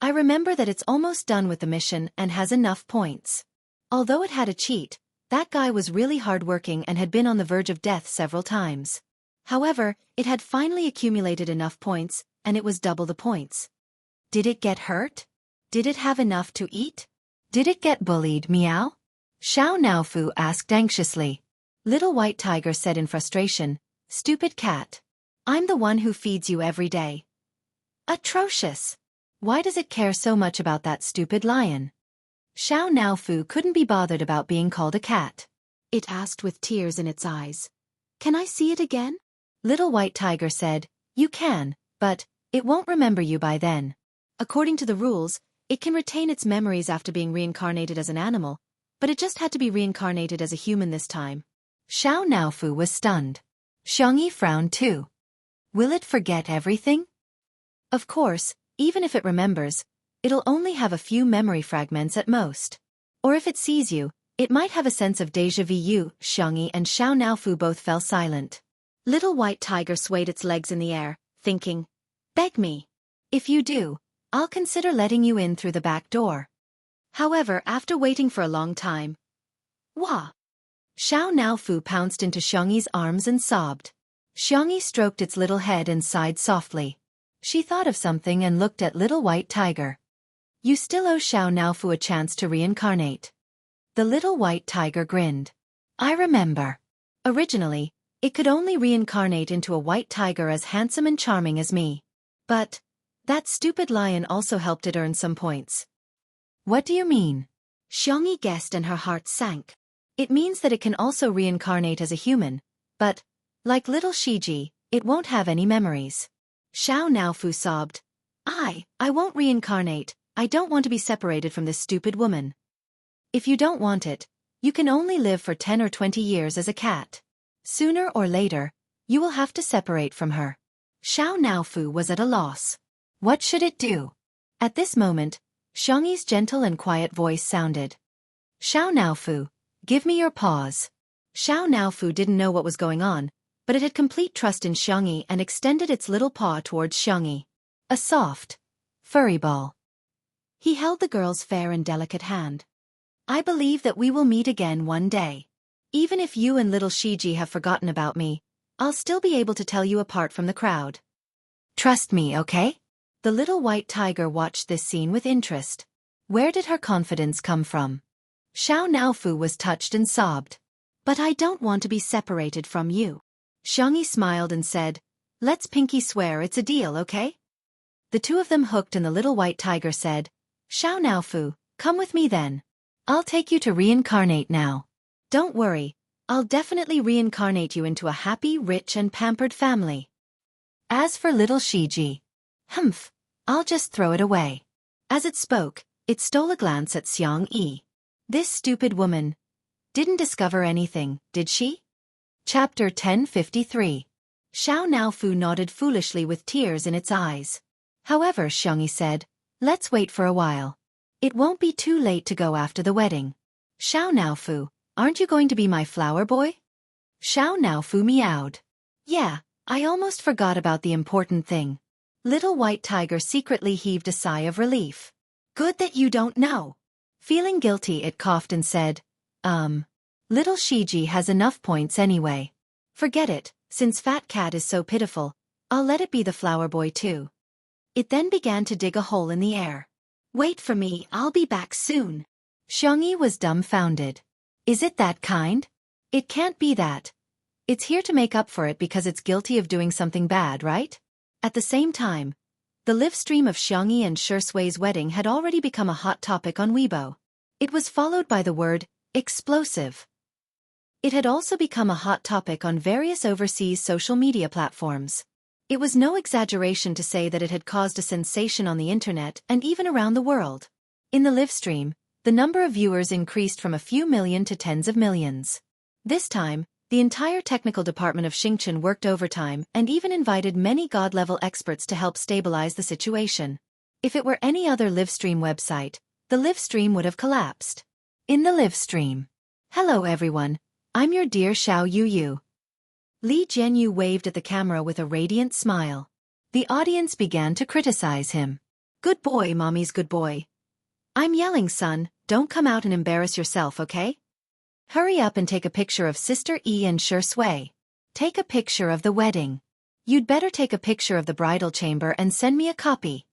"I remember that it's almost done with the mission and has enough points. Although it had a cheat, that guy was really hardworking and had been on the verge of death several times. However, it had finally accumulated enough points, and it was double the points." "Did it get hurt? Did it have enough to eat? Did it get bullied, meow?" Xiao Naofu asked anxiously. Little White Tiger said in frustration, "Stupid cat. I'm the one who feeds you every day." Atrocious! Why does it care so much about that stupid lion? Xiao Naofu couldn't be bothered about being called a cat. It asked with tears in its eyes. "Can I see it again?" Little White Tiger said, "You can, but it won't remember you by then. According to the rules, it can retain its memories after being reincarnated as an animal, but it just had to be reincarnated as a human this time." Xiao Naofu was stunned. Xiangyi frowned too. Will it forget everything? Of course, even if it remembers, it'll only have a few memory fragments at most. Or if it sees you, It might have a sense of déjà vu. Xiangyi and Xiao Naofu both fell silent. Little White Tiger swayed its legs in the air, thinking, "Beg me. If you do, I'll consider letting you in through the back door." However, after waiting for a long time, "Wah!" Xiao Naofu pounced into Xiangyi's arms and sobbed. Xiangyi stroked its little head and sighed softly. She thought of something and looked at Little White Tiger. "You still owe Xiao Naofu a chance to reincarnate." The Little White Tiger grinned. "I remember. Originally, it could only reincarnate into a white tiger as handsome and charming as me. But that stupid lion also helped it earn some points." "What do you mean?" Xiangyi guessed and her heart sank. "It means that it can also reincarnate as a human, but, like little Shiji, it won't have any memories." Xiao Naofu sobbed. I won't reincarnate. I don't want to be separated from this stupid woman." "If you don't want it, you can only live for 10 or 20 years as a cat. Sooner or later, you will have to separate from her." Xiao Naofu was at a loss. What should it do? At this moment, Xiangyi's gentle and quiet voice sounded. "Xiao Naofu, give me your paws." Xiao Naofu didn't know what was going on, but it had complete trust in Xiangyi and extended its little paw towards Xiangyi. A soft, furry ball. He held the girl's fair and delicate hand. "I believe that we will meet again one day. Even if you and little Shiji have forgotten about me, I'll still be able to tell you apart from the crowd. Trust me, okay?" The Little White Tiger watched this scene with interest. Where did her confidence come from? Xiao Naofu was touched and sobbed. "But I don't want to be separated from you." Xiangyi smiled and said, "Let's pinky swear it's a deal, okay?" The two of them hooked and the Little White Tiger said, "Xiao Naofu, come with me then. I'll take you to reincarnate now. Don't worry, I'll definitely reincarnate you into a happy, rich and pampered family. As for little Shiji, humph, I'll just throw it away." As it spoke, it stole a glance at Xiangyi. This stupid woman didn't discover anything, did she? Chapter 1053. Xiao Naofu nodded foolishly with tears in its eyes. However, Xiangyi said, "Let's wait for a while. It won't be too late to go after the wedding." "Xiao Naofu, aren't you going to be my flower boy?" Xiao Naofu meowed. "Yeah, I almost forgot about the important thing." Little White Tiger secretly heaved a sigh of relief. "Good that you don't know." Feeling guilty, it coughed and said, Little Shiji has enough points anyway. Forget it, since Fat Cat is so pitiful, I'll let it be the flower boy too." It then began to dig a hole in the air. "Wait for me, I'll be back soon." Xiangyi was dumbfounded. Is it that kind? It can't be that. It's here to make up for it because it's guilty of doing something bad, right? At the same time, the live stream of Xiangyi and Shui's wedding had already become a hot topic on Weibo. It was followed by the word, explosive. It had also become a hot topic on various overseas social media platforms. It was no exaggeration to say that it had caused a sensation on the internet and even around the world. In the live stream, the number of viewers increased from a few million to tens of millions. This time, the entire technical department of Xingchen worked overtime and even invited many god-level experts to help stabilize the situation. If it were any other live stream website, the live stream would have collapsed. In the live stream. "Hello everyone, I'm your dear Xiao Yu. Li Jianyu waved at the camera with a radiant smile. The audience began to criticize him. "Good boy, mommy's good boy. I'm yelling, son, don't come out and embarrass yourself, okay? Hurry up and take a picture of Sister E and Shui. Take a picture of the wedding. You'd better take a picture of the bridal chamber and send me a copy."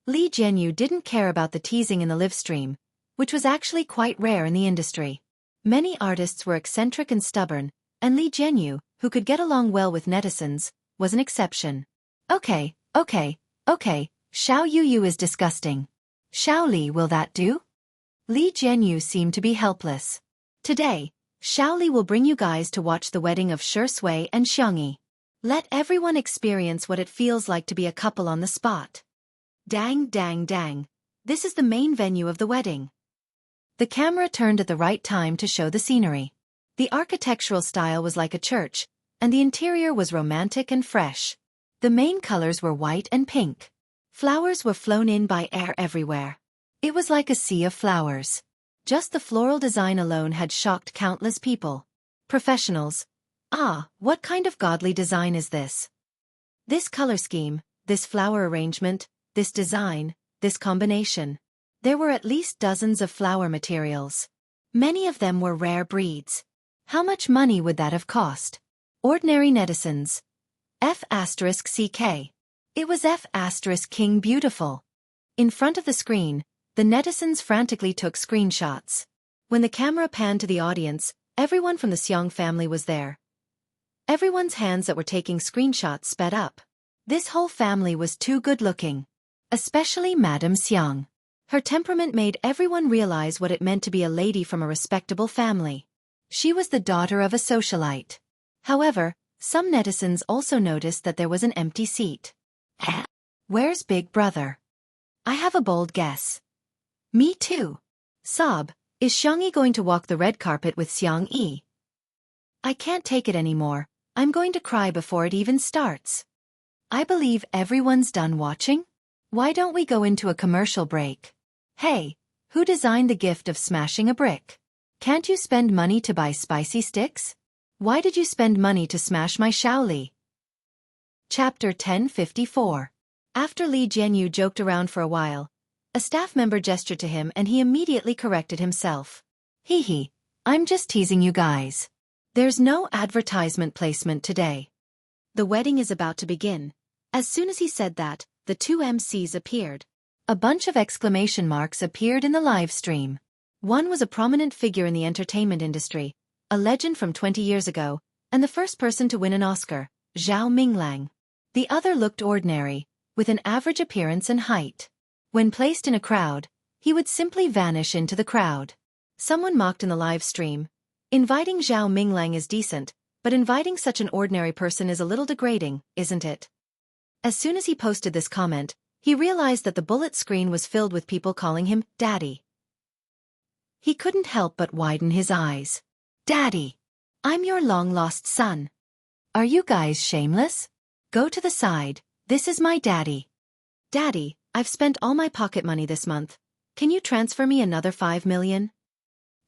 Li Jianyu didn't care about the teasing in the live stream, which was actually quite rare in the industry. Many artists were eccentric and stubborn, and Li Jianyu, who could get along well with netizens, was an exception. Okay, Xiao Yu is disgusting. Xiao Li, will that do?" Li Jianyu seemed to be helpless. "Today, Xiao Li will bring you guys to watch the wedding of Shui and Xiangyi. Let everyone experience what it feels like to be a couple on the spot. Dang. This is the main venue of the wedding." The camera turned at the right time to show the scenery. The architectural style was like a church, and the interior was romantic and fresh. The main colors were white and pink. Flowers were flown in by air everywhere. It was like a sea of flowers. Just the floral design alone had shocked countless people. Professionals. Ah, what kind of godly design is this? This color scheme, this flower arrangement, this design, this combination. There were at least dozens of flower materials. Many of them were rare breeds. How much money would that have cost? Ordinary netizens. F*CK. It was F*King Beautiful. In front of the screen, the netizens frantically took screenshots. When the camera panned to the audience, everyone from the Xiang family was there. Everyone's hands that were taking screenshots sped up. This whole family was too good-looking. Especially Madame Xiang. Her temperament made everyone realize what it meant to be a lady from a respectable family. She was the daughter of a socialite. However, some netizens also noticed that there was an empty seat. Where's Big Brother? I have a bold guess. Me too. Sob, is Xiangyi going to walk the red carpet with Xiang Yi? I can't take it anymore. I'm going to cry before it even starts. I believe everyone's done watching? Why don't we go into a commercial break? Hey, who designed the gift of smashing a brick? Can't you spend money to buy spicy sticks? Why did you spend money to smash my Shaoli? Chapter 1054. After Li Jianyu joked around for a while, a staff member gestured to him and he immediately corrected himself. Hee, I'm just teasing you guys. There's no advertisement placement today. The wedding is about to begin. As soon as he said that, the two MCs appeared. A bunch of exclamation marks appeared in the live stream. One was a prominent figure in the entertainment industry, a legend from 20 years ago, and the first person to win an Oscar, Zhao Minglang. The other looked ordinary, with an average appearance and height. When placed in a crowd, he would simply vanish into the crowd. Someone mocked in the live stream, inviting Zhao Minglang is decent, but inviting such an ordinary person is a little degrading, isn't it? As soon as he posted this comment, he realized that the bullet screen was filled with people calling him Daddy. He couldn't help but widen his eyes. Daddy! I'm your long-lost son. Are you guys shameless? Go to the side, this is my daddy. Daddy, I've spent all my pocket money this month. Can you transfer me another 5 million?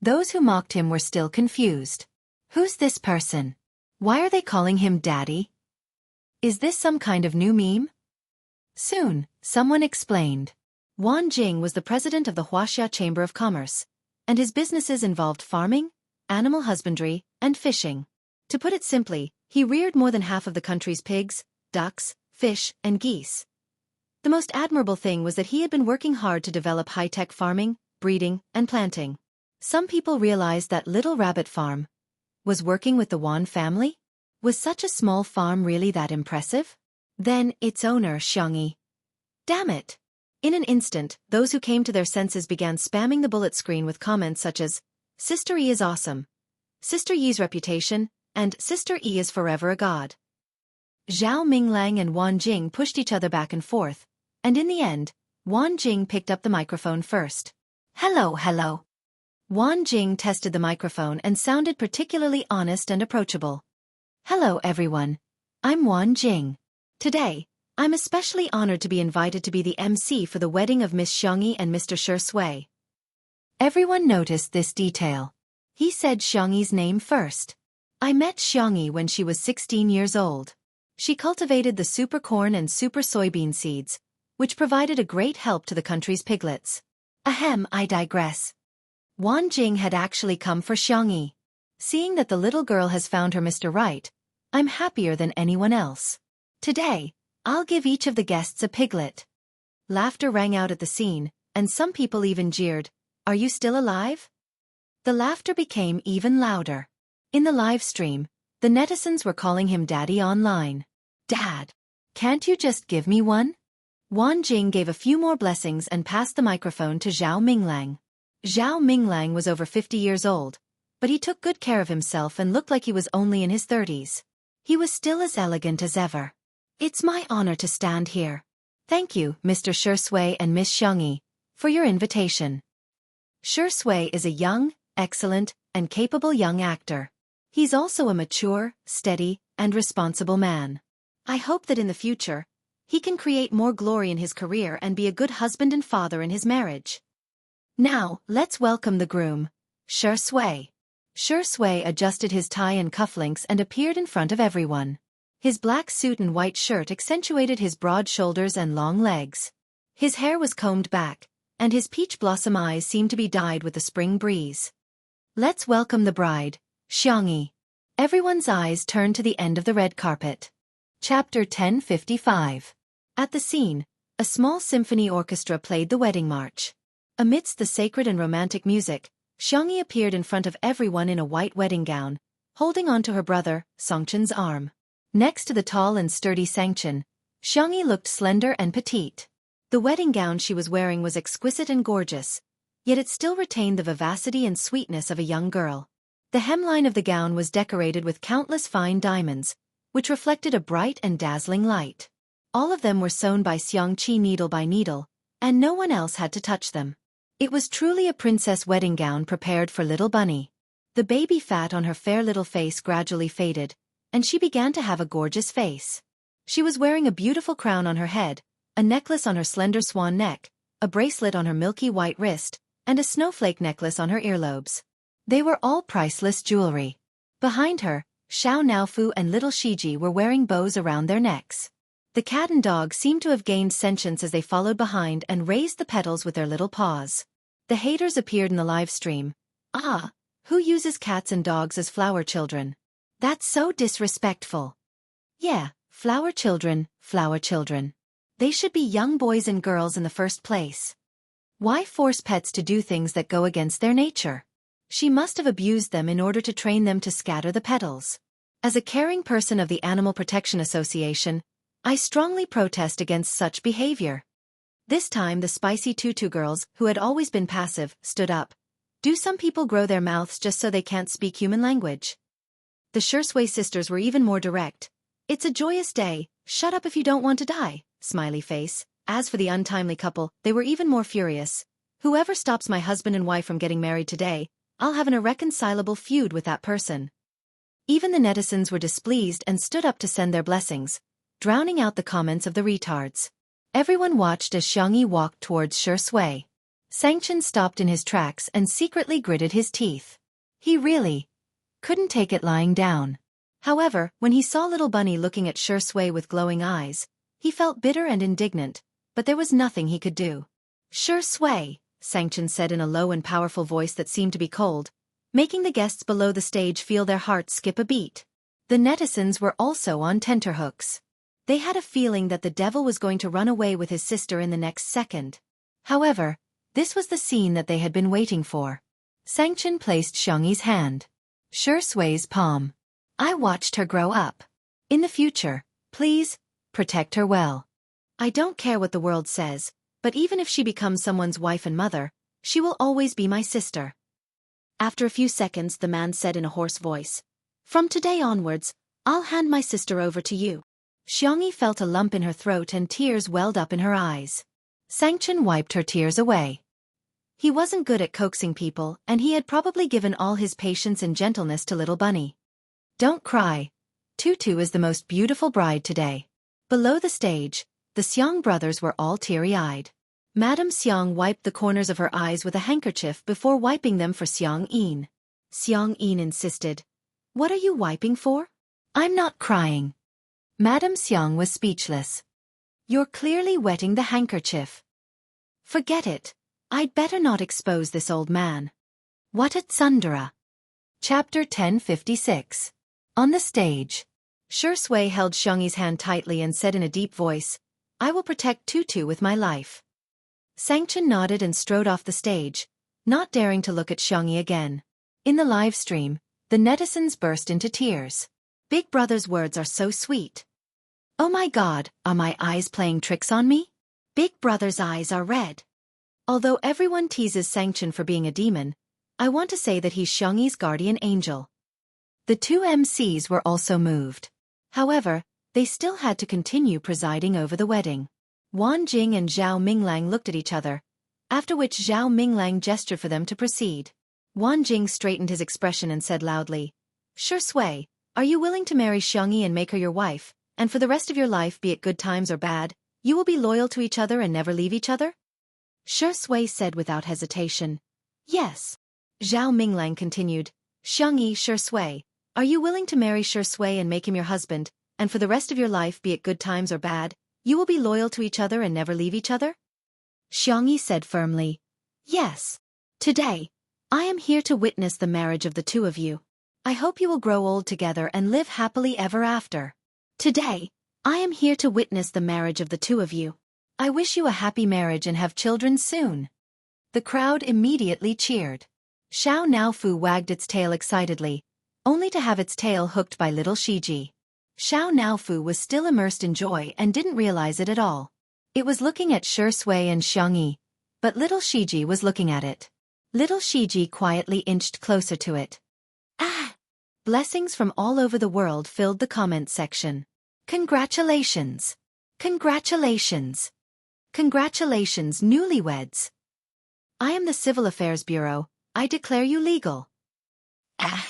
Those who mocked him were still confused. Who's this person? Why are they calling him Daddy? Is this some kind of new meme? Soon, someone explained. Wang Jing was the president of the Wuxia Chamber of Commerce, and his businesses involved farming, animal husbandry, and fishing. To put it simply, he reared more than half of the country's pigs, ducks, fish, and geese. The most admirable thing was that he had been working hard to develop high-tech farming, breeding, and planting. Some people realized that Little Rabbit Farm was working with the Wan family? Was such a small farm really that impressive? Then, its owner, Xiangyi. Damn it! In an instant, those who came to their senses began spamming the bullet screen with comments such as, Sister Yi is awesome. Sister Yi's reputation, and Sister Yi is forever a god. Zhao Minglang and Wan Jing pushed each other back and forth, and in the end, Wan Jing picked up the microphone first. Hello. Wan Jing tested the microphone and sounded particularly honest and approachable. Hello everyone. I'm Wan Jing. Today, I'm especially honored to be invited to be the MC for the wedding of Miss Xiangyi and Mr. Shi Sui. Everyone noticed this detail. He said Xiangyi's name first. I met Xiangyi when she was 16 years old. She cultivated the super corn and super soybean seeds, which provided a great help to the country's piglets. Ahem, I digress. Wan Jing had actually come for Xiangyi. Seeing that the little girl has found her Mr. Right, I'm happier than anyone else. Today, I'll give each of the guests a piglet. Laughter rang out at the scene, and some people even jeered, Are you still alive? The laughter became even louder. In the live stream, the netizens were calling him Daddy online. Dad, can't you just give me one? Wan Jing gave a few more blessings and passed the microphone to Zhao Minglang. Zhao Minglang was over 50 years old, but he took good care of himself and looked like he was only in his 30s. He was still as elegant as ever. It's my honor to stand here. Thank you, Mr. Shi Sui and Miss Xiangyi, for your invitation. Shi Sui is a young, excellent, and capable young actor. He's also a mature, steady, and responsible man. I hope that in the future, he can create more glory in his career and be a good husband and father in his marriage. Now, let's welcome the groom, Shi Sui. Shi Sui adjusted his tie and cufflinks and appeared in front of everyone. His black suit and white shirt accentuated his broad shoulders and long legs. His hair was combed back, and his peach blossom eyes seemed to be dyed with the spring breeze. Let's welcome the bride, Xiangyi. Everyone's eyes turned to the end of the red carpet. Chapter 1055. At the scene, a small symphony orchestra played the wedding march. Amidst the sacred and romantic music, Xiangyi appeared in front of everyone in a white wedding gown, holding on to her brother, Sangchen's arm. Next to the tall and sturdy Sangchen, Xiangyi looked slender and petite. The wedding gown she was wearing was exquisite and gorgeous, yet it still retained the vivacity and sweetness of a young girl. The hemline of the gown was decorated with countless fine diamonds, which reflected a bright and dazzling light. All of them were sewn by Xiangqi needle by needle, and no one else had to touch them. It was truly a princess wedding gown prepared for little Bunny. The baby fat on her fair little face gradually faded, and she began to have a gorgeous face. She was wearing a beautiful crown on her head, a necklace on her slender swan neck, a bracelet on her milky white wrist, and a snowflake necklace on her earlobes. They were all priceless jewelry. Behind her, Xiao Naofu and little Shiji were wearing bows around their necks. The cat and dog seemed to have gained sentience as they followed behind and raised the petals with their little paws. The haters appeared in the live stream. Ah, who uses cats and dogs as flower children? That's so disrespectful. Yeah, flower children, flower children. They should be young boys and girls in the first place. Why force pets to do things that go against their nature? She must have abused them in order to train them to scatter the petals. As a caring person of the Animal Protection Association, I strongly protest against such behavior. This time the spicy tutu girls, who had always been passive, stood up. Do some people grow their mouths just so they can't speak human language? The Shi Sui sisters were even more direct. It's a joyous day, shut up if you don't want to die, smiley face. As for the untimely couple, they were even more furious. Whoever stops my husband and wife from getting married today, I'll have an irreconcilable feud with that person. Even the netizens were displeased and stood up to send their blessings, drowning out the comments of the retards. Everyone watched as Xiangyi walked towards Shi Sui. Sangchen stopped in his tracks and secretly gritted his teeth. He really couldn't take it lying down. However, when he saw little Bunny looking at Shi Sui with glowing eyes, he felt bitter and indignant, but there was nothing he could do. Shi Sui, Sangchen said in a low and powerful voice that seemed to be cold, making the guests below the stage feel their hearts skip a beat. The netizens were also on tenterhooks. They had a feeling that the devil was going to run away with his sister in the next second. However, this was the scene that they had been waiting for. Sangchen placed Xiangyi's hand. Shi Sui's palm. I watched her grow up. In the future, please, protect her well. I don't care what the world says, but even if she becomes someone's wife and mother, she will always be my sister. After a few seconds, the man said in a hoarse voice, From today onwards, I'll hand my sister over to you. Xiangyi felt a lump in her throat and tears welled up in her eyes. Sangchen wiped her tears away. He wasn't good at coaxing people, and he had probably given all his patience and gentleness to little Bunny. Don't cry. Tutu is the most beautiful bride today. Below the stage, the Xiang brothers were all teary-eyed. Madame Xiang wiped the corners of her eyes with a handkerchief before wiping them for Xiang Yin. Xiang Yin insisted, What are you wiping for? I'm not crying. Madame Xiang was speechless. You're clearly wetting the handkerchief. Forget it. I'd better not expose this old man. What at Sundara? Chapter 1056. On the stage. Shi Sui held Xiangyi's hand tightly and said in a deep voice, I will protect Tutu with my life. Sangchen nodded and strode off the stage, not daring to look at Xiangyi again. In the live stream, the netizens burst into tears. Big Brother's words are so sweet. Oh my God, are my eyes playing tricks on me? Big Brother's eyes are red. Although everyone teases Sangchen for being a demon, I want to say that he's Xiangyi's guardian angel. The two MCs were also moved. However, they still had to continue presiding over the wedding. Wan Jing and Zhao Minglang looked at each other, after which Zhao Minglang gestured for them to proceed. Wan Jing straightened his expression and said loudly, Shi Sui, are you willing to marry Xiangyi and make her your wife, and for the rest of your life, be it good times or bad, you will be loyal to each other and never leave each other? Shi Sui said without hesitation. Yes. Zhao Minglang continued. Xiangyi Shi Sui, are you willing to marry Shi Sui and make him your husband, and for the rest of your life, be it good times or bad, you will be loyal to each other and never leave each other? Xiangyi said firmly. Yes. Today, I am here to witness the marriage of the two of you. I hope you will grow old together and live happily ever after. Today, I am here to witness the marriage of the two of you. I wish you a happy marriage and have children soon. The crowd immediately cheered. Xiao Naofu wagged its tail excitedly, only to have its tail hooked by little Shiji. Xiao Naofu was still immersed in joy and didn't realize it at all. It was looking at Shi Sui and Xiangyi, but little Shiji was looking at it. Little Shiji quietly inched closer to it. Ah! Blessings from all over the world filled the comment section. Congratulations! Congratulations! Congratulations, newlyweds! I am the Civil Affairs Bureau. I declare you legal. Ah!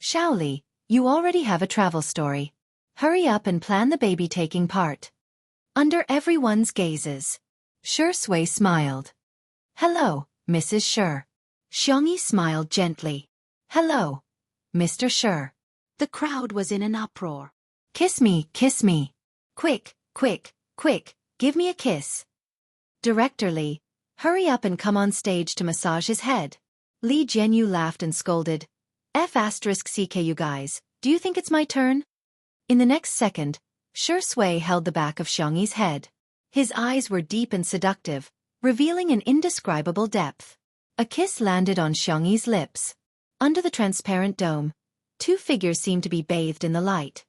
Shaoli, you already have a travel story. Hurry up and plan the baby-taking part. Under everyone's gazes, Shi Sui smiled. Hello, Mrs. Shi. Xiangyi smiled gently. Hello, Mr. Shi. The crowd was in an uproar. Kiss me, kiss me. Quick, quick, quick, give me a kiss. Director Li, hurry up and come on stage to massage his head. Li Jianyu laughed and scolded. F***ck you guys, do you think it's my turn? In the next second, Shi Sui held the back of Xiangyi's head. His eyes were deep and seductive, revealing an indescribable depth. A kiss landed on Xiangyi's lips. Under the transparent dome, two figures seemed to be bathed in the light.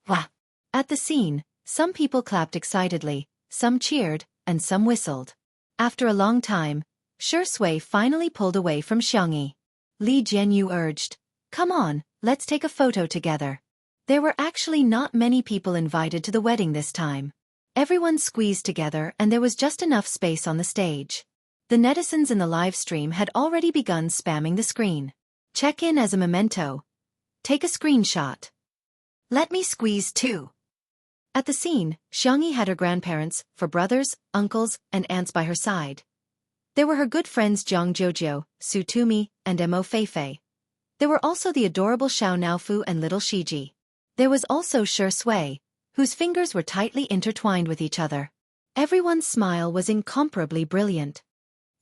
Wah! At the scene, some people clapped excitedly, some cheered, and some whistled. After a long time, Shi Sui finally pulled away from Xiangyi. Li Jianyu urged, come on, let's take a photo together. There were actually not many people invited to the wedding this time. Everyone squeezed together and there was just enough space on the stage. The netizens in the live stream had already begun spamming the screen. Check in as a memento. Take a screenshot. Let me squeeze too. At the scene, Xiangyi had her grandparents, four brothers, uncles, and aunts by her side. There were her good friends Jiang Jojo, Su Tumi, and Mo Feifei. There were also the adorable Xiao Naofu and little Shiji. There was also Shi Sui, whose fingers were tightly intertwined with each other. Everyone's smile was incomparably brilliant.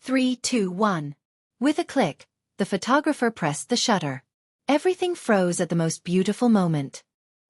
3, 2, 1. With a click, the photographer pressed the shutter. Everything froze at the most beautiful moment.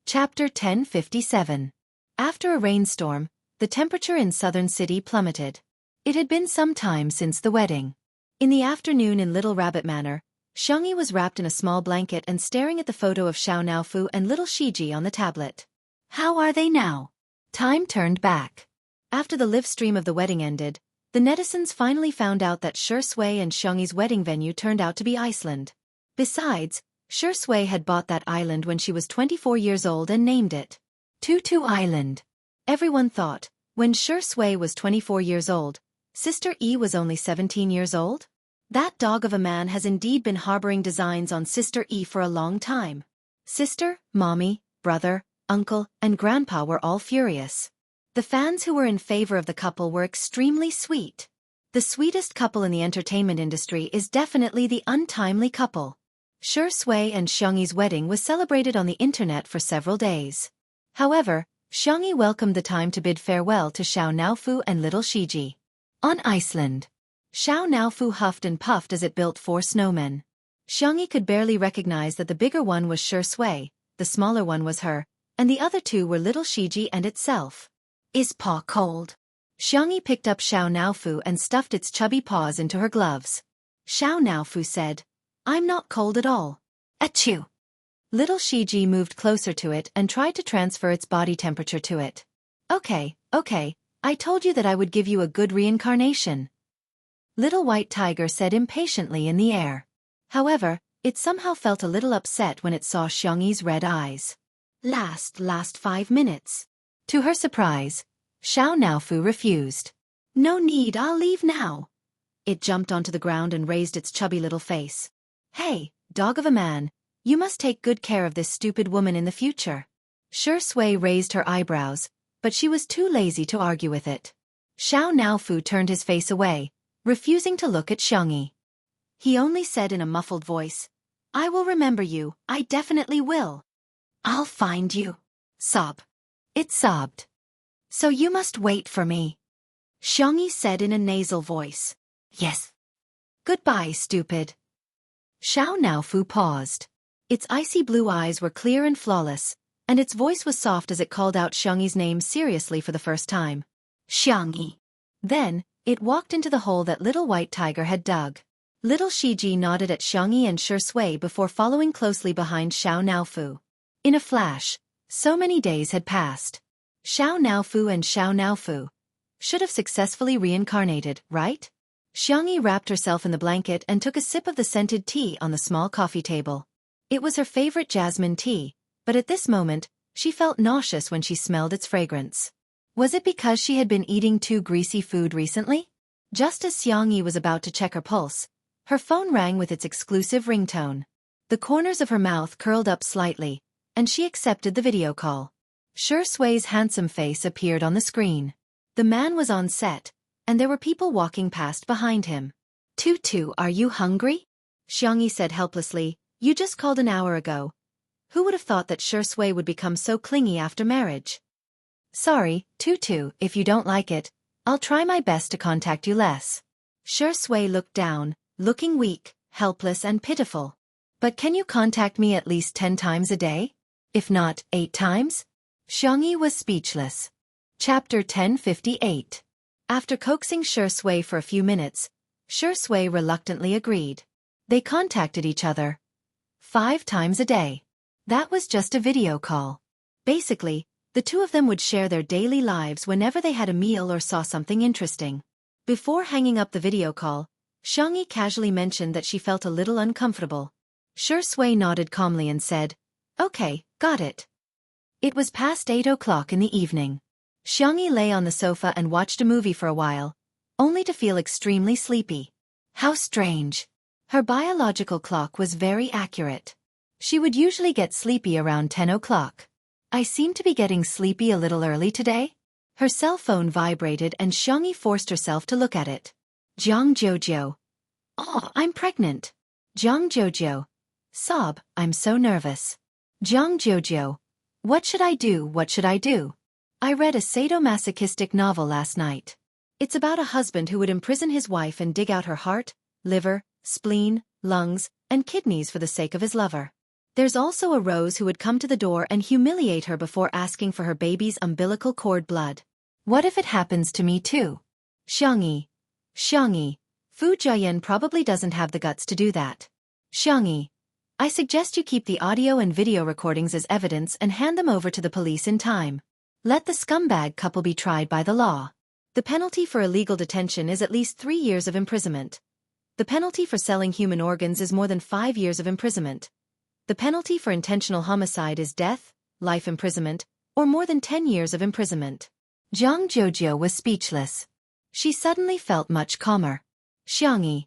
Chapter 1057. After a rainstorm, the temperature in southern city plummeted. It had been some time since the wedding. In the afternoon in Little Rabbit Manor, Xiangyi was wrapped in a small blanket and staring at the photo of Xiao Naofu and little Shiji on the tablet. How are they now? Time turned back. After the live stream of the wedding ended, the netizens finally found out that Shi Sui and Xiangyi's wedding venue turned out to be Iceland. Besides, Shi Sui had bought that island when she was 24 years old and named it Tutu Island. Everyone thought, when Shi Sui was 24 years old, Sister E was only 17 years old? That dog of a man has indeed been harboring designs on Sister E for a long time. Sister, mommy, brother, uncle, and grandpa were all furious. The fans who were in favor of the couple were extremely sweet. The sweetest couple in the entertainment industry is definitely the untimely couple. Shi Sui and Xiangyi's wedding was celebrated on the internet for several days. However, Xiangyi welcomed the time to bid farewell to Xiao Naofu and little Shiji. On Iceland, Xiao Naofu huffed and puffed as it built 4 snowmen. Xiangyi could barely recognize that the bigger one was Shi Sui, the smaller one was her, and the other 2 were little Shiji and itself. Is paw cold? Xiangyi picked up Xiao Naofu and stuffed its chubby paws into her gloves. Xiao Naofu said, I'm not cold at all. Achoo! Little Shiji moved closer to it and tried to transfer its body temperature to it. Okay, I told you that I would give you a good reincarnation. Little White Tiger said impatiently in the air. However, it somehow felt a little upset when it saw Xiangyi's red eyes. Last 5 minutes. To her surprise, Xiao Naofu refused. No need, I'll leave now. It jumped onto the ground and raised its chubby little face. Hey, dog of a man, you must take good care of this stupid woman in the future. Shi Sui raised her eyebrows, but she was too lazy to argue with it. Xiao Naofu turned his face away, refusing to look at Xiangyi. He only said in a muffled voice, "I will remember you, I definitely will." "I'll find you." Sob. It sobbed. "So you must wait for me," Xiangyi said in a nasal voice. "Yes." "Goodbye, stupid." Xiao Naofu paused. Its icy blue eyes were clear and flawless, and its voice was soft as it called out Xiangyi's name seriously for the first time. "Xiangyi." Then, it walked into the hole that Little White Tiger had dug. Little Shiji nodded at Xiangyi and Shui before following closely behind Xiao Naofu. In a flash, so many days had passed. Xiao Naofu should have successfully reincarnated, right? Xiangyi wrapped herself in the blanket and took a sip of the scented tea on the small coffee table. It was her favorite jasmine tea, but at this moment, she felt nauseous when she smelled its fragrance. Was it because she had been eating too greasy food recently? Just as Xiangyi was about to check her pulse, her phone rang with its exclusive ringtone. The corners of her mouth curled up slightly, and she accepted the video call. Shui's handsome face appeared on the screen. The man was on set, and there were people walking past behind him. "Tutu, are you hungry?" Xiangyi said helplessly. "You just called an hour ago. Who would have thought that Shui would become so clingy after marriage?" "Sorry, Tutu, if you don't like it, I'll try my best to contact you less." Shui looked down, looking weak, helpless and pitiful. "But can you contact me at least 10 times a day? If not, 8 times? Xiangyi was speechless. Chapter 1058. After coaxing Shui for a few minutes, Shui reluctantly agreed. They contacted each other 5 times a day. That was just a video call. Basically, the two of them would share their daily lives whenever they had a meal or saw something interesting. Before hanging up the video call, Xiangyi casually mentioned that she felt a little uncomfortable. Shui nodded calmly and said, "Okay, got it." It was past 8 o'clock in the evening. Xiangyi lay on the sofa and watched a movie for a while, only to feel extremely sleepy. How strange. Her biological clock was very accurate. She would usually get sleepy around 10 o'clock. "I seem to be getting sleepy a little early today?" Her cell phone vibrated and Xiangyi forced herself to look at it. Jiang Jojo. "Oh, I'm pregnant." Jiang Jojo. Sob, "I'm so nervous." Jiang Jojo. "What should I do, what should I do? I read a sadomasochistic novel last night. It's about a husband who would imprison his wife and dig out her heart, liver, spleen, lungs, and kidneys for the sake of his lover. There's also a Rose who would come to the door and humiliate her before asking for her baby's umbilical cord blood. What if it happens to me too?" Xiangyi. Fu Jiayan probably doesn't have the guts to do that. Xiangyi. I suggest you keep the audio and video recordings as evidence and hand them over to the police in time. Let the scumbag couple be tried by the law. The penalty for illegal detention is at least 3 years of imprisonment. The penalty for selling human organs is more than 5 years of imprisonment. The penalty for intentional homicide is death, life imprisonment, or more than 10 years of imprisonment. Jiang Jojo was speechless. She suddenly felt much calmer. Xiangyi.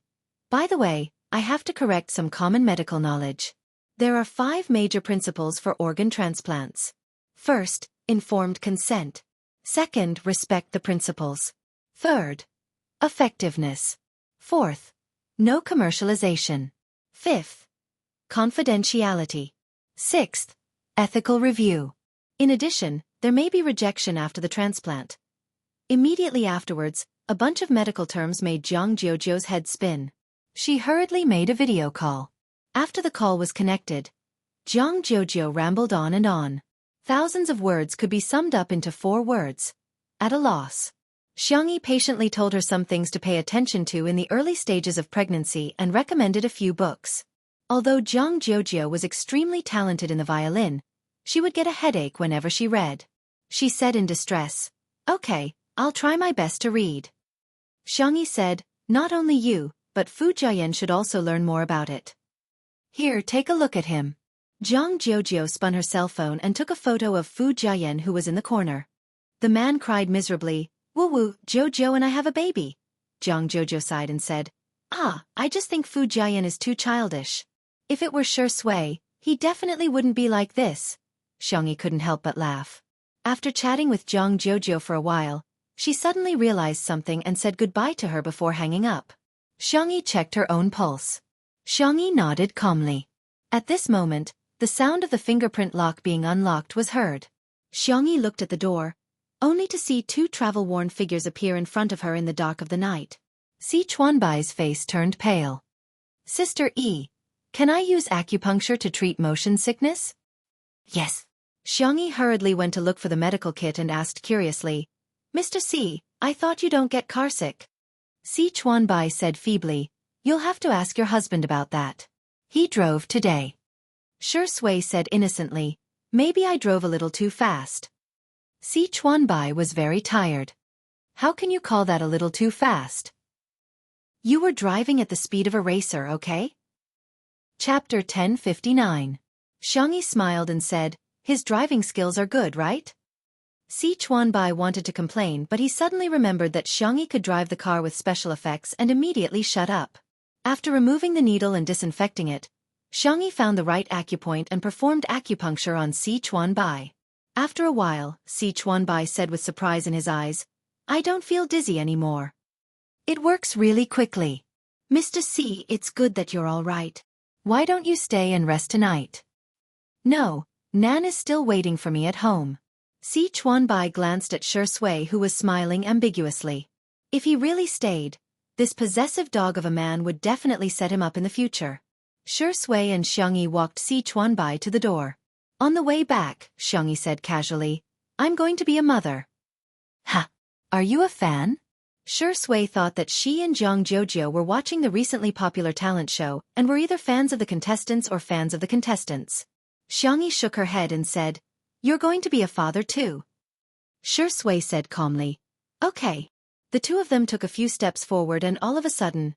By the way, I have to correct some common medical knowledge. There are 5 major principles for organ transplants. First, informed consent. Second, respect the principles. Third, effectiveness. Fourth, no commercialization. Fifth, confidentiality. Sixth, ethical review. In addition, there may be rejection after the transplant. Immediately afterwards, a bunch of medical terms made Jiang Jojo's head spin. She hurriedly made a video call. After the call was connected, Jiang Jojo rambled on and on. Thousands of words could be summed up into 4 words. At a loss. Xiangyi patiently told her some things to pay attention to in the early stages of pregnancy and recommended a few books. Although Jiang Jojo was extremely talented in the violin, she would get a headache whenever she read. She said in distress, "Okay, I'll try my best to read." Xiangyi said, "Not only you, but Fu Jiayan should also learn more about it. Here, take a look at him." Jiang Jojo spun her cell phone and took a photo of Fu Jiayan who was in the corner. The man cried miserably, "Woo-woo, Jojo and I have a baby." Jiang Jojo sighed and said, I just think Fu Jiayan is too childish. If it were Shui, he definitely wouldn't be like this." Xiangyi couldn't help but laugh. After chatting with Jiang Jojo for a while, She suddenly realized something and said goodbye to her before hanging up. Xiangyi checked her own pulse. Xiangyi nodded calmly. At this moment, the sound of the fingerprint lock being unlocked was heard. Xiangyi looked at the door, only to see two travel-worn figures appear in front of her in the dark of the night. Si Chuanbai's face turned pale. Sister E, can I use acupuncture to treat motion sickness? Yes. Xiangyi hurriedly went to look for the medical kit and asked curiously, Mr. C, I thought you don't get carsick. Si Chuanbai said feebly, you'll have to ask your husband about that. He drove today. Shi Sui said innocently, maybe I drove a little too fast. Si Chuanbai was very tired. How can you call that a little too fast? You were driving at the speed of a racer, okay? Chapter 1059. Xiangyi smiled and said, his driving skills are good, right? Si Chuanbai wanted to complain, but he suddenly remembered that Xiangyi could drive the car with special effects and immediately shut up. After removing the needle and disinfecting it, Xiangyi found the right acupoint and performed acupuncture on Si Chuanbai. After a while, Si Chuanbai said with surprise in his eyes, I don't feel dizzy anymore. It works really quickly. Mr. C, it's good that you're all right. Why don't you stay and rest tonight? No, Nan is still waiting for me at home. Si Chuanbai glanced at Shi Sui, who was smiling ambiguously. If he really stayed, this possessive dog of a man would definitely set him up in the future. Shi Sui and Xiangyi walked Si Chuanbai to the door. On the way back, Xiangyi said casually, I'm going to be a mother. Ha! Are you a fan? Shi Sui thought that she and Zhang Jiujie were watching the recently popular talent show and were either fans of the contestants or fans of the contestants. Xiangyi shook her head and said, You're going to be a father too. Shi Sui said calmly, Okay. The two of them took a few steps forward and all of a sudden,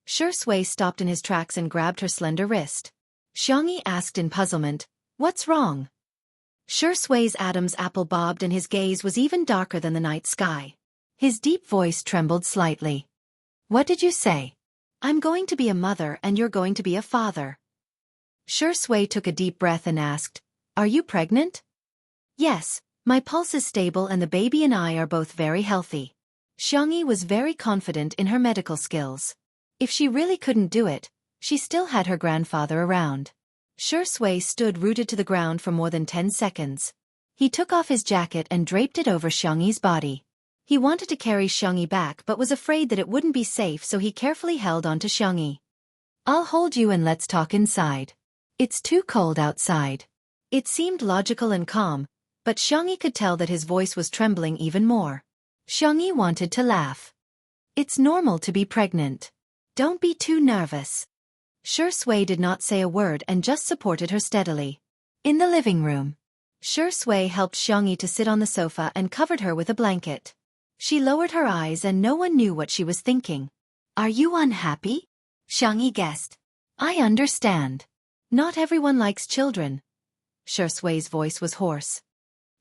Shi Sui stopped in his tracks and grabbed her slender wrist. Xiangyi asked in puzzlement, What's wrong? Shi Sui's Adam's apple bobbed and his gaze was even darker than the night sky. His deep voice trembled slightly. What did you say? I'm going to be a mother and you're going to be a father. Shi Sui took a deep breath and asked, Are you pregnant? Yes, my pulse is stable and the baby and I are both very healthy. Xiangyi was very confident in her medical skills. If she really couldn't do it, she still had her grandfather around. Shi Sui stood rooted to the ground for more than 10 seconds. He took off his jacket and draped it over Xiangyi's body. He wanted to carry Xiangyi back but was afraid that it wouldn't be safe, so he carefully held onto Xiangyi. I'll hold you and let's talk inside. It's too cold outside. It seemed logical and calm, but Xiangyi could tell that his voice was trembling even more. Xiangyi wanted to laugh. It's normal to be pregnant. Don't be too nervous. Shi Sui did not say a word and just supported her steadily. In the living room, Shi Sui helped Xiangyi to sit on the sofa and covered her with a blanket. She lowered her eyes and no one knew what she was thinking. Are you unhappy? Xiangyi guessed. I understand. Not everyone likes children. Shi Sui's voice was hoarse.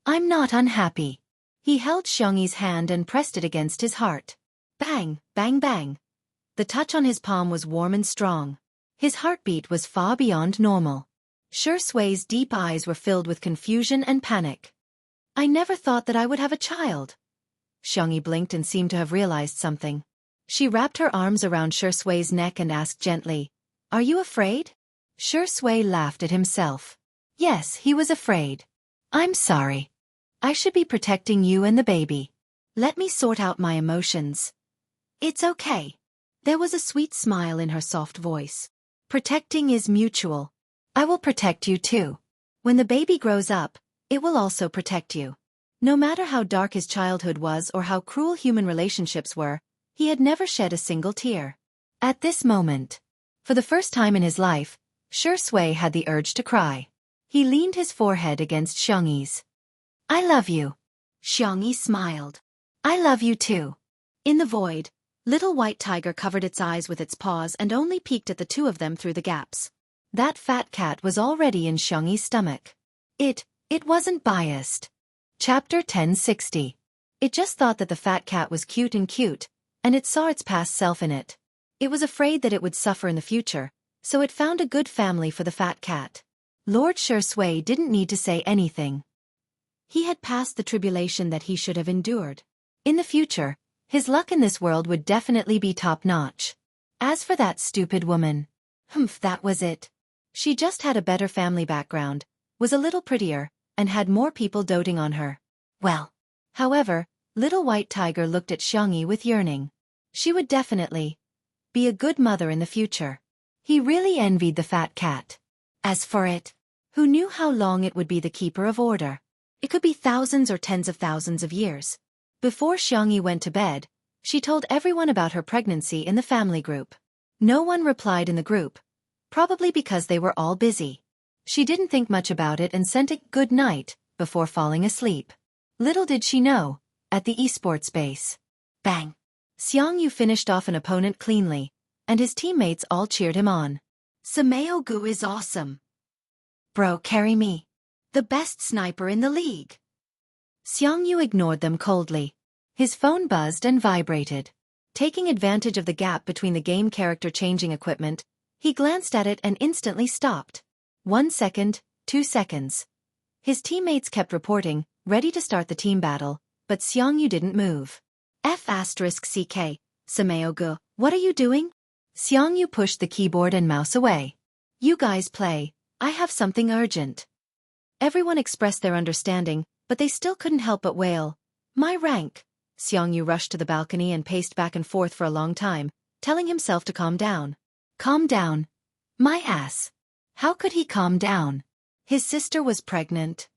I'm not unhappy. He held Xiangyi's hand and pressed it against his heart. Bang, bang, bang. The touch on his palm was warm and strong. His heartbeat was far beyond normal. Shi Sui's deep eyes were filled with confusion and panic. I never thought that I would have a child. Xiangyi blinked and seemed to have realized something. She wrapped her arms around Shi Sui's neck and asked gently, Are you afraid? Shi Sui laughed at himself. Yes, he was afraid. I'm sorry. I should be protecting you and the baby. Let me sort out my emotions. It's okay. There was a sweet smile in her soft voice. Protecting is mutual. I will protect you too. When the baby grows up, it will also protect you. No matter how dark his childhood was or how cruel human relationships were, he had never shed a single tear. At this moment, for the first time in his life, Shi Sui had the urge to cry. He leaned his forehead against Xiangyi's. I love you. Xiangyi smiled. I love you too. In the void, little white tiger covered its eyes with its paws and only peeked at the two of them through the gaps. That fat cat was already in Xiangyi's stomach. It wasn't biased. Chapter 1060. It just thought that the fat cat was cute, and it saw its past self in it. It was afraid that it would suffer in the future, so it found a good family for the fat cat. Lord Shi Sui didn't need to say anything. He had passed the tribulation that he should have endured. In the future, his luck in this world would definitely be top-notch. As for that stupid woman, that was it. She just had a better family background, was a little prettier, and had more people doting on her. Well, However, little white tiger looked at Xiangyi with yearning. She would definitely be a good mother in the future. He really envied the fat cat. as for it, Who knew how long it would be the keeper of order? It could be thousands or tens of thousands of years. Before Xiangyi went to bed, she told everyone about her pregnancy in the family group. No one replied in the group, probably because they were all busy. She didn't think much about it and sent a good night before falling asleep. Little did she know, at the esports base, bang. Xiangyu finished off an opponent cleanly, and his teammates all cheered him on. Sameo-gu is awesome. Bro, carry me. The best sniper in the league. Xiangyu ignored them coldly. His phone buzzed and vibrated. Taking advantage of the gap between the game character changing equipment, he glanced at it and instantly stopped. 1 second, 2 seconds. His teammates kept reporting, ready to start the team battle, but Xiangyu didn't move. F***CK, Sameo-gu, what are you doing? Xiangyu pushed the keyboard and mouse away. You guys play, I have something urgent. Everyone expressed their understanding, but they still couldn't help but wail. My rank. Xiangyu rushed to the balcony and paced back and forth for a long time, telling himself to calm down. Calm down. My ass. How could he calm down? His sister was pregnant.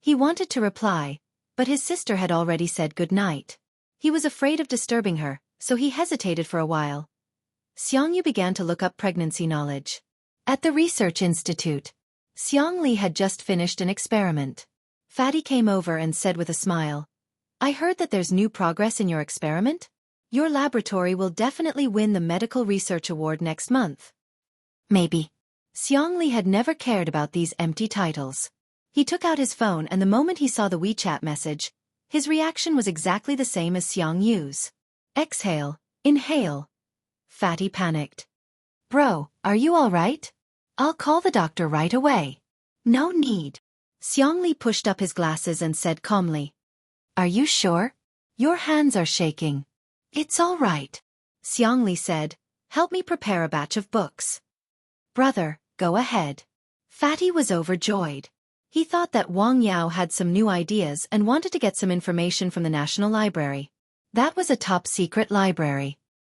He wanted to reply, but his sister had already said good night. He was afraid of disturbing her, so he hesitated for a while. Xiangyu began to look up pregnancy knowledge. At the research institute, Xiangli had just finished an experiment. Fatty came over and said with a smile, I heard that there's new progress in your experiment? Your laboratory will definitely win the Medical Research Award next month. Maybe. Xiangli had never cared about these empty titles. He took out his phone and the moment he saw the WeChat message, his reaction was exactly the same as Xiangyu's. Exhale, inhale. Fatty panicked. Bro, are you alright? I'll call the doctor right away. No need. Xiangli pushed up his glasses and said calmly. Are you sure? Your hands are shaking. It's all right. Xiangli said, help me prepare a batch of books. Brother, go ahead. Fatty was overjoyed. He thought that Wang Yao had some new ideas and wanted to get some information from the National Library. That was a top-secret library.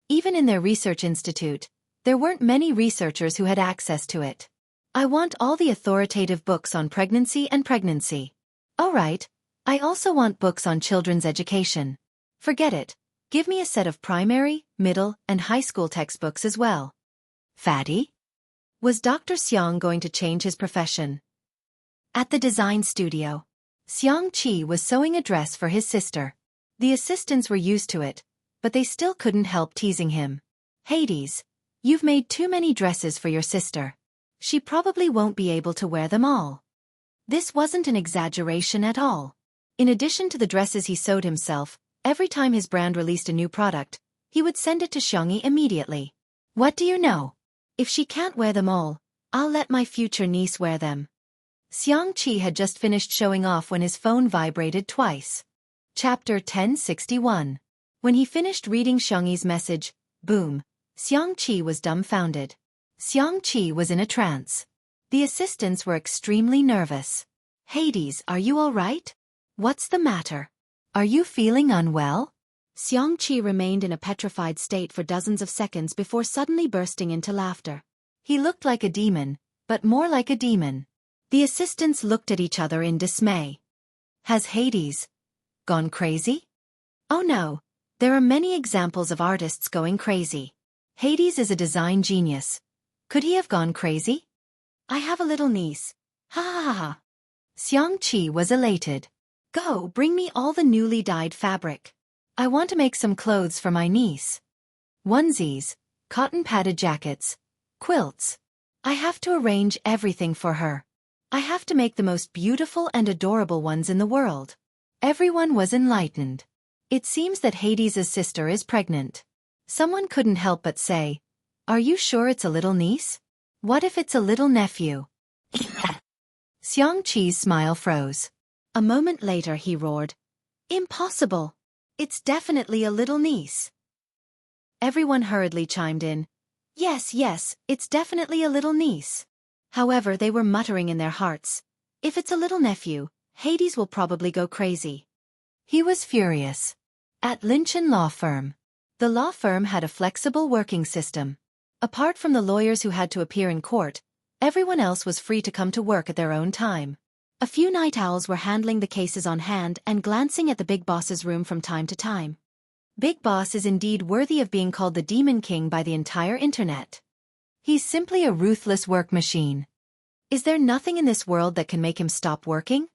Even in their research institute, there weren't many researchers who had access to it. I want all the authoritative books on pregnancy and pregnancy. All right, I also want books on children's education. Forget it, give me a set of primary, middle, and high school textbooks as well. Fatty? Was Dr. Xiang going to change his profession? At the design studio, Xiang Qi was sewing a dress for his sister. The assistants were used to it, but they still couldn't help teasing him. Hades, you've made too many dresses for your sister. She probably won't be able to wear them all. This wasn't an exaggeration at all. In addition to the dresses he sewed himself, every time his brand released a new product, he would send it to Xiangyi immediately. What do you know? If she can't wear them all, I'll let my future niece wear them. Xiang Qi had just finished showing off when his phone vibrated twice. Chapter 1061. When he finished reading Xiangyi's message, boom, Xiang Qi was dumbfounded. Xiang Qi was in a trance. The assistants were extremely nervous. Hades, are you all right? What's the matter? Are you feeling unwell? Xiang Qi remained in a petrified state for dozens of seconds before suddenly bursting into laughter. He looked like a demon, but more like a demon. The assistants looked at each other in dismay. Has Hades gone crazy? Oh no, there are many examples of artists going crazy. Hades is a design genius. Could he have gone crazy? I have a little niece. Ha ha ha ha. Xiang Qi was elated. Go, bring me all the newly dyed fabric. I want to make some clothes for my niece. Onesies, cotton padded jackets, quilts. I have to arrange everything for her. I have to make the most beautiful and adorable ones in the world. Everyone was enlightened. It seems that Hades' sister is pregnant. Someone couldn't help but say, are you sure it's a little niece? What if it's a little nephew? Xiang Qi's smile froze. A moment later he roared, impossible. It's definitely a little niece. Everyone hurriedly chimed in. Yes, yes, it's definitely a little niece. However, they were muttering in their hearts. If it's a little nephew, Hades will probably go crazy. He was furious. At Lynchen Law Firm. The law firm had a flexible working system. Apart from the lawyers who had to appear in court, everyone else was free to come to work at their own time. A few night owls were handling the cases on hand and glancing at the big boss's room from time to time. Big Boss is indeed worthy of being called the Demon King by the entire internet. He's simply a ruthless work machine. Is there nothing in this world that can make him stop working?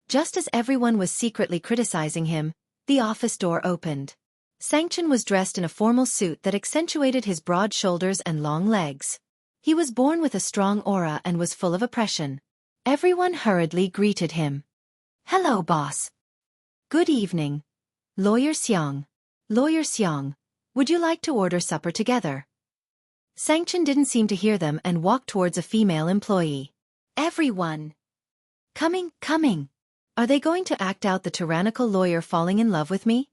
Just as everyone was secretly criticizing him, the office door opened. Sanction was dressed in a formal suit that accentuated his broad shoulders and long legs. He was born with a strong aura and was full of oppression. Everyone hurriedly greeted him. Hello, boss. Good evening. Lawyer Xiang. Lawyer Xiang, would you like to order supper together? Sanction didn't seem to hear them and walked towards a female employee. Everyone. Coming. Are they going to act out the tyrannical lawyer falling in love with me?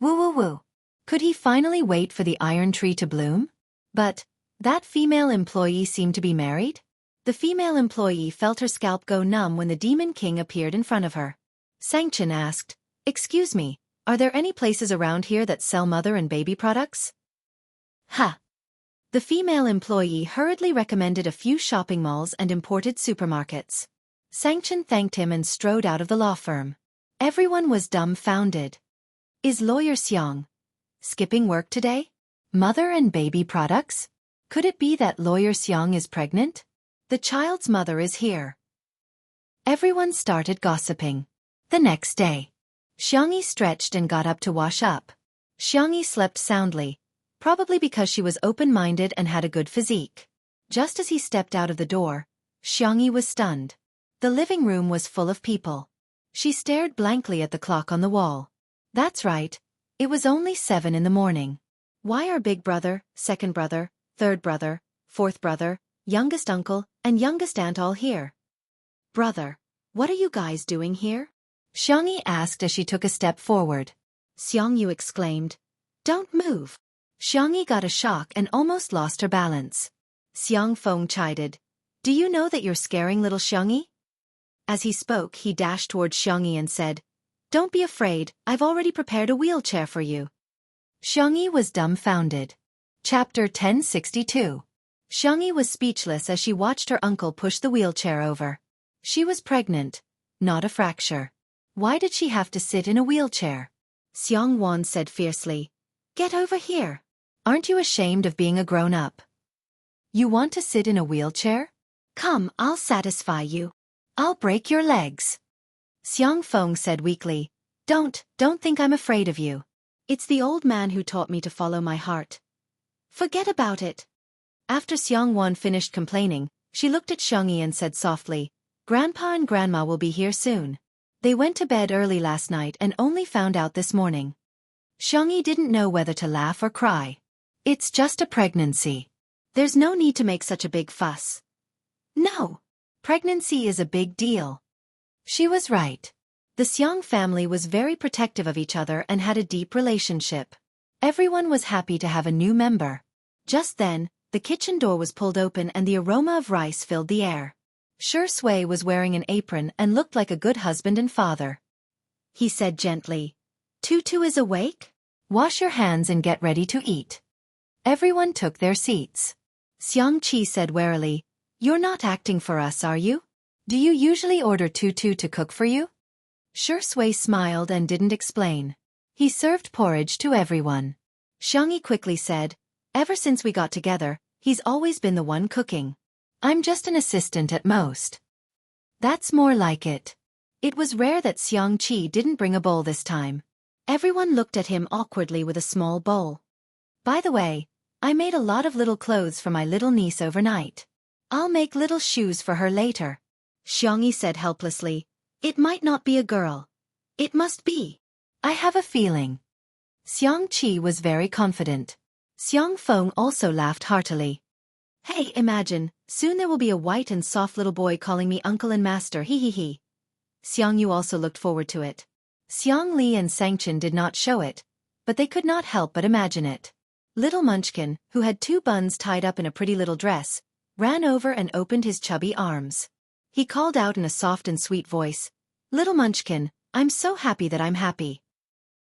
Woo. Could he finally wait for the iron tree to bloom? But that female employee seemed to be married? The female employee felt her scalp go numb when the Demon King appeared in front of her. Sanction asked, Excuse me, are there any places around here that sell mother and baby products? Ha! The female employee hurriedly recommended a few shopping malls and imported supermarkets. Sanction thanked him and strode out of the law firm. Everyone was dumbfounded. Is Lawyer Xiang skipping work today? Mother and baby products? Could it be that Lawyer Xiang is pregnant? The child's mother is here. Everyone started gossiping. The next day, Xiangyi stretched and got up to wash up. Xiangyi slept soundly, probably because she was open-minded and had a good physique. Just as he stepped out of the door, Xiangyi was stunned. The living room was full of people. She stared blankly at the clock on the wall. That's right, it was only 7 in the morning. Why are big brother, second brother, third brother, fourth brother, youngest uncle, and youngest aunt all here? Brother, what are you guys doing here? Xiangyi asked as she took a step forward. Xiangyu exclaimed, Don't move. Xiangyi got a shock and almost lost her balance. Xiangfeng chided, Do you know that you're scaring little Xiangyi? As he spoke, he dashed toward Xiangyi and said, Don't be afraid, I've already prepared a wheelchair for you. Xiangyi was dumbfounded. Chapter 1062. Xiangyi was speechless as she watched her uncle push the wheelchair over. She was pregnant, not a fracture. Why did she have to sit in a wheelchair? Xiangwan said fiercely, Get over here. Aren't you ashamed of being a grown-up? You want to sit in a wheelchair? Come, I'll satisfy you. I'll break your legs. Xiangfeng said weakly, Don't think I'm afraid of you. It's the old man who taught me to follow my heart. Forget about it. After Xiangwan finished complaining, she looked at Xiangyi and said softly, Grandpa and Grandma will be here soon. They went to bed early last night and only found out this morning. Xiangyi didn't know whether to laugh or cry. It's just a pregnancy. There's no need to make such a big fuss. No. Pregnancy is a big deal. She was right. The Xiang family was very protective of each other and had a deep relationship. Everyone was happy to have a new member. Just then, the kitchen door was pulled open and the aroma of rice filled the air. Shi Sui was wearing an apron and looked like a good husband and father. He said gently, Tutu is awake? Wash your hands and get ready to eat. Everyone took their seats. Xiang Qi said warily, You're not acting for us, are you? Do you usually order Tutu to cook for you? Shi Sui smiled and didn't explain. He served porridge to everyone. Xiangyi quickly said, Ever since we got together, he's always been the one cooking. I'm just an assistant at most. That's more like it. It was rare that Xiang Qi didn't bring a bowl this time. Everyone looked at him awkwardly with a small bowl. By the way, I made a lot of little clothes for my little niece overnight. I'll make little shoes for her later. Xiangyi said helplessly, It might not be a girl. It must be. I have a feeling. Xiang Qi was very confident. Xiangfeng also laughed heartily. Hey, imagine, soon there will be a white and soft little boy calling me uncle and master, he. Xiangyu also looked forward to it. Xiang Li and Sangchen did not show it, but they could not help but imagine it. Little Munchkin, who had 2 buns tied up in a pretty little dress, ran over and opened his chubby arms. He called out in a soft and sweet voice, "Little Munchkin, I'm so happy that I'm happy.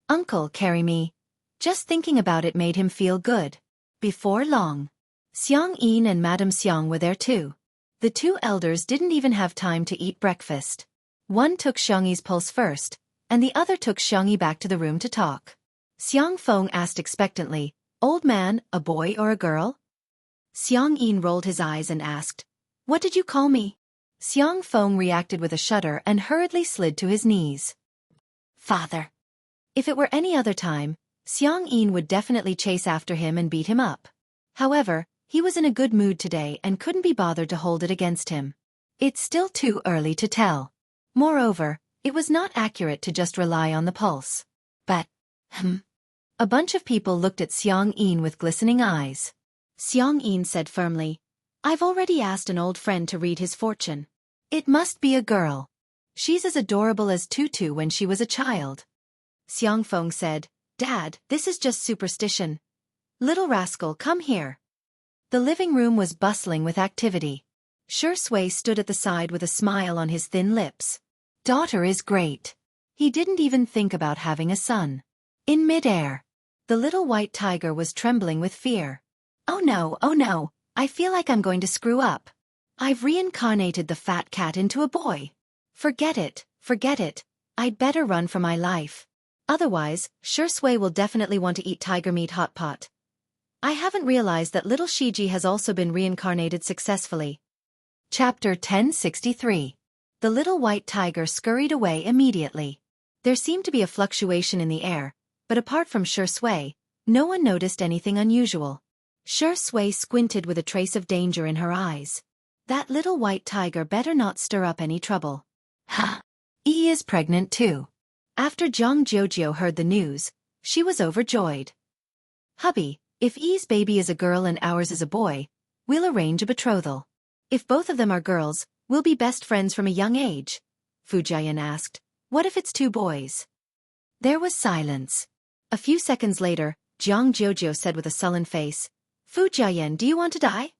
Uncle, carry me." Just thinking about it made him feel good. Before long, Xiang Yin and Madame Xiang were there too. The 2 elders didn't even have time to eat breakfast. One took Xiangyi's pulse first, and the other took Xiangyi back to the room to talk. Xiang Feng asked expectantly, "Old man, a boy or a girl?" Xiang Yin rolled his eyes and asked, "What did you call me?" Xiang Feng reacted with a shudder and hurriedly slid to his knees. "Father." If it were any other time, Xiang Yin would definitely chase after him and beat him up. However, he was in a good mood today and couldn't be bothered to hold it against him. It's still too early to tell. Moreover, it was not accurate to just rely on the pulse. But, A bunch of people looked at Xiang Yin with glistening eyes. Xiang Yin said firmly, "I've already asked an old friend to read his fortune. It must be a girl. She's as adorable as Tutu when she was a child." Xiang Feng said, "Dad, this is just superstition. Little rascal, come here." The living room was bustling with activity. Shi Sui stood at the side with a smile on his thin lips. Daughter is great. He didn't even think about having a son. In midair, the little white tiger was trembling with fear. Oh no, I feel like I'm going to screw up. I've reincarnated the fat cat into a boy. Forget it. I'd better run for my life. Otherwise, Shi Sui will definitely want to eat tiger meat hot pot. I haven't realized that little Shiji has also been reincarnated successfully. Chapter 1063. The little white tiger scurried away immediately. There seemed to be a fluctuation in the air, but apart from Shi Sui, no one noticed anything unusual. Shi Sui squinted with a trace of danger in her eyes. That little white tiger better not stir up any trouble. Yi is pregnant too. After Zhang Jiujiu heard the news, she was overjoyed. "Hubby, if Yi's baby is a girl and ours is a boy, we'll arrange a betrothal. If both of them are girls, we'll be best friends from a young age." Fu Jiayan asked, "What if it's 2 boys?" There was silence. A few seconds later, Zhang Jiujiu said with a sullen face, "Fu Jiayan, do you want to die?"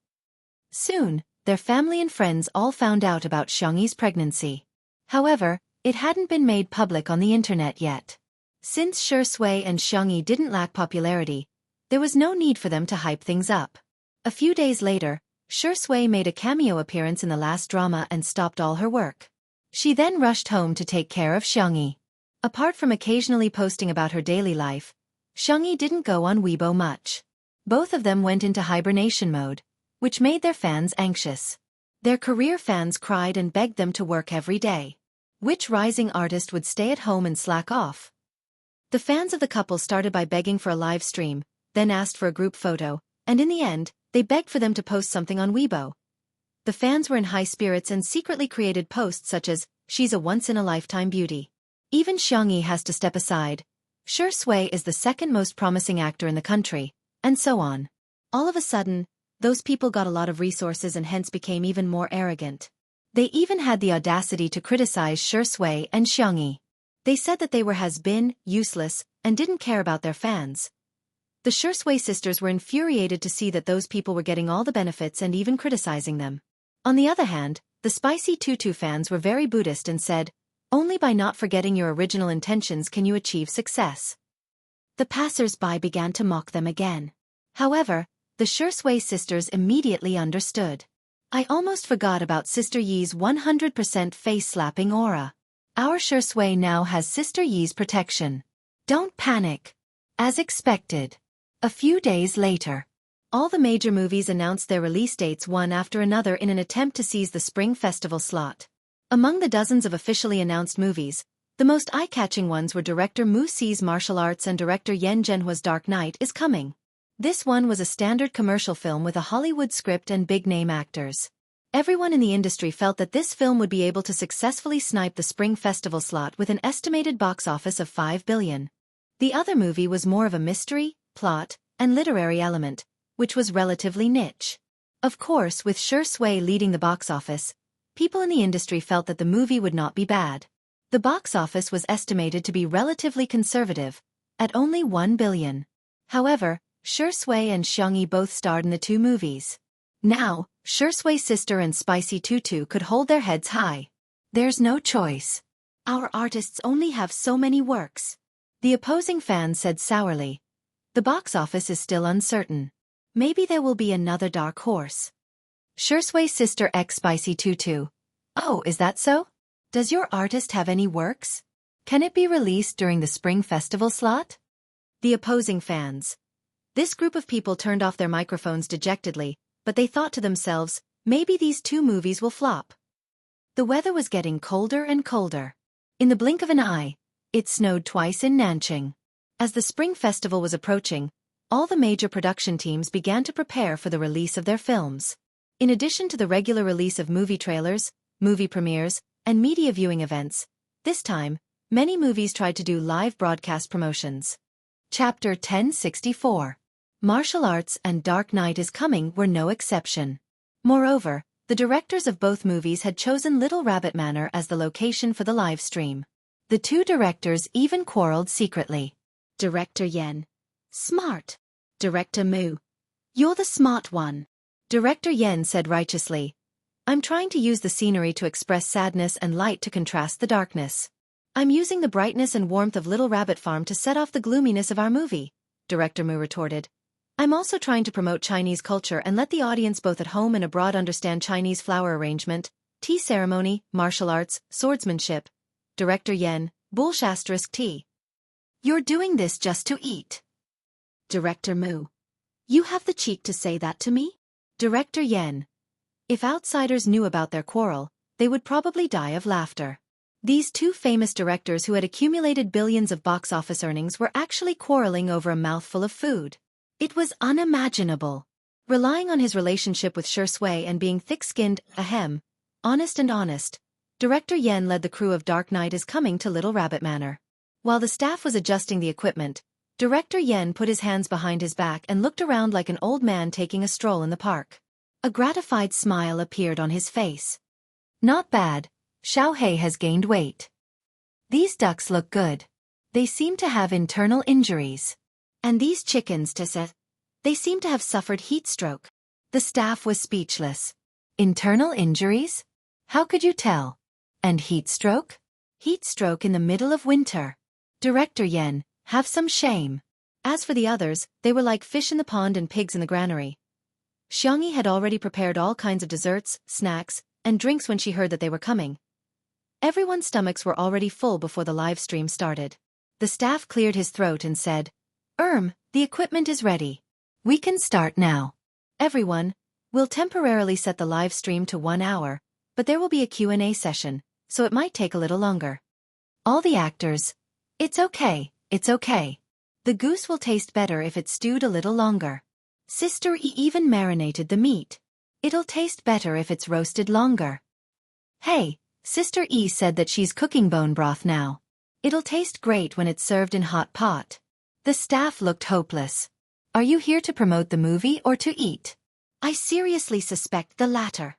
Soon, their family and friends all found out about Xiangyi's pregnancy. However, it hadn't been made public on the internet yet. Since Shi Sui and Xiangyi didn't lack popularity, there was no need for them to hype things up. A few days later, Shi Sui made a cameo appearance in the last drama and stopped all her work. She then rushed home to take care of Xiangyi. Apart from occasionally posting about her daily life, Xiangyi didn't go on Weibo much. Both of them went into hibernation mode, which made their fans anxious. Their career fans cried and begged them to work every day. Which rising artist would stay at home and slack off? The fans of the couple started by begging for a live stream, then asked for a group photo, and in the end, they begged for them to post something on Weibo. The fans were in high spirits and secretly created posts such as, "She's a once-in-a-lifetime beauty." Even Xiangyi has to step aside. Shi Sui is the second most promising actor in the country, and so on. All of a sudden, those people got a lot of resources and hence became even more arrogant. They even had the audacity to criticize Shi Sui and Xiangyi. They said that they were has-been, useless, and didn't care about their fans. The Shi Sui sisters were infuriated to see that those people were getting all the benefits and even criticizing them. On the other hand, the spicy Tutu fans were very Buddhist and said, "Only by not forgetting your original intentions can you achieve success." The passers-by began to mock them again. However, the Shi Sui sisters immediately understood. "I almost forgot about Sister Yi's 100% face-slapping aura. Our Shi Sui now has Sister Yi's protection. Don't panic." As expected. A few days later, all the major movies announced their release dates one after another in an attempt to seize the Spring Festival slot. Among the dozens of officially announced movies, the most eye-catching ones were director Mu Si's Martial Arts and director Yen Zhenhua's Dark Knight is Coming. This one was a standard commercial film with a Hollywood script and big-name actors. Everyone in the industry felt that this film would be able to successfully snipe the Spring Festival slot with an estimated box office of 5 billion. The other movie was more of a mystery, plot, and literary element, which was relatively niche. Of course, with Shi Sui leading the box office, people in the industry felt that the movie would not be bad. The box office was estimated to be relatively conservative, at only 1 billion. However, Shui and Xiangyi both starred in the two movies. Now, Shui's sister and Spicy Tutu could hold their heads high. There's no choice. Our artists only have so many works. The opposing fans said sourly. The box office is still uncertain. Maybe there will be another dark horse. Shui's sister X Spicy Tutu. Oh, is that so? Does your artist have any works? Can it be released during the Spring Festival slot? The opposing fans. This group of people turned off their microphones dejectedly, but they thought to themselves, maybe these two movies will flop. The weather was getting colder and colder. In the blink of an eye, it snowed twice in Nanjing. As the Spring Festival was approaching, all the major production teams began to prepare for the release of their films. In addition to the regular release of movie trailers, movie premieres, and media viewing events, this time, many movies tried to do live broadcast promotions. Chapter 1064. Martial Arts and Dark Knight is Coming were no exception. Moreover, the directors of both movies had chosen Little Rabbit Manor as the location for the live stream. The two directors even quarreled secretly. Director Yen. Smart. Director Mu. You're the smart one. Director Yen said righteously. I'm trying to use the scenery to express sadness and light to contrast the darkness. I'm using the brightness and warmth of Little Rabbit Farm to set off the gloominess of our movie, Director Mu retorted. I'm also trying to promote Chinese culture and let the audience both at home and abroad understand Chinese flower arrangement, tea ceremony, martial arts, swordsmanship. Director Yen, bullsh** tea. You're doing this just to eat. Director Mu. You have the cheek to say that to me? Director Yen. If outsiders knew about their quarrel, they would probably die of laughter. These two famous directors who had accumulated billions of box office earnings were actually quarreling over a mouthful of food. It was unimaginable. Relying on his relationship with Shui and being thick-skinned, honest, Director Yen led the crew of Dark Knight is Coming to Little Rabbit Manor. While the staff was adjusting the equipment, Director Yen put his hands behind his back and looked around like an old man taking a stroll in the park. A gratified smile appeared on his face. Not bad. Xiaofan has gained weight. These ducks look good. They seem to have internal injuries. And these chickens, they seem to have suffered heat stroke. The staff was speechless. Internal injuries? How could you tell? And heat stroke? Heat stroke in the middle of winter. Director Yen, have some shame. As for the others, they were like fish in the pond and pigs in the granary. Xiangyi had already prepared all kinds of desserts, snacks, and drinks when she heard that they were coming. Everyone's stomachs were already full before the live stream started. The staff cleared his throat and said, the equipment is ready. We can start now. Everyone, we'll temporarily set the live stream to 1 hour, but there will be a Q&A session, so it might take a little longer. All the actors, it's okay. The goose will taste better if it's stewed a little longer. Sister E even marinated the meat. It'll taste better if it's roasted longer. Hey, Sister E said that she's cooking bone broth now. It'll taste great when it's served in hot pot. The staff looked hopeless. Are you here to promote the movie or to eat? I seriously suspect the latter.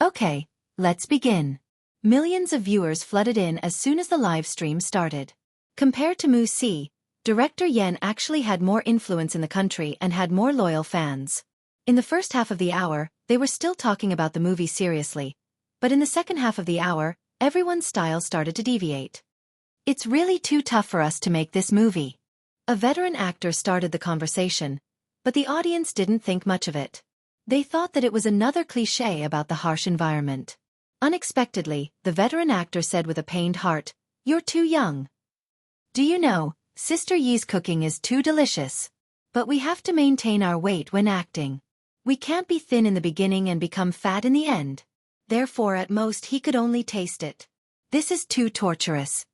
Okay, let's begin. Millions of viewers flooded in as soon as the live stream started. Compared to Mu Si, Director Yen actually had more influence in the country and had more loyal fans. In the first half of the hour, they were still talking about the movie seriously, but in the second half of the hour, everyone's style started to deviate. It's really too tough for us to make this movie. A veteran actor started the conversation, but the audience didn't think much of it. They thought that it was another cliché about the harsh environment. Unexpectedly, the veteran actor said with a pained heart, "You're too young. Do you know, Sister Yi's cooking is too delicious. But we have to maintain our weight when acting. We can't be thin in the beginning and become fat in the end. Therefore at most he could only taste it. This is too torturous."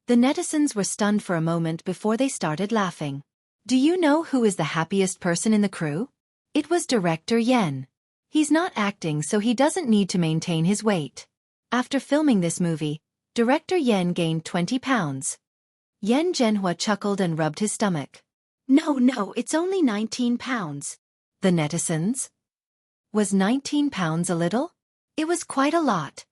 The netizens were stunned for a moment before they started laughing. Do you know who is the happiest person in the crew? It was Director Yen. He's not acting so he doesn't need to maintain his weight. After filming this movie, Director Yen gained 20 pounds. Yen Zhenhua chuckled and rubbed his stomach. No, it's only 19 pounds. The netizens? Was 19 pounds a little? It was quite a lot.